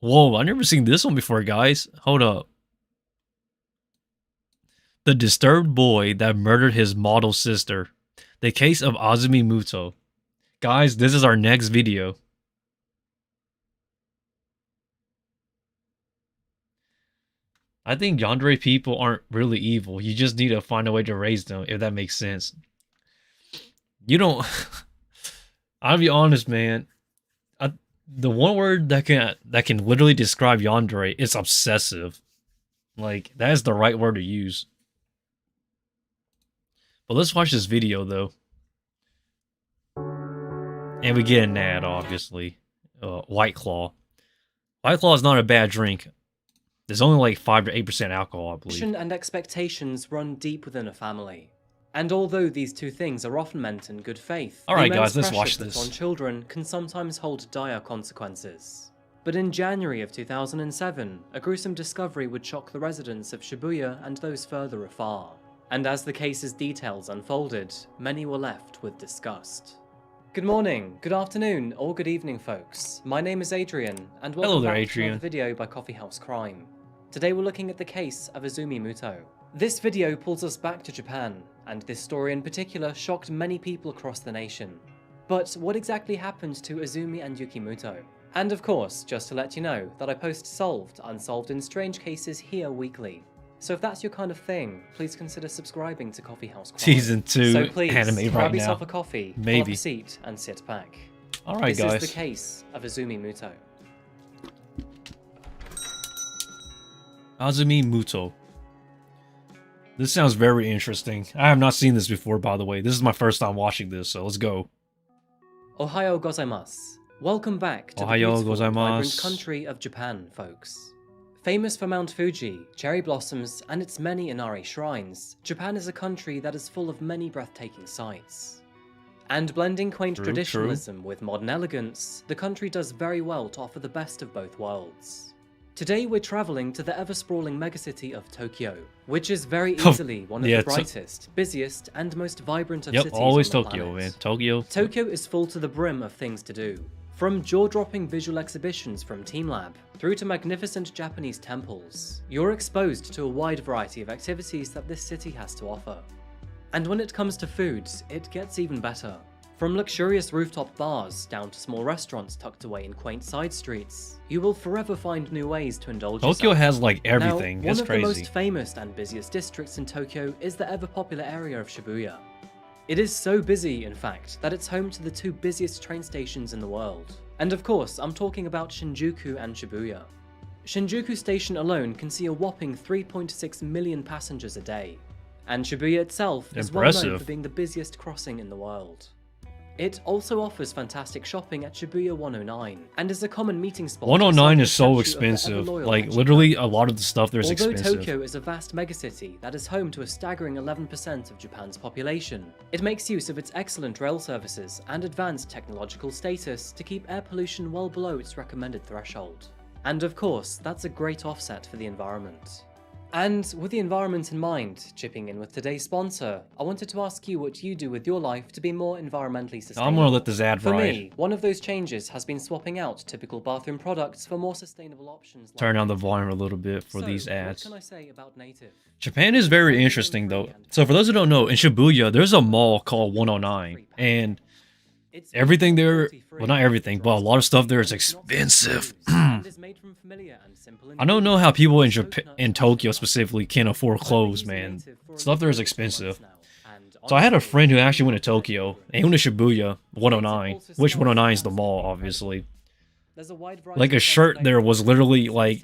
Whoa, I've never seen this one before, guys. Hold up. The disturbed boy that murdered his model sister. The case of Azumi Muto. Guys, this is our next video. I think yandere people aren't really evil. You just need to find a way to raise them, if that makes sense. You don't... I'll be honest, man. The one word that can literally describe yandere is obsessive. Like, that is the right word to use. But let's watch this video, though. And we get an ad, obviously. White Claw. White Claw is not a bad drink. There's only like 5 to 8% alcohol, I believe. And expectations run deep within a family. And although these two things are often meant in good faith, alright guys, let's watch this. On children can sometimes hold dire consequences. But in January of 2007, a gruesome discovery would shock the residents of Shibuya and those further afar. And as the case's details unfolded, many were left with disgust. Good morning, good afternoon, or good evening, folks. My name is Adrian, and welcome back to another video by Coffee House Crime. Today we're looking at the case of Azumi Muto. This video pulls us back to Japan, and this story in particular shocked many people across the nation. But what exactly happened to Azumi and Yukimoto? And of course, just to let you know that I post solved, unsolved, and strange cases here weekly. So if that's your kind of thing, please consider subscribing to Coffee House Crime. Season 2 so please, anime right grab now. yourself a coffee, Maybe. pull up a seat, and sit back. Alright, guys. This is the case of Azumi Muto. Azumi Muto. This sounds very interesting. I have not seen this before, by the way. This is my first time watching this, so let's go. Ohayo gozaimasu. Welcome back to the Ohayo beautiful, vibrant gozaimasu. country of Japan, folks. Famous for Mount Fuji, cherry blossoms, and its many Inari shrines, Japan is a country that is full of many breathtaking sights. And blending quaint True, traditionalism with modern elegance, the country does very well to offer the best of both worlds. Today we're travelling to the ever-sprawling megacity of Tokyo, which is very easily one of Yeah, the brightest, busiest, and most vibrant of Yep, cities always on the Tokyo, planet. man. Tokyo. Tokyo is full to the brim of things to do. From jaw-dropping visual exhibitions from Team Lab, through to magnificent Japanese temples, you're exposed to a wide variety of activities that this city has to offer. And when it comes to foods, it gets even better. From luxurious rooftop bars down to small restaurants tucked away in quaint side streets, you will forever find new ways to indulge Tokyo yourself. has, like, everything. Now, It's one of crazy. the most famous and busiest districts in Tokyo is the ever-popular area of Shibuya. It is so busy, in fact, that it's home to the two busiest train stations in the world. And of course, I'm talking about Shinjuku and Shibuya. Shinjuku Station alone can see a whopping 3.6 million passengers a day. And Shibuya itself is well known Impressive. for being the busiest crossing in the world. It also offers fantastic shopping at Shibuya 109, and is a common meeting spot. 109 beside is so the statue of the expensive. ever-loyal Like, Hachiman. literally, a lot of the stuff there is Although expensive. Tokyo is a vast megacity that is home to a staggering 11% of Japan's population, it makes use of its excellent rail services and advanced technological status to keep air pollution well below its recommended threshold. And of course, that's a great offset for the environment. And with the environment in mind, chipping in with today's sponsor, I wanted to ask you what you do with your life to be more environmentally sustainable. I'm gonna let this ad For ride. me, one of those changes has been swapping out typical bathroom products for more sustainable options. Like Turn down the volume a little bit for So, these ads. What can I say about native? Japan is very interesting, though. So for those who don't know, in Shibuya, there's a mall called 109, and everything there, well, not everything, but a lot of stuff there is expensive. I don't know how people in Japan, in Tokyo specifically, can afford clothes, man. Stuff there is expensive. So I had a friend who actually went to Tokyo, and he went to Shibuya 109, which 109 is the mall, obviously. Like a shirt there was literally like,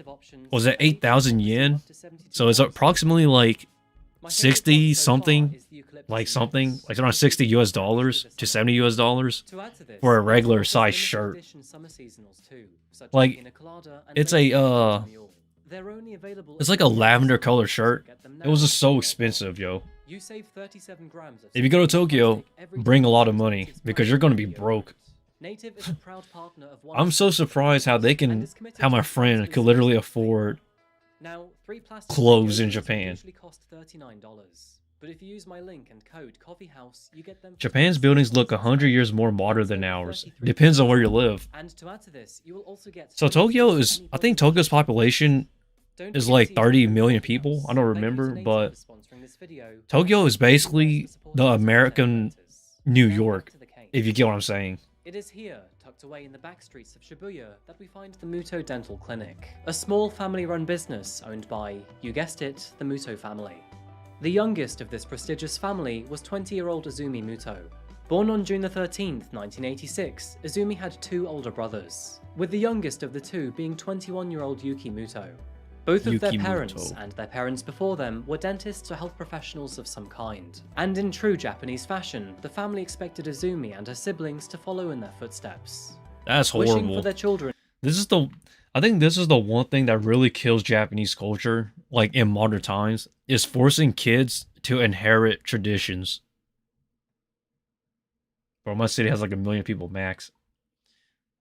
was it 8,000 yen? So it's approximately like 60 something, like around 60 US dollars to 70 US dollars for a regular size shirt. Like, it's a, it's like a lavender color shirt. It was just so expensive, yo. If you go to Tokyo, bring a lot of money, because you're gonna be broke. I'm so surprised how how my friend could literally afford clothes in Japan. But if you use my link and code COFFEEHOUSE, you get them. Japan's buildings look 100 years more modern than ours. Depends on where you live. And to add to this, you will also get. So Tokyo is, I think Tokyo's population is like 30 million people. I don't remember, but Tokyo is basically the American New York, if you get what I'm saying. It is here, tucked away in the back streets of Shibuya, that we find the Muto Dental Clinic, a small family-run business owned by, you guessed it, the Muto family. The youngest of this prestigious family was 20-year-old Azumi Muto. Born on June 13th, 1986, Azumi had two older brothers, with the youngest of the two being 21-year-old Yuki Muto. Both of their parents and their parents before them were dentists or health professionals of some kind. And in true Japanese fashion, the family expected Azumi and her siblings to follow in their footsteps. That's Wishing horrible. for their children. I think this is the one thing that really kills Japanese culture, like in modern times, is forcing kids to inherit traditions. Bro, my city has like 1 million people max.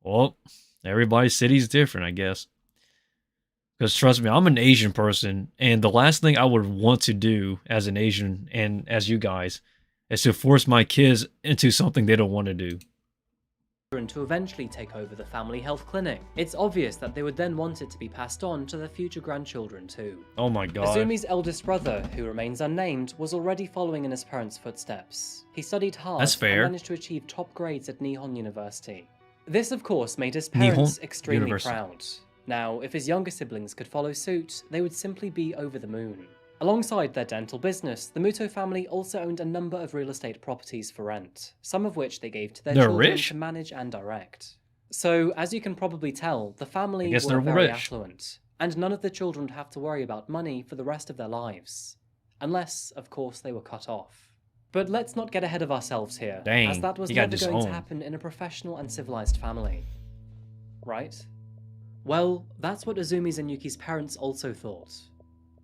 Well, everybody's city's different, I guess. Because trust me, I'm an Asian person, and the last thing I would want to do as an Asian and as you guys is to force my kids into something they don't want to do. to eventually take over the family health clinic. It's obvious that they would then want it to be passed on to their future grandchildren too. Oh my god. Azumi's eldest brother, who remains unnamed, was already following in his parents' footsteps. He studied hard That's fair. and managed to achieve top grades at Nihon University. This, of course, made his parents extremely proud. Now, if his younger siblings could follow suit, they would simply be over the moon. Alongside their dental business, the Muto family also owned a number of real estate properties for rent, some of which they gave to their children to manage and direct. So, as you can probably tell, the family were very affluent, and none of the children would have to worry about money for the rest of their lives. Unless, of course, they were cut off. But let's not get ahead of ourselves here, as that was never going to happen in a professional and civilized family. Right? Well, that's what Azumi's and Yuki's parents also thought.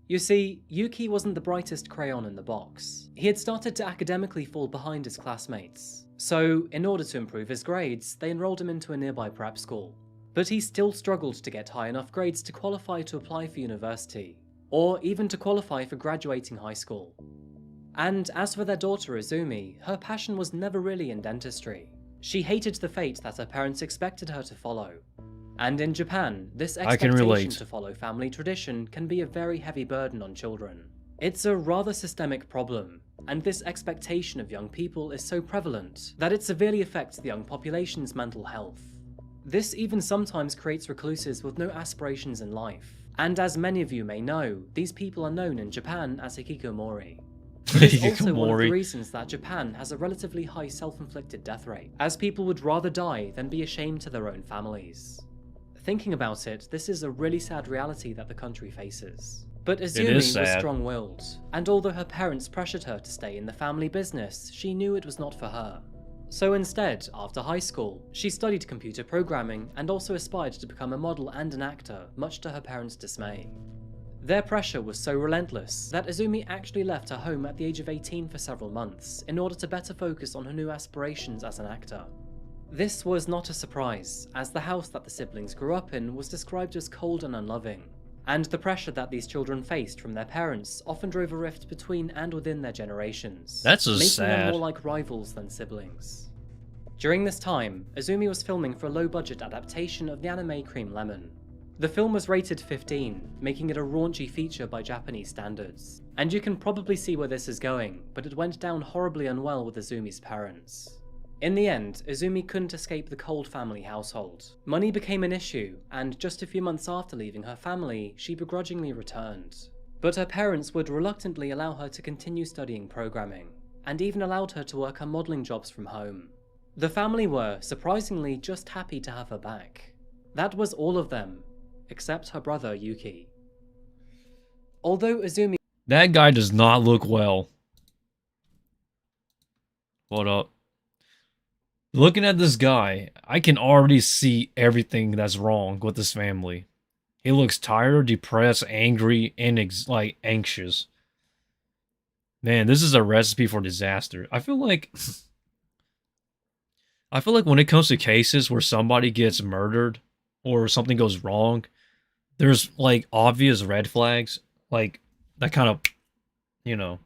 You see, Yuki wasn't the brightest crayon in the box. He had started to academically fall behind his classmates. So, in order to improve his grades, they enrolled him into a nearby prep school. But he still struggled to get high enough grades to qualify to apply for university, or even to qualify for graduating high school. And as for their daughter Azumi, her passion was never really in dentistry. She hated the fate that her parents expected her to follow. And in Japan, this expectation to follow family tradition can be a very heavy burden on children. It's a rather systemic problem, and this expectation of young people is so prevalent that it severely affects the young population's mental health. This even sometimes creates recluses with no aspirations in life, and as many of you may know, these people are known in Japan as hikikomori. It's also one of the reasons that Japan has a relatively high self-inflicted death rate, as people would rather die than be ashamed to their own families. Thinking about it, this is a really sad reality that the country faces. But Azumi was strong-willed, and although her parents pressured her to stay in the family business, she knew it was not for her. So instead, after high school, she studied computer programming and also aspired to become a model and an actor, much to her parents' dismay. Their pressure was so relentless that Azumi actually left her home at the age of 18 for several months in order to better focus on her new aspirations as an actor. This was not a surprise, as the house that the siblings grew up in was described as cold and unloving, and the pressure that these children faced from their parents often drove a rift between and within their generations, making them more like rivals than siblings. During this time, Azumi was filming for a low-budget adaptation of the anime Cream Lemon. The film was rated 15, making it a raunchy feature by Japanese standards, and you can probably see where this is going, but it went down horribly unwell with Azumi's parents. In the end, Azumi couldn't escape the cold family household. Money became an issue, and just a few months after leaving her family, she begrudgingly returned. But her parents would reluctantly allow her to continue studying programming, and even allowed her to work on modelling jobs from home. The family were, surprisingly, just happy to have her back. That was all of them, except her brother Yuki. Although Azumi— That guy does not look well. What up? Looking at this guy, I can already see everything that's wrong with this family. He looks tired, depressed, angry, and anxious. Man, this is a recipe for disaster. I feel like when it comes to cases where somebody gets murdered or something goes wrong, there's like obvious red flags, like that kind of, you know.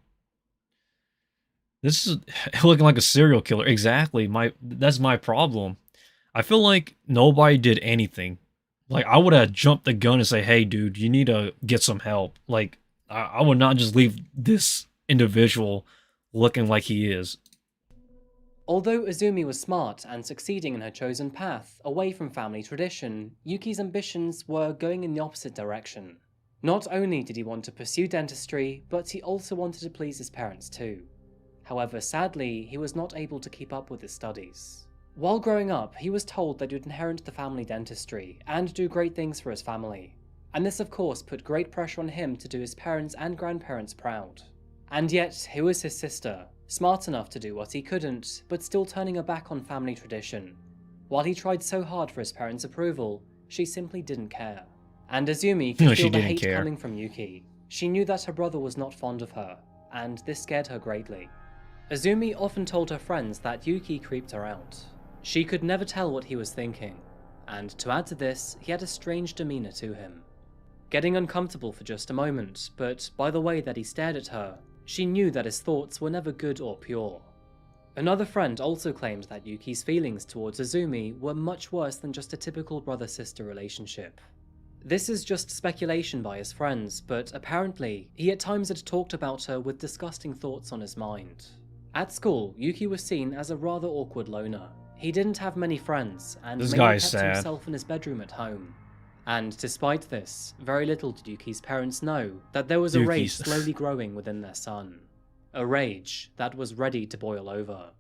This is looking like a serial killer. Exactly. That's my problem. I feel like nobody did anything. Like, I would have jumped the gun and say, hey, dude, you need to get some help. Like, I would not just leave this individual looking like he is. Although Azumi was smart and succeeding in her chosen path, away from family tradition, Yuki's ambitions were going in the opposite direction. Not only did he want to pursue dentistry, but he also wanted to please his parents too. However, sadly, he was not able to keep up with his studies. While growing up, he was told that he would inherit the family dentistry and do great things for his family. And this of course put great pressure on him to do his parents and grandparents proud. And yet, here was his sister, smart enough to do what he couldn't, but still turning her back on family tradition. While he tried so hard for his parents' approval, she simply didn't care. And Azumi could feel the hate coming from Yuki. She knew that her brother was not fond of her, and this scared her greatly. Azumi often told her friends that Yuki creeped her out. She could never tell what he was thinking, and to add to this, he had a strange demeanor to him. Getting uncomfortable for just a moment, but by the way that he stared at her, she knew that his thoughts were never good or pure. Another friend also claimed that Yuki's feelings towards Azumi were much worse than just a typical brother-sister relationship. This is just speculation by his friends, but apparently, he at times had talked about her with disgusting thoughts on his mind. At school, Yuki was seen as a rather awkward loner. He didn't have many friends, and This mainly guy is kept sad. himself in his bedroom at home. And despite this, very little did Yuki's parents know that there was a rage slowly growing within their son. A rage that was ready to boil over.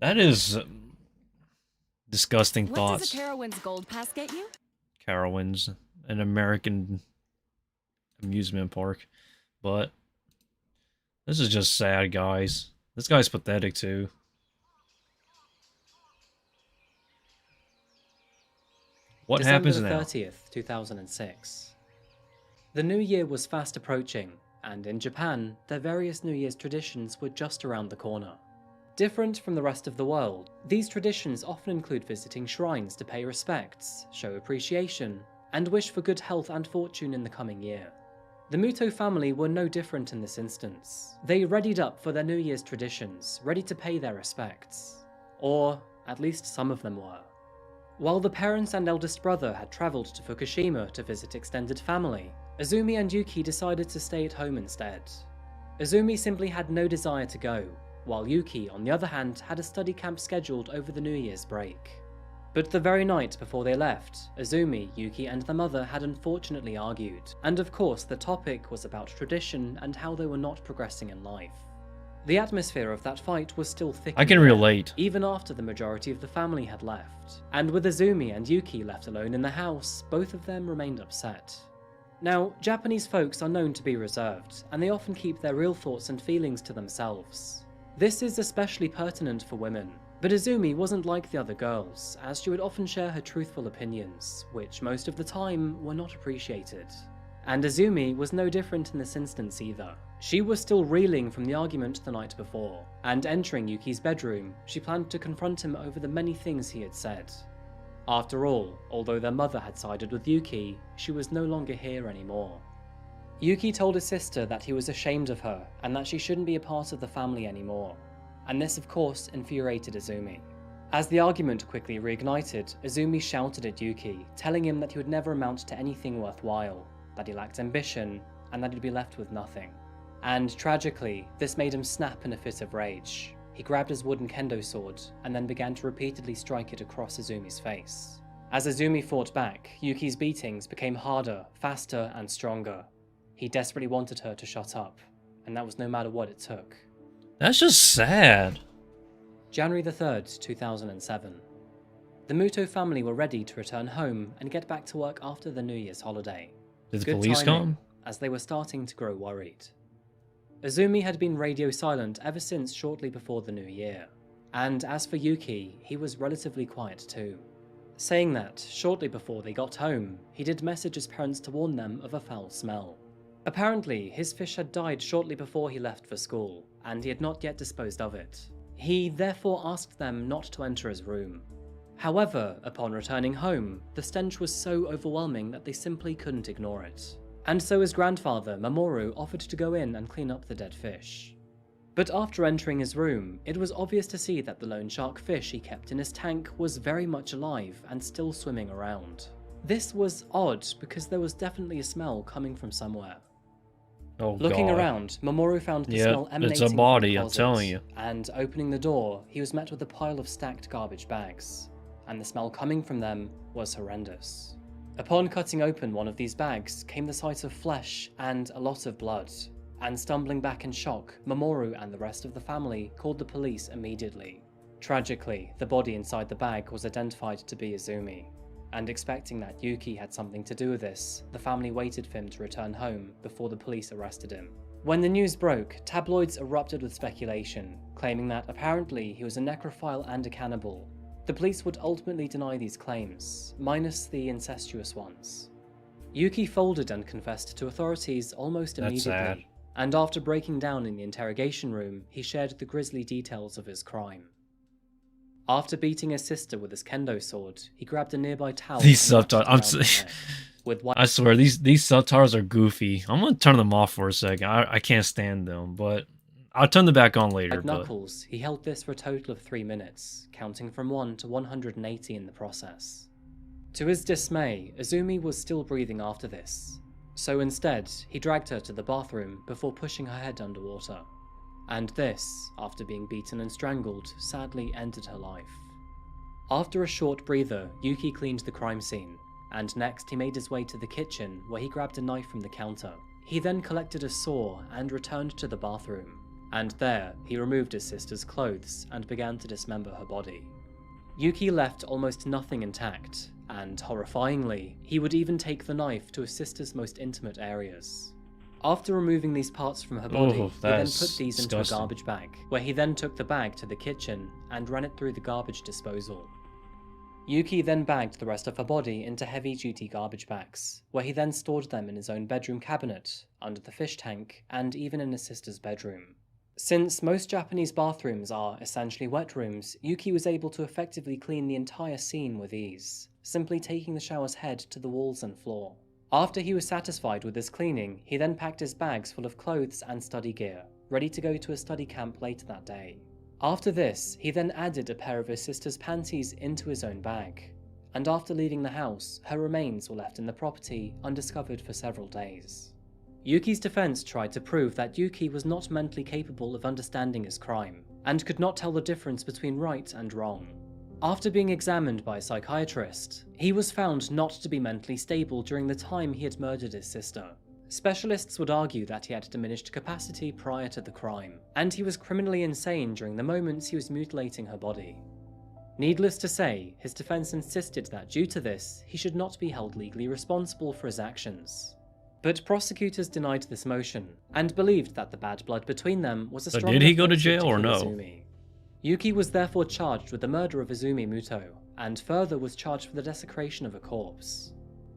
That is disgusting What thoughts. does a Carowinds Gold Pass get you? Carowinds, an American amusement park. But this is just sad, guys. This guy's pathetic too. What happens December now? 30th, 2006. The new year was fast approaching, and in Japan, their various New Year's traditions were just around the corner. Different from the rest of the world, these traditions often include visiting shrines to pay respects, show appreciation, and wish for good health and fortune in the coming year. The Muto family were no different in this instance. They readied up for their New Year's traditions, ready to pay their respects. Or, at least some of them were. While the parents and eldest brother had travelled to Fukushima to visit extended family, Azumi and Yuki decided to stay at home instead. Azumi simply had no desire to go, while Yuki, on the other hand, had a study camp scheduled over the New Year's break. But the very night before they left, Azumi, Yuki and the mother had unfortunately argued, and of course the topic was about tradition and how they were not progressing in life. The atmosphere of that fight was still thick. I can relate. Even after the majority of the family had left, and with Azumi and Yuki left alone in the house, both of them remained upset. Now, Japanese folks are known to be reserved, and they often keep their real thoughts and feelings to themselves. This is especially pertinent for women, but Azumi wasn't like the other girls, as she would often share her truthful opinions, which most of the time were not appreciated. And Azumi was no different in this instance either. She was still reeling from the argument the night before, and entering Yuki's bedroom, she planned to confront him over the many things he had said. After all, although their mother had sided with Yuki, she was no longer here anymore. Yuki told his sister that he was ashamed of her, and that she shouldn't be a part of the family anymore. And this of course infuriated Azumi. As the argument quickly reignited, Azumi shouted at Yuki, telling him that he would never amount to anything worthwhile, that he lacked ambition, and that he'd be left with nothing. And tragically, this made him snap in a fit of rage. He grabbed his wooden kendo sword, and then began to repeatedly strike it across Azumi's face. As Azumi fought back, Yuki's beatings became harder, faster, and stronger. He desperately wanted her to shut up, and that was no matter what it took. That's just sad. January the 3rd, 2007. The Muto family were ready to return home and get back to work after the New Year's holiday. Did the Good police timing, come? as they were starting to grow worried. Azumi had been radio silent ever since shortly before the new year, and as for Yuki, he was relatively quiet too. Saying that, shortly before they got home, he did message his parents to warn them of a foul smell. Apparently, his fish had died shortly before he left for school, and he had not yet disposed of it. He therefore asked them not to enter his room. However, upon returning home, the stench was so overwhelming that they simply couldn't ignore it. And so his grandfather, Mamoru, offered to go in and clean up the dead fish. But after entering his room, it was obvious to see that the loan shark fish he kept in his tank was very much alive and still swimming around. This was odd because there was definitely a smell coming from somewhere. Oh, Looking God. around, Mamoru found the Yeah, smell emanating it's a body, from the I'm closet, telling you. and opening the door, he was met with a pile of stacked garbage bags, and the smell coming from them was horrendous. Upon cutting open one of these bags came the sight of flesh and a lot of blood, and stumbling back in shock, Mamoru and the rest of the family called the police immediately. Tragically, the body inside the bag was identified to be Azumi, and expecting that Yuki had something to do with this, the family waited for him to return home before the police arrested him. When the news broke, tabloids erupted with speculation, claiming that apparently he was a necrophile and a cannibal. The police would ultimately deny these claims, minus the incestuous ones. Yuki folded and confessed to authorities almost That's immediately, sad. and after breaking down in the interrogation room, he shared the grisly details of his crime. After beating his sister with his kendo sword, he grabbed a nearby towel. These and wrapped it subtitles, around his neck, with I swear, these subtitles are goofy. I'm gonna turn them off for a second. I can't stand them, but I'll turn the back on later, Like but... Knuckles, he held this for a total of 3 minutes, counting from 1 to 180 in the process. To his dismay, Azumi was still breathing after this, so instead, he dragged her to the bathroom before pushing her head underwater. And this, after being beaten and strangled, sadly ended her life. After a short breather, Yuki cleaned the crime scene, and next he made his way to the kitchen where he grabbed a knife from the counter. He then collected a saw and returned to the bathroom, and there he removed his sister's clothes and began to dismember her body. Yuki left almost nothing intact, and horrifyingly, he would even take the knife to his sister's most intimate areas. After removing these parts from her body, he then put these disgusting. into a garbage bag, where he then took the bag to the kitchen and ran it through the garbage disposal. Yuki then bagged the rest of her body into heavy-duty garbage bags, where he then stored them in his own bedroom cabinet, under the fish tank, and even in his sister's bedroom. Since most Japanese bathrooms are essentially wet rooms, Yuki was able to effectively clean the entire scene with ease, simply taking the shower's head to the walls and floor. After he was satisfied with his cleaning, he then packed his bags full of clothes and study gear, ready to go to a study camp later that day. After this, he then added a pair of his sister's panties into his own bag, and after leaving the house, her remains were left in the property undiscovered for several days. Yuki's defense tried to prove that Yuki was not mentally capable of understanding his crime, and could not tell the difference between right and wrong. After being examined by a psychiatrist, he was found not to be mentally stable during the time he had murdered his sister. Specialists would argue that he had diminished capacity prior to the crime, and he was criminally insane during the moments he was mutilating her body. Needless to say, his defense insisted that due to this, he should not be held legally responsible for his actions. But prosecutors denied this motion, and believed that the bad blood between them was a strong did he go to motive jail or kill no? Izumi. Yuki was therefore charged with the murder of Izumi Muto, and further was charged for the desecration of a corpse.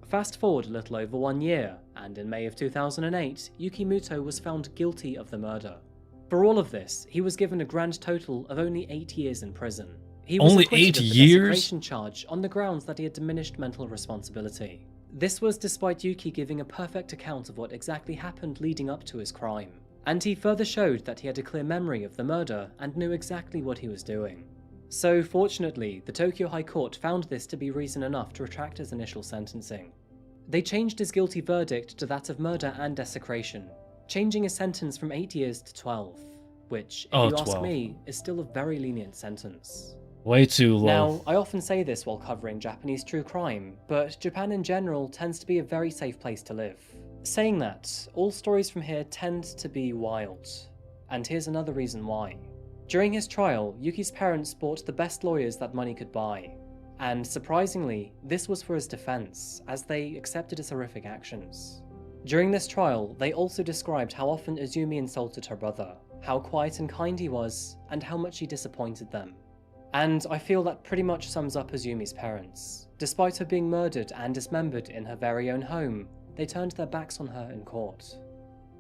Fast forward a little over 1 year, and in May of 2008, Yuki Muto was found guilty of the murder. For all of this, he was given a grand total of only 8 years in prison. He was Only acquitted 8 of the years? desecration charge on the grounds that he had diminished mental responsibility. This was despite Yuki giving a perfect account of what exactly happened leading up to his crime, and he further showed that he had a clear memory of the murder and knew exactly what he was doing. So fortunately, the Tokyo High Court found this to be reason enough to retract his initial sentencing. They changed his guilty verdict to that of murder and desecration, changing his sentence from 8 years to 12, which, if you ask me, is still a very lenient sentence. Way too low. Now, I often say this while covering Japanese true crime, but Japan in general tends to be a very safe place to live. Saying that, all stories from here tend to be wild. And here's another reason why. During his trial, Yuki's parents bought the best lawyers that money could buy. And surprisingly, this was for his defense, as they accepted his horrific actions. During this trial, they also described how often Izumi insulted her brother, how quiet and kind he was, and how much he disappointed them. And I feel that pretty much sums up Izumi's parents. Despite her being murdered and dismembered in her very own home, they turned their backs on her in court.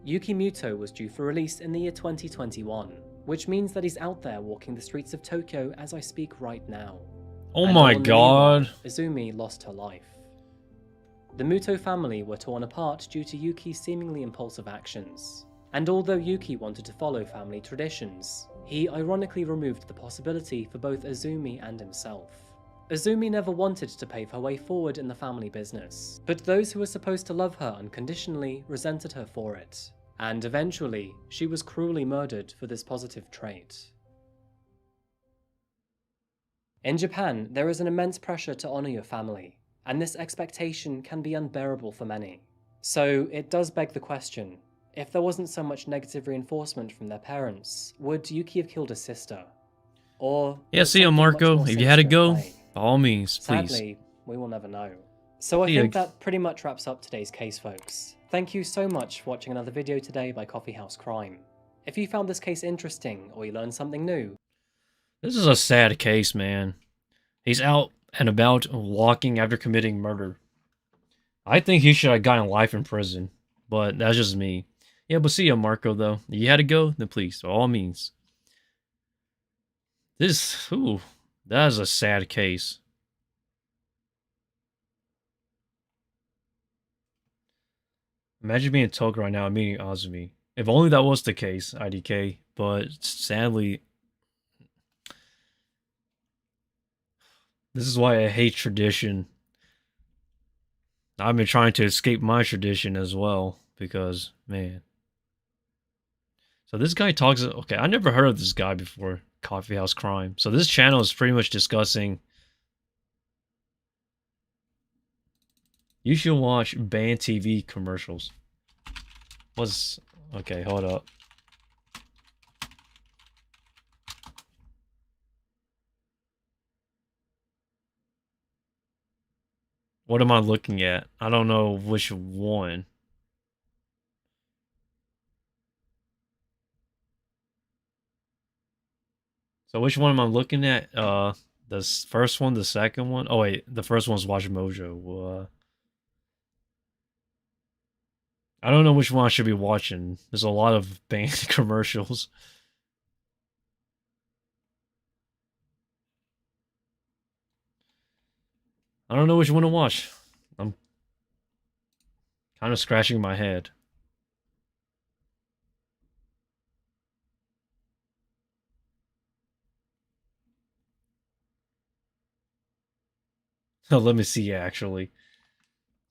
Yuki Muto was due for release in the year 2021, which means that he's out there walking the streets of Tokyo as I speak right now. Oh And my in the god. meanwhile, Izumi lost her life. The Muto family were torn apart due to Yuki's seemingly impulsive actions. And although Yuki wanted to follow family traditions, he ironically removed the possibility for both Izumi and himself. Izumi never wanted to pave her way forward in the family business, but those who were supposed to love her unconditionally resented her for it, and eventually, she was cruelly murdered for this positive trait. In Japan, there is an immense pressure to honor your family, and this expectation can be unbearable for many. So it does beg the question, if there wasn't so much negative reinforcement from their parents, would Yuki have killed his sister? Or Yeah, see ya, Marco. If you had to go, by all means, please. Sadly, we will never know. So I See ya. think that pretty much wraps up today's case, folks. Thank you so much for watching another video today by Coffee House Crime. If you found this case interesting, or you learned something new... This is a sad case, man. He's out and about walking after committing murder. I think he should have gotten life in prison, but that's just me. Yeah, but see ya, Marco, though. If you had to go, then please, by all means. That is a sad case. Imagine being in Tokyo right now and meeting Azumi. If only that was the case, IDK. But sadly, this is why I hate tradition. I've been trying to escape my tradition as well because, man. So this guy talks. Okay, I never heard of this guy before. Coffee House Crime. So this channel is pretty much discussing. You should watch banned TV commercials. Okay? Hold up. What am I looking at? I don't know which one. So which one am I looking at? The first one, the second one? Oh wait, the first one's Watch Mojo. I don't know which one I should be watching. There's a lot of banned commercials. I don't know which one to watch. I'm kind of scratching my head. Let me see, actually.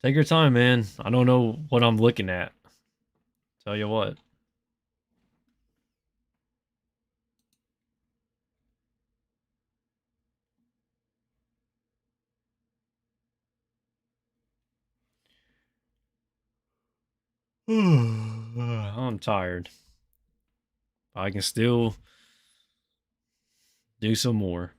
Take your time, man. I don't know what I'm looking at. Tell you what. I'm tired. I can still do some more.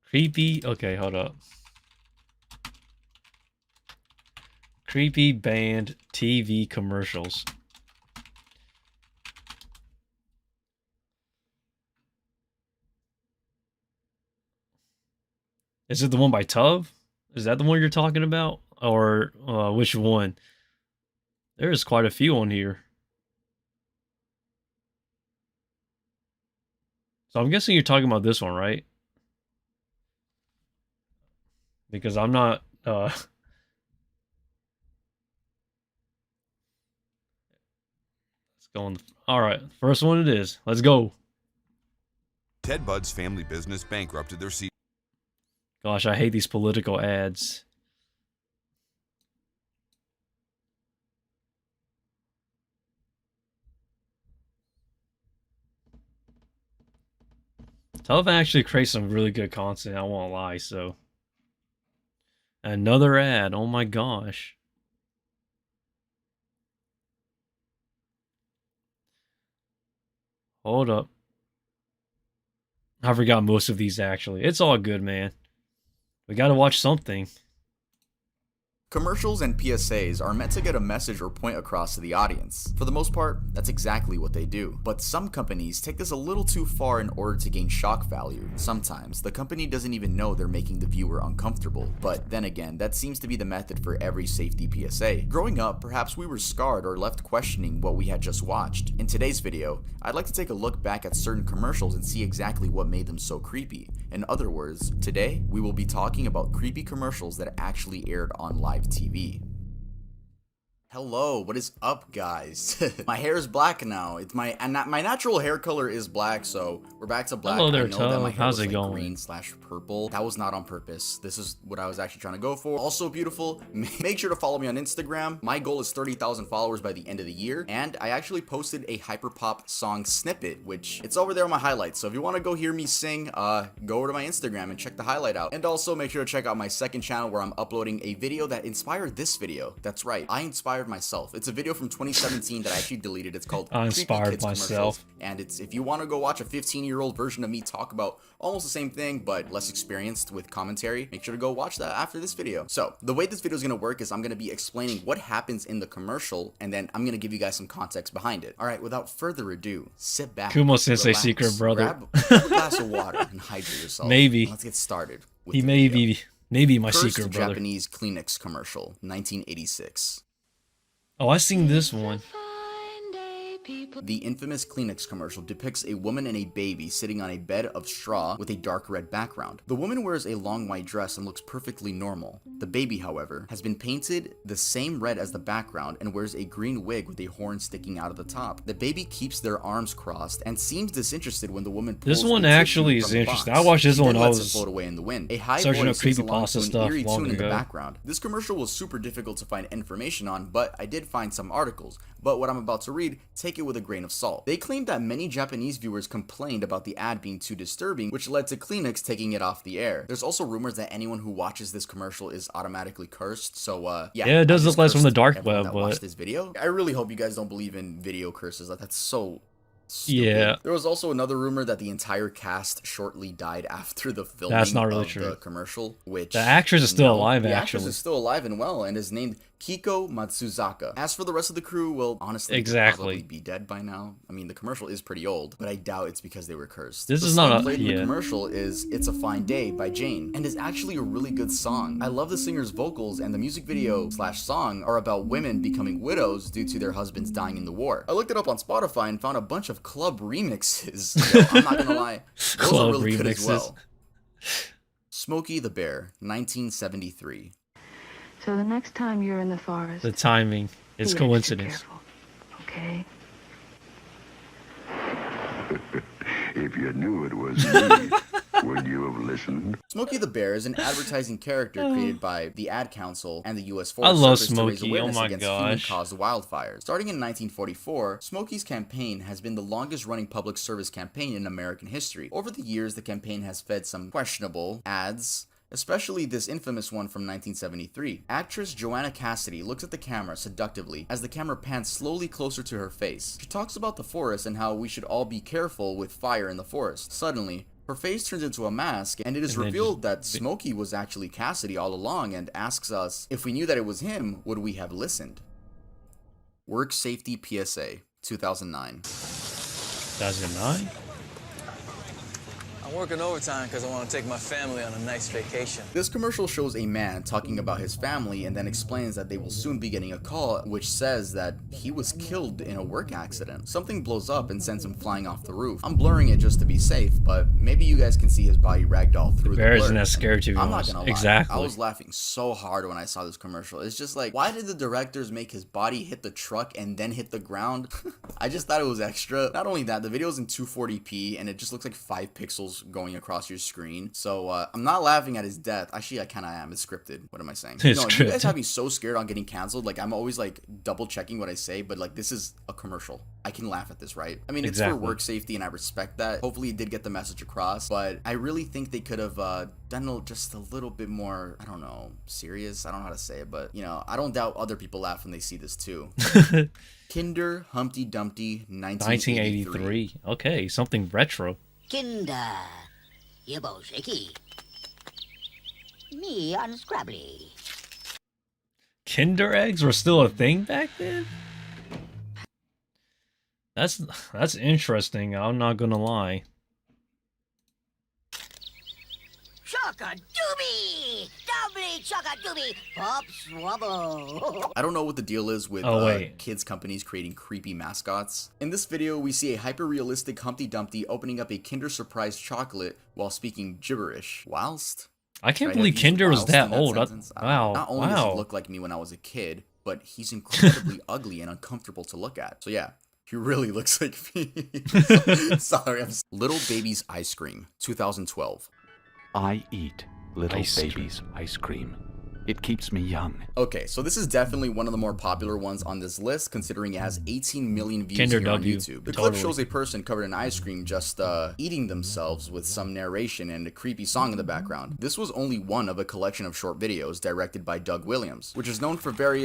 Creepy. Okay, hold up. Creepy banned TV commercials. Is it the one by Tub? Is that the one you're talking about? Or which one? There's quite a few on here. So I'm guessing you're talking about this one, right? Because I'm not... Let's go on. Alright, first one it is. Let's go. Ted Budd's family business bankrupted their seat. Gosh, I hate these political ads. Tub actually creates some really good content, I won't lie, so. Another ad, oh my gosh. Hold up. I forgot most of these actually. It's all good, man. We gotta watch something. Commercials and PSAs are meant to get a message or point across to the audience. For the most part, that's exactly what they do. But some companies take this a little too far in order to gain shock value. Sometimes, the company doesn't even know they're making the viewer uncomfortable. But then again, that seems to be the method for every safety PSA. Growing up, perhaps we were scarred or left questioning what we had just watched. In today's video, I'd like to take a look back at certain commercials and see exactly what made them so creepy. In other words, today, we will be talking about creepy commercials that actually aired on live TV. Hello, what is up, guys? My hair is black now. It's my natural hair color is black, so we're back to black. Hello there, I know that my hair how's was it going? green/purple. That was not on purpose. This is what I was actually trying to go for. Also beautiful. Make sure to follow me on Instagram. My goal is 30,000 followers by the end of the year, and I actually posted a hyperpop song snippet, which it's over there on my highlights. So if you want to go hear me sing, go over to my Instagram and check the highlight out. And also make sure to check out my second channel where I'm uploading a video that inspired this video. That's right, I inspired myself. It's a video from 2017 that I actually deleted. It's called I inspired myself. And it's, if you want to go watch a 15-year-old version of me talk about almost the same thing but less experienced with commentary, make sure to go watch that after this video. So the way this video is going to work is I'm going to be explaining what happens in the commercial, and then I'm going to give you guys some context behind it. All right, without further ado, sit back, Kumo Sensei relax, secret brother. grab a glass of water and hydrate yourself. Maybe. Let's get started with He the may video. be Maybe my Cursed secret brother. Japanese Kleenex commercial, 1986. Oh, I seen this one. The infamous Kleenex commercial depicts a woman and a baby sitting on a bed of straw with a dark red background. The woman wears a long white dress and looks perfectly normal. The baby, however, has been painted the same red as the background and wears a green wig with a horn sticking out of the top. The baby keeps their arms crossed and seems disinterested when the woman pulls This one a actually tissue is from the interesting. box. I watched this She one. then I lets it was float away in the wind. A high searching up voice sings along creepypasta to an stuff eerie long tune in the ago. background. This commercial was super difficult to find information on, but I did find some articles. But what I'm about to read, take it with a grain of salt. They claimed that many Japanese viewers complained about the ad being too disturbing, which led to Kleenex taking it off the air. There's also rumors that anyone who watches this commercial is automatically cursed, so yeah, it does look like from the dark everyone web, that but watched this video. I really hope you guys don't believe in video curses. That's so stupid. Yeah. There was also another rumor that the entire cast shortly died after the filming That's not really of true. the commercial, which The actress is still alive, the actually. actress is still alive and well and is named Kiko Matsuzaka. As for the rest of the crew, well, honestly, Exactly. they'd probably be dead by now. I mean, the commercial is pretty old, but I doubt it's because they were cursed. This the is song not a- played in yeah. the commercial is "It's a Fine Day" by Jane, and is actually a really good song. I love the singer's vocals, and the music video / song are about women becoming widows due to their husbands dying in the war. I looked it up on Spotify and found a bunch of club remixes. Yo, I'm not gonna lie, those are Club really good as remixes. well. Smokey the Bear, 1973. So the next time you're in the forest, The timing is be extra coincidence. careful, okay? If you knew it was me, would you have listened? Smokey the Bear is an advertising character created by the Ad Council and the U.S. I Forest love Service to raise Smokey. awareness Oh my against gosh. human-caused wildfires. Starting in 1944, Smokey's campaign has been the longest-running public service campaign in American history. Over the years, the campaign has fed some questionable ads, especially this infamous one from 1973. Actress Joanna Cassidy looks at the camera seductively as the camera pans slowly closer to her face. She talks about the forest and how we should all be careful with fire in the forest. Suddenly, her face turns into a mask, and it is And then revealed that Smokey was actually Cassidy all along and asks us, if we knew that it was him, would we have listened? Work Safety PSA, 2009. 2009? I'm working overtime because I want to take my family on a nice vacation. This commercial shows a man talking about his family and then explains that they will soon be getting a call which says that he was killed in a work accident. Something blows up and sends him flying off the roof. I'm blurring it just to be safe, but maybe you guys can see his body ragdoll through the bear blur. isn't as scary to be I'm not honest. gonna lie. Exactly. I was laughing so hard when I saw this commercial. It's just like, why did the directors make his body hit the truck and then hit the ground? I just thought it was extra. Not only that, the video's in 240p and it just looks like 5 pixels going across your screen. So I'm not laughing at his death. Actually, I kind of am. It's scripted. What am I saying? It's You guys scripted. have me so scared on getting canceled. Like, I'm always like double checking what I say, but like, this is a commercial. I can laugh at this, right? I mean, it's for Exactly. work safety and I respect that. Hopefully it did get the message across, but I really think they could have done just a little bit more, I don't know, serious. I don't know how to say it, but you know, I don't doubt other people laugh when they see this too. Kinder Humpty Dumpty 1983. 1983. Okay, something retro. Kinder, Yibbo Shaky. Me unscrabbly. Kinder eggs were still a thing back then? That's interesting. I'm not gonna lie. Chocka doobie! Doubly chocka doobie! Pop swabble! I don't know what the deal is with wait. kids companies creating creepy mascots. In this video, we see a hyper-realistic Humpty Dumpty opening up a Kinder Surprise chocolate while speaking gibberish. Whilst? I can't Should have believe used Kinder was whilst that in old. sentence? I don't Wow, know. Not only does wow. he look like me when I was a kid, but he's incredibly ugly and uncomfortable to look at. So yeah, he really looks like me. Sorry. Little Baby's Ice Cream, 2012. I eat little Ice cream. baby's ice cream. It keeps me young. Okay, so this is definitely one of the more popular ones on this list, considering it has 18 million views Kinder here on W, YouTube. The clip totally. shows a person covered in ice cream just eating themselves with some narration and a creepy song in the background. This was only one of a collection of short videos directed by Doug Williams, which is known for very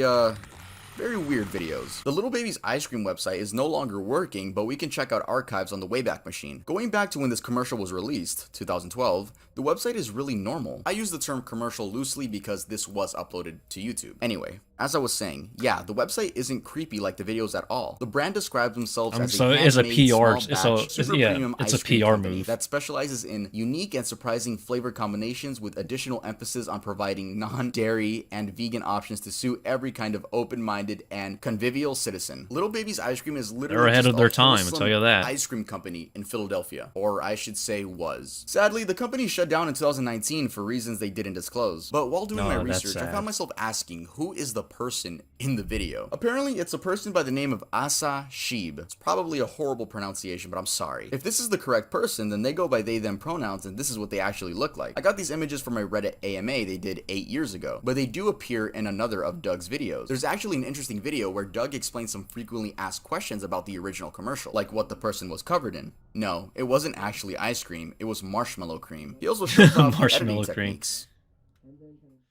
weird videos. The Little Baby's Ice Cream website is no longer working, but we can check out archives on the Wayback Machine. Going back to when this commercial was released, 2012, the website is really normal. I use the term commercial loosely because this was uploaded to YouTube. Anyway, As I was saying, yeah, the website isn't creepy like the videos at all. The brand describes themselves as so a it's a handmade, PR, small batch, super yeah, premium it's ice a cream PR company move. that specializes in unique and surprising flavor combinations with additional emphasis on providing non-dairy and vegan options to suit every kind of open-minded and convivial citizen. Little Baby's Ice Cream is literally They're ahead just of their a time, I'll wholesome tell you that. ice cream company in Philadelphia, or I should say was. Sadly, the company shut down in 2019 for reasons they didn't disclose. But while doing my research, I found myself asking, who is the person in the video? Apparently, it's a person by the name of Asa Sheeb. It's probably a horrible pronunciation, but I'm sorry. If this is the correct person, then they go by they them pronouns, and this is what they actually look like. I got these images from my Reddit AMA they did 8 years ago, but they do appear in another of Doug's videos. There's actually an interesting video where Doug explains some frequently asked questions about the original commercial, like what the person was covered in. No, it wasn't actually ice cream, it was marshmallow cream. He also showed off Marshmallow editing cream. techniques.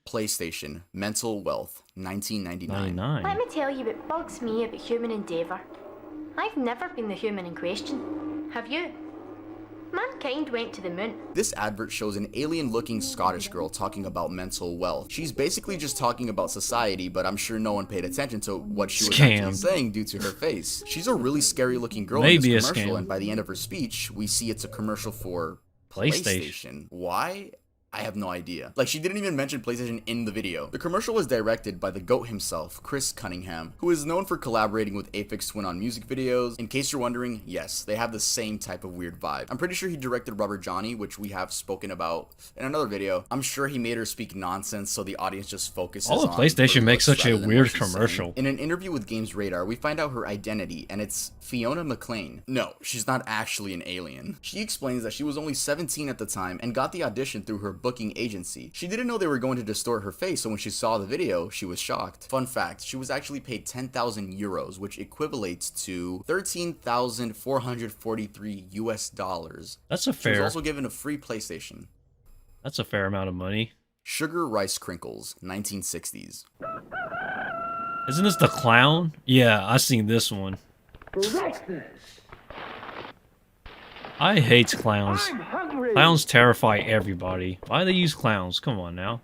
PlayStation, Mental Wealth, 1999. Let me tell you what bugs me about human endeavour. I've never been the human in question. Have you? Mankind went to the moon. This advert shows an alien-looking Scottish girl talking about mental wealth. She's basically just talking about society, but I'm sure no one paid attention to what she was actually saying due to her face. She's a really scary-looking girl in this commercial, and by the end of her speech, we see it's a commercial for PlayStation. Why? I have no idea. Like, she didn't even mention PlayStation in the video. The commercial was directed by the GOAT himself, Chris Cunningham, who is known for collaborating with Aphex Twin on music videos. In case you're wondering, yes, they have the same type of weird vibe. I'm pretty sure he directed Rubber Johnny, which we have spoken about in another video. I'm sure he made her speak nonsense so the audience just focuses All on of PlayStation makes such a rather than weird what she's commercial. saying. In an interview with Games Radar, we find out her identity, and it's Fiona McLean. No, she's not actually an alien. She explains that she was only 17 at the time and got the audition through her booking agency. She didn't know they were going to distort her face, so when she saw the video, she was shocked. Fun fact, she was actually paid 10,000 euros, which equivalates to 13,443 US dollars. That's a fair. She was also given a free PlayStation. That's a fair amount of money. Sugar Rice Crinkles, 1960s. Isn't this the clown? Yeah, I seen this one. I hate clowns. Clowns terrify everybody. Why do they use clowns? Come on now.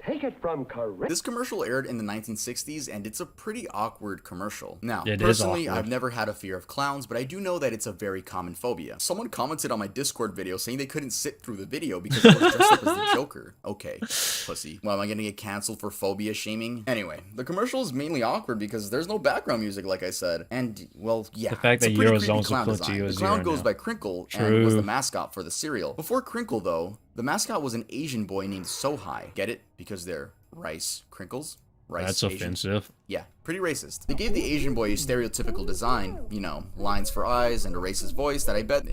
Take it from correct. This commercial aired in the 1960s, and it's a pretty awkward commercial. Now, It is personally, awkward. I've never had a fear of clowns, but I do know that it's a very common phobia. Someone commented on my Discord video saying they couldn't sit through the video because I was dressed up as the Joker. Okay, pussy. Well, am I gonna get canceled for phobia shaming? Anyway, the commercial is mainly awkward because there's no background music, like I said. And, well, yeah, The fact it's a that pretty Eurozone's creepy clown will put design. you The as clown Euro goes now. by Crinkle and was True. the mascot for the cereal. Before Crinkle, though, the mascot was an Asian boy named Sohai. Get it? Because they're rice crinkles? Rice That's Asian. offensive. Yeah, pretty racist. They gave the Asian boy a stereotypical design, you know, lines for eyes and a racist voice that I bet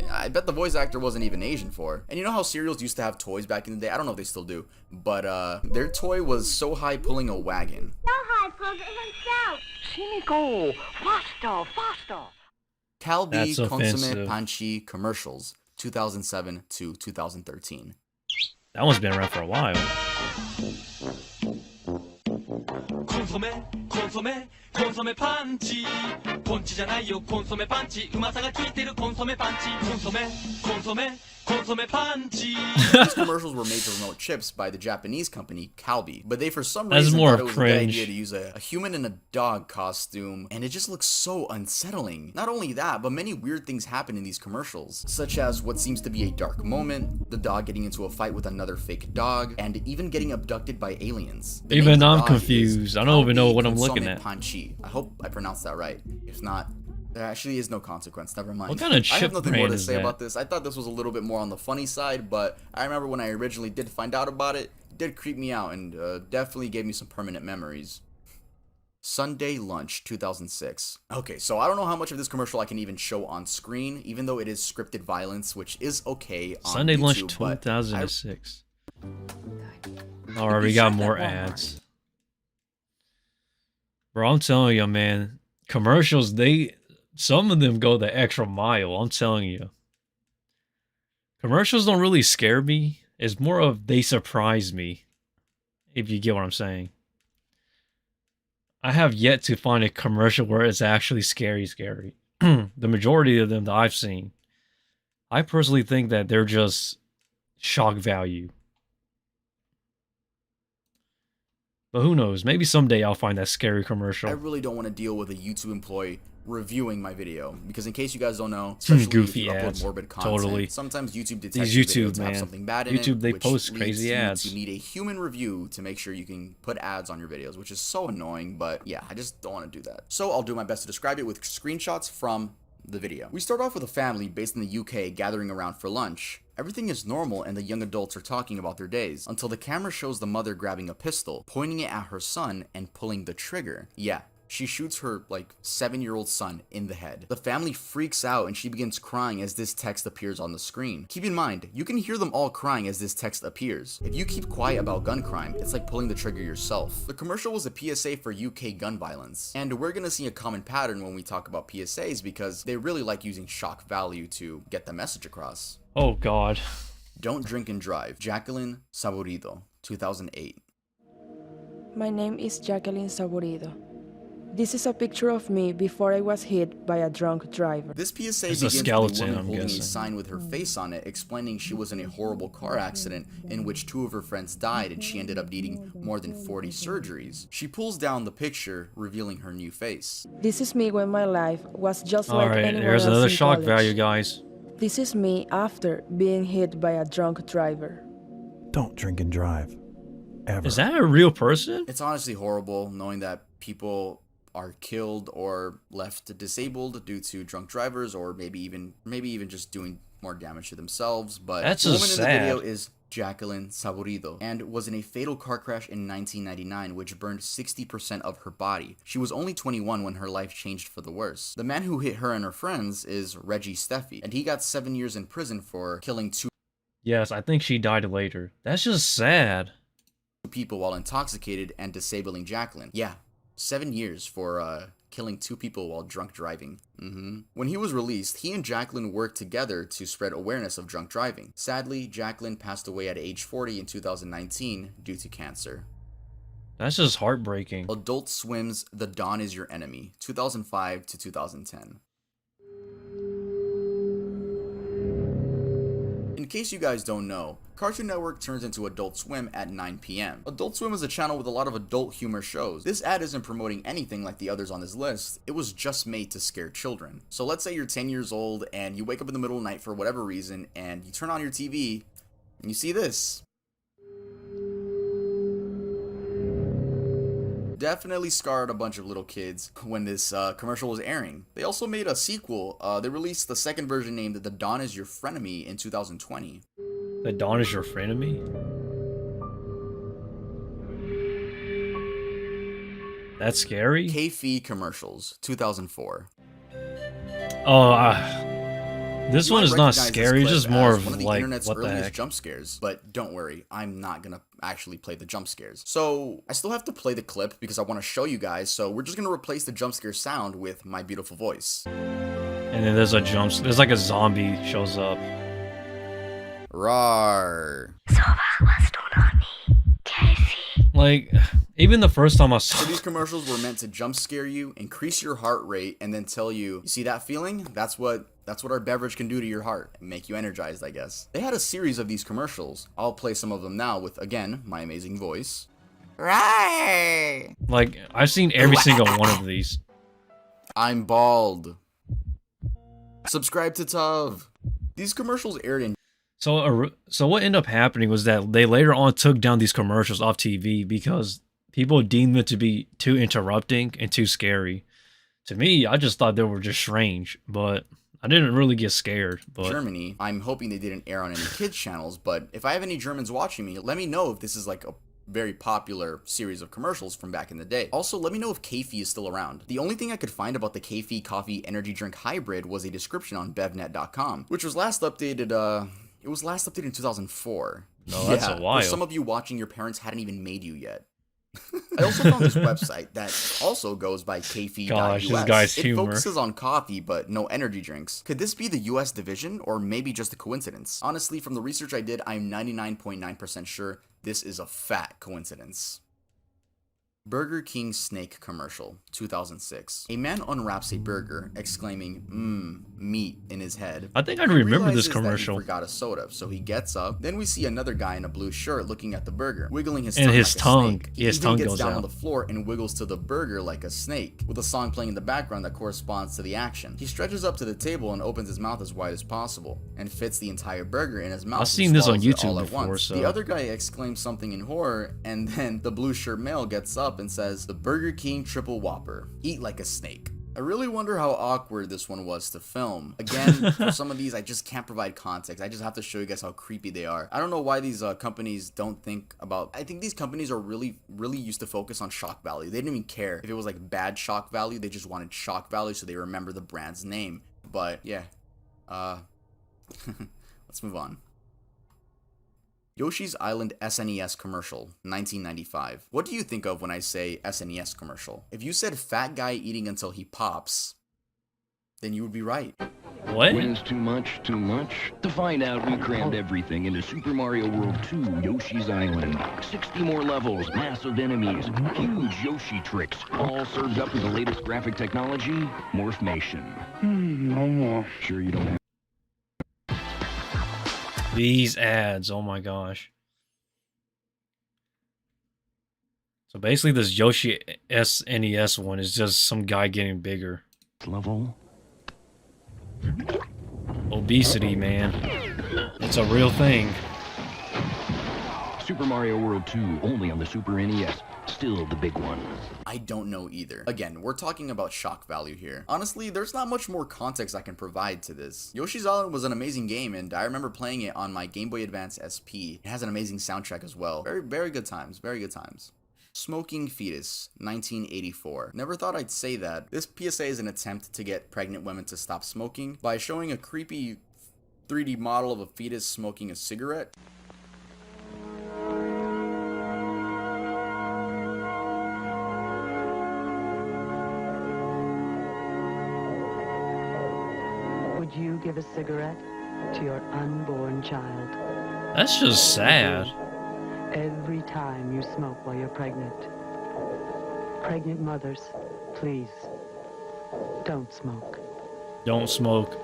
the voice actor wasn't even Asian for. And you know how cereals used to have toys back in the day? I don't know if they still do, but their toy was Sohai pulling a wagon. Sohai pulled it himself. See me go. Faster, faster. Calbee That's Consomme offensive. Panchi commercials, 2007 to 2013. That one's been around for a while. コンソメコンソメコンソメパンチポンチじゃないよコンソメパンチうまさが効いてるコンソメパンチコンソメコンソメコンソメパンチ These commercials were made to promote chips by the Japanese company Calbee, but they for some That's reason more thought it was a good cringe. idea to use a human and a dog costume, and it just looks so unsettling. Not only that, but many weird things happen in these commercials, such as what seems to be a dark moment, the dog getting into a fight with another fake dog, and even getting abducted by aliens. The name Even of the I'm dog confused. is I don't even know Calbee what I'm looking Consomme at. Panchi. I hope I pronounced that right. If not, there actually is no consequence. Never mind. What kind of I chip have nothing more brand to is say that? about this. I thought this was a little bit more on the funny side, but I remember when I originally did find out about it, it did creep me out and definitely gave me some permanent memories. Sunday Lunch 2006. Okay, so I don't know how much of this commercial I can even show on screen, even though it is scripted violence, which is okay on Sunday YouTube, Lunch but 2006. Alright, we got more ads. Bro, I'm telling you, man. Commercials, some of them go the extra mile. I'm telling you. Commercials don't really scare me. It's more of they surprise me. If you get what I'm saying. I have yet to find a commercial where it's actually scary. The majority of them that I've seen, I personally think that they're just shock value. But who knows? Maybe someday I'll find that scary commercial. I really don't want to deal with a YouTube employee reviewing my video, because in case you guys don't know, especially Goofy if you ads. upload morbid content, Totally. sometimes YouTube detects These your YouTube, video to man. have something bad in YouTube, it, they which post leads crazy you ads. to need a human review to make sure you can put ads on your videos, which is so annoying, but yeah, I just don't want to do that. So I'll do my best to describe it with screenshots from the video. We start off with a family based in the UK gathering around for lunch. Everything is normal and the young adults are talking about their days, until the camera shows the mother grabbing a pistol, pointing it at her son, and pulling the trigger. Yeah, she shoots her, like, 7-year-old son in the head. The family freaks out and she begins crying as this text appears on the screen. Keep in mind, you can hear them all crying as this text appears. If you keep quiet about gun crime, it's like pulling the trigger yourself. The commercial was a PSA for UK gun violence, and we're gonna see a common pattern when we talk about PSAs because they really like using shock value to get the message across. Oh god. Don't drink and drive. Jacqueline Saborido, 2008. My name is Jacqueline Saborido. This is a picture of me before I was hit by a drunk driver. This PSA It's begins a skeleton, with a woman I'm holding guessing. a sign with her face on it explaining she was in a horrible car accident in which 2 of her friends died and she ended up needing more than 40 surgeries. She pulls down the picture, revealing her new face. This is me when my life was just like Alright, anyone there's else another in shock college. value, guys. This is me after being hit by a drunk driver. Don't drink and drive. Ever. Is that a real person? It's honestly horrible knowing that people are killed or left disabled due to drunk drivers, or maybe even just doing more damage to themselves. But That's the woman just in the video sad. is Jacqueline Saborido and was in a fatal car crash in 1999 which burned 60% of her body. She was only 21 when her life changed for the worse. The man who hit her and her friends is Reggie Steffi, and he got 7 years in prison for killing 2 Yes, I think she died later. That's just sad. people while intoxicated and disabling Jacqueline. Yeah, 7 years for killing 2 people while drunk driving. When he was released, he and Jacqueline worked together to spread awareness of drunk driving. Sadly, Jacqueline passed away at age 40 in 2019 due to cancer. That's just heartbreaking. Adult Swim's The Dawn Is Your Enemy, 2005 to 2010. In case you guys don't know, Cartoon Network turns into Adult Swim at 9 p.m. Adult Swim is a channel with a lot of adult humor shows. This ad isn't promoting anything like the others on this list, it was just made to scare children. So let's say you're 10 years old and you wake up in the middle of the night for whatever reason and you turn on your TV and you see this. Definitely scarred a bunch of little kids when this commercial was airing. They also made a sequel. They released the second version named The Dawn Is Your Frenemy in 2020. The Dawn Is Your Frenemy? That's scary? KFE commercials, 2004. Oh, this You one might is not recognize this scary, it's clip just more as of one the like, internet's what the earliest heck. jump scares, but don't worry, I'm not gonna actually play the jump scares. So I still have to play the clip because I want to show you guys, so we're just gonna replace the jump scare sound with my beautiful voice. And then there's like a zombie shows up. Rawr. Like, even the first time I saw So these commercials were meant to jump scare you, increase your heart rate, and then tell you, you see that feeling? That's what our beverage can do to your heart and make you energized, I guess. They had a series of these commercials. I'll play some of them now with, again, my amazing voice. Right. Like, I've seen every single one of these. I'm bald. Subscribe to Tov. These commercials aired in So what ended up happening was that they later on took down these commercials off TV because people deemed it to be too interrupting and too scary. To me, I just thought they were just strange, but I didn't really get scared. But Germany. I'm hoping they didn't air on any kids channels, but if I have any Germans watching me, let me know if this is like a very popular series of commercials from back in the day. Also, let me know if KFE is still around. The only thing I could find about the KFE coffee energy drink hybrid was a description on bevnet.com, which was last updated, it was last updated in 2004. No, that's a while. For some of you watching, your parents hadn't even made you yet. I also found this website that also goes by KFE.us. Gosh, this guy's It humor. focuses on coffee, but no energy drinks. Could this be the US division, or maybe just a coincidence? Honestly, from the research I did, I'm 99.9% sure this is a fat coincidence. Burger King snake commercial, 2006. A man unwraps a burger, exclaiming, meat in his head. I think I He remember this realizes that commercial. he forgot a soda, so he gets up. Then we see another guy in a blue shirt looking at the burger, wiggling his And tongue his like a tongue, snake. yeah, his He tongue even gets goes down on out. the floor and wiggles to the burger like a snake, with a song playing in the background that corresponds to the action. He stretches up to the table and opens his mouth as wide as possible, and fits the entire burger in his mouth. I've seen this on swallows it YouTube all at before, once. so The other guy exclaims something in horror, and then the blue shirt male gets up and says, "The Burger King Triple Whopper. Eat like a snake." I really wonder how awkward this one was to film. Again, for some of these, I just can't provide context. I just have to show you guys how creepy they are. I don't know why these companies don't think about... I think these companies are really used to focus on shock value. They didn't even care if it was like bad shock value. They just wanted shock value so they remember the brand's name. But yeah, let's move on. Yoshi's Island SNES commercial, 1995. What do you think of when I say SNES commercial? If you said fat guy eating until he pops, then you would be right. What? When's too much, too much? To find out, we crammed everything into Super Mario World 2 Yoshi's Island. 60 more levels, massive enemies, huge Yoshi tricks, all served up with the latest graphic technology, Morphmation. No more. Sure you don't have... These ads, oh my gosh. So basically this Yoshi SNES one is just some guy getting bigger. Level. Obesity, man. It's a real thing. Super Mario World 2, only on the Super NES. Still the big one. I don't know either. Again, we're talking about shock value here. Honestly, there's not much more context I can provide to this. Yoshi's Island was an amazing game, and I remember playing it on my Game Boy Advance SP. It has an amazing soundtrack as well. Very good times. Very good times. Smoking Fetus, 1984. Never thought I'd say that. This PSA is an attempt to get pregnant women to stop smoking by showing a creepy 3D model of a fetus smoking a cigarette. Would you give a cigarette to your unborn child? That's just sad. Every time you smoke while you're pregnant. Pregnant mothers, please, don't smoke. Don't smoke.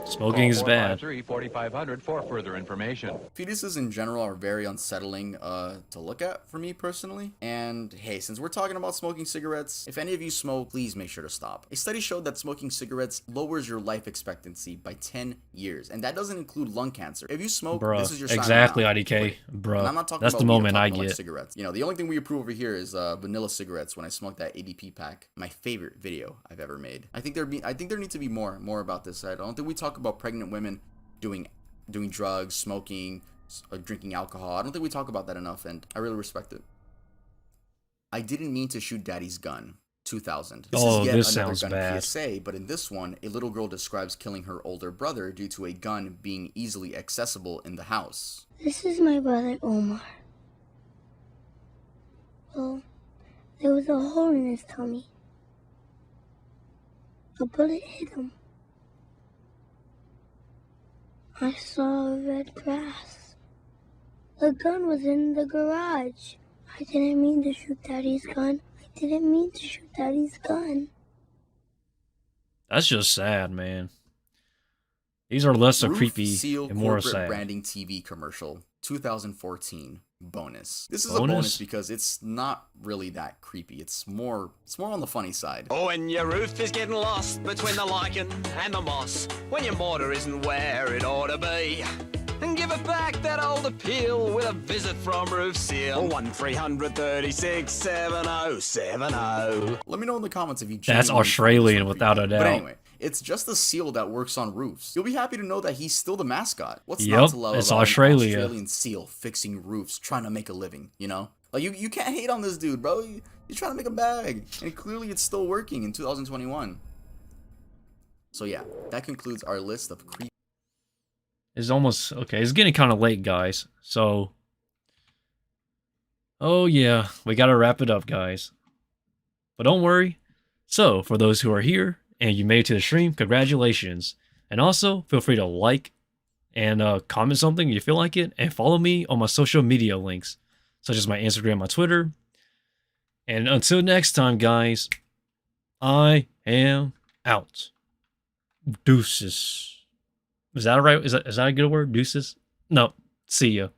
Smoking is bad. 453-4500 for further information. Fetuses in general are very unsettling to look at for me personally. And hey, since we're talking about smoking cigarettes, if any of you smoke, please make sure to stop. A study showed that smoking cigarettes lowers your life expectancy by 10 years. And that doesn't include lung cancer. If you smoke, Bruh, this is your sign exactly, now. IDK. Bruh, and I'm not talking that's about the weed, I'm moment talking I about, like, get. cigarettes. You know, the only thing we approve over here is vanilla cigarettes when I smoke that ADP pack. My favorite video I've ever made. I think there needs to be more about this. I don't think we talk about pregnant women doing drugs, smoking, drinking alcohol. I don't think we talk about that enough, and I really respect it. I didn't mean to shoot daddy's gun. 2000. This is yet this another sounds gun bad. PSA, but in this one, a little girl describes killing her older brother due to a gun being easily accessible in the house. This is my brother Omar. Well, there was a hole in his tummy. A bullet hit him. I saw red grass. The gun was in the garage. I didn't mean to shoot Daddy's gun. I didn't mean to shoot Daddy's gun. That's just sad, man. These are less so Roof creepy Seal and more corporate sad. branding TV commercial, 2014 bonus. This is a Bonus? bonus because it's not really that creepy. It's more on the funny side. Oh, and your roof is getting lost between the lichen and the moss. When your mortar isn't where it ought to be. And give it back that old appeal with a visit from Roof Seal. 1-300-36-7070. Let me know in the comments if you That's genuinely find this Australian one without a creepy. doubt. But anyway, it's just a seal that works on roofs. You'll be happy to know that he's still the mascot. What's Yep, not to love it's about Australia. an Australian seal fixing roofs, trying to make a living, you know? Like, you can't hate on this dude, bro. He's trying to make a bag. And clearly it's still working in 2021. So yeah, that concludes our list of creepy. It's almost okay. It's getting kind of late, guys. So, oh yeah, we gotta wrap it up, guys. But don't worry. So, for those who are here and you made it to the stream, congratulations. And also, feel free to like and comment something if you feel like it, and follow me on my social media links, such as my Instagram, my Twitter. And until next time, guys, I am out. Deuces. Is that right? Is that a good word? Deuces? No. See ya.